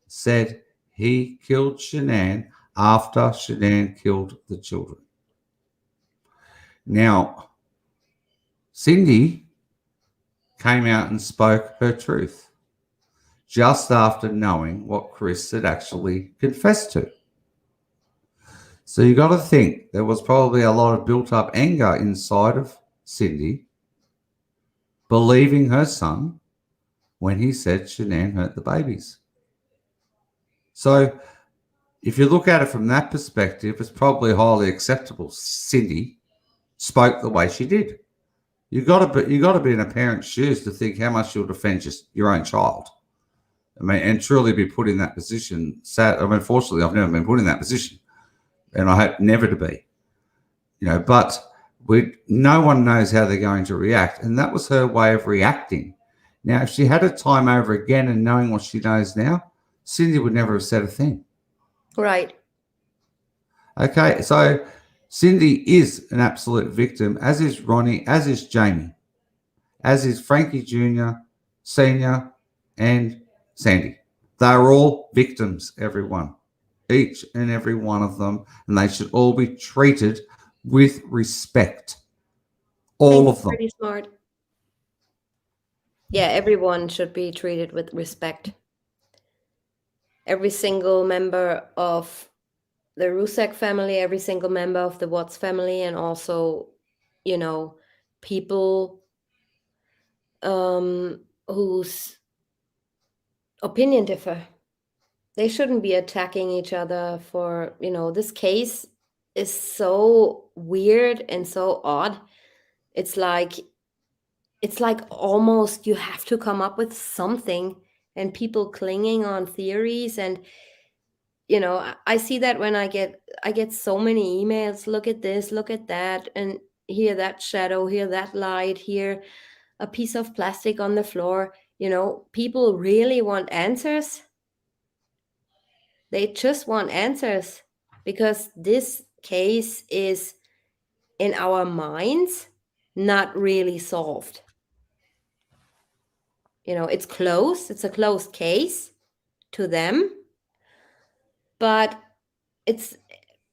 said he killed Shanann after Shanann killed the children. Now, Cindy came out and spoke her truth just after knowing what Chris had actually confessed to. So you got to think there was probably a lot of built up anger inside of Cindy, believing her son when he said Shanann hurt the babies. So if you look at it from that perspective, it's probably highly acceptable Cindy spoke the way she did. You got to be in a parent's shoes to think how much you'll defend your own child. I mean, and truly be put in that position. Fortunately, I've never been put in that position, and I hope never to be. But no one knows how they're going to react, and that was her way of reacting. Now, if she had a time over again and knowing what she knows now, Cindy would never have said a thing. Right. Okay, so Cindy is an absolute victim, as is Ronnie, as is Jamie, as is Frankie Jr., Senior, and Sandy. They're all victims, everyone. Each and every one of them, and they should all be treated with respect. All of them. Pretty smart. Yeah, everyone should be treated with respect. Every single member of the Rusek family, every single member of the Watts family, and also, you know, people whose opinion differ. They shouldn't be attacking each other for, this case is so weird and so odd. It's like almost you have to come up with something, and people clinging on theories. And I see that when I get so many emails. Look at this, look at that, and here that shadow, here that light, here a piece of plastic on the floor. People really want answers. They just want answers, because this case is in our minds not really solved. It's closed. It's a closed case to them, but it's,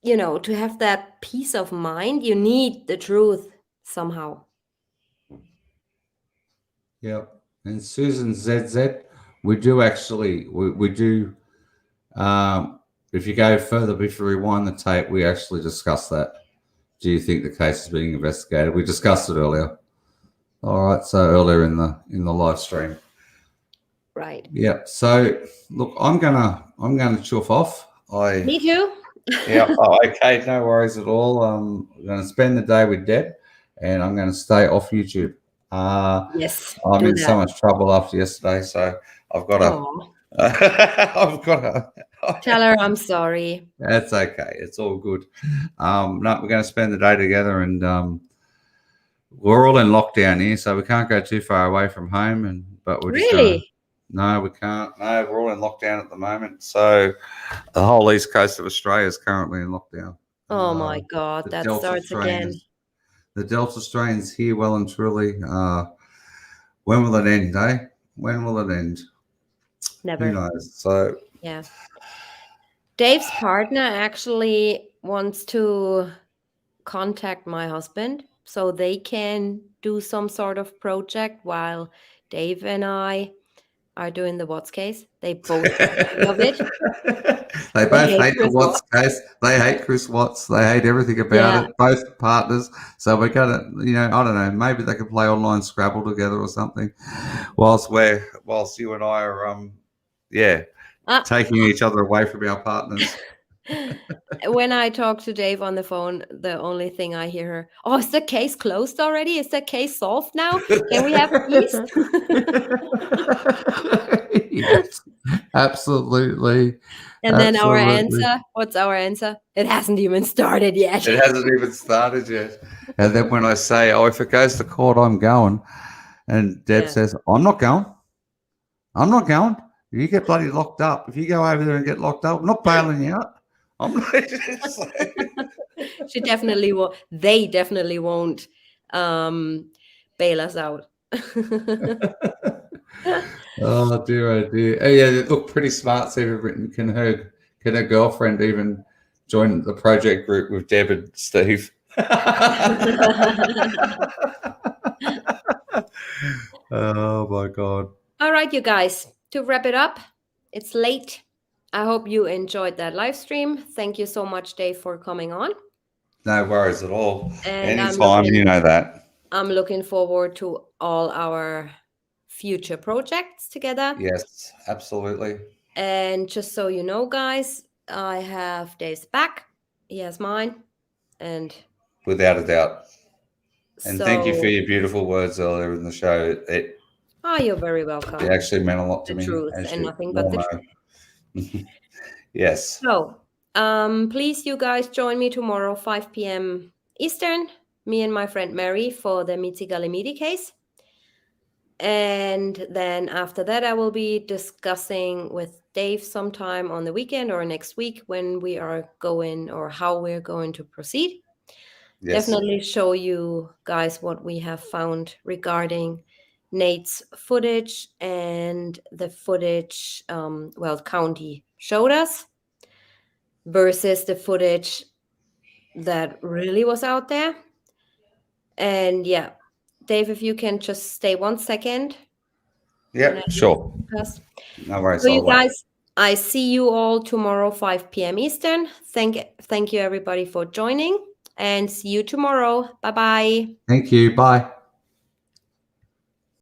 to have that peace of mind, you need the truth somehow. Yep. And Susan ZZ, we do actually, we do, if you go further, if you rewind the tape, we actually discussed that. Do you think the case is being investigated? We discussed it earlier. All right. So earlier in the live stream. Right. Yep. So look, I'm gonna chuff off. Me too. Yeah. Oh, okay. No worries at all. I'm going to spend the day with Deb, and I'm going to stay off YouTube. Yes, I'm do in so that. much trouble after yesterday, so I've got to. Aw. I've got to. Tell her I'm sorry. That's okay. It's all good. No, we're going to spend the day together, and we're all in lockdown here, so we can't go too far away from home. But we're just going to. Really? No, we can't. No, we're all in lockdown at the moment. So the whole east coast of Australia is currently in lockdown. Oh my God, The that Delta starts strain again. the Delta strain's here well and truly. When will it end, eh? When will it end? Never. Who knows? So Yeah. Dave's partner actually wants to contact my husband so they can do some sort of project while Dave and I are doing the Watts case. They both love it. they They both hate hate the Chris Watts Watts. case. They hate Chris Watts. They hate everything about Yeah. it. Both partners. So we're gonna, I don't know. Maybe they could play online Scrabble together or something, whilst you and I are, taking each other away from our partners. When I talk to Dave on the phone, the only thing I hear her, "Oh, is the case closed already? Is the case solved now? Can we have peace?" Yes, absolutely. And then our Absolutely. answer, what's our answer? It hasn't even started yet. It hasn't even started yet. And then when I say, "Oh, if it goes to court, I'm going," and Deb Yeah. says, "I'm not going. I'm not going. You get bloody locked up. If you go over there and get locked up, I'm not bailing you out. I'm not." She definitely will. They definitely won't bail us out. Oh dear. Oh yeah, they look pretty smart. So they've written, can her girlfriend even join the project group with Deb and Steve? Oh my God. All right, you guys, to wrap it up, it's late. I hope you enjoyed that live stream. Thank you so much, Dave, for coming on. No worries at all. And Anytime, you know that. I'm looking forward to all our future projects together. Yes, absolutely. And just so you know, guys, I have Dave's back. He has mine. And Without a doubt. And thank you for so, your beautiful words earlier in the show. It you're very welcome. actually meant a lot to The me. truth as and you nothing all but the know. truth. Yes. So, please, you guys, join me tomorrow, 5 p.m. Eastern, me and my friend Mary, for the Mitzi Galimidi case. And then after that, I will be discussing with Dave sometime on the weekend or next week when we are going, or how we're going to proceed. Yes. Definitely show you guys what we have found regarding Nate's footage and the footage, County showed us, versus the footage that really was out there. And yeah, Dave, if you can just stay 1 second. Yeah, sure. Podcast. No worries. So you I'll wait. guys, I see you all tomorrow, 5 p.m. Eastern. Thank you everybody for joining, and see you tomorrow. Bye bye. Thank you. Bye.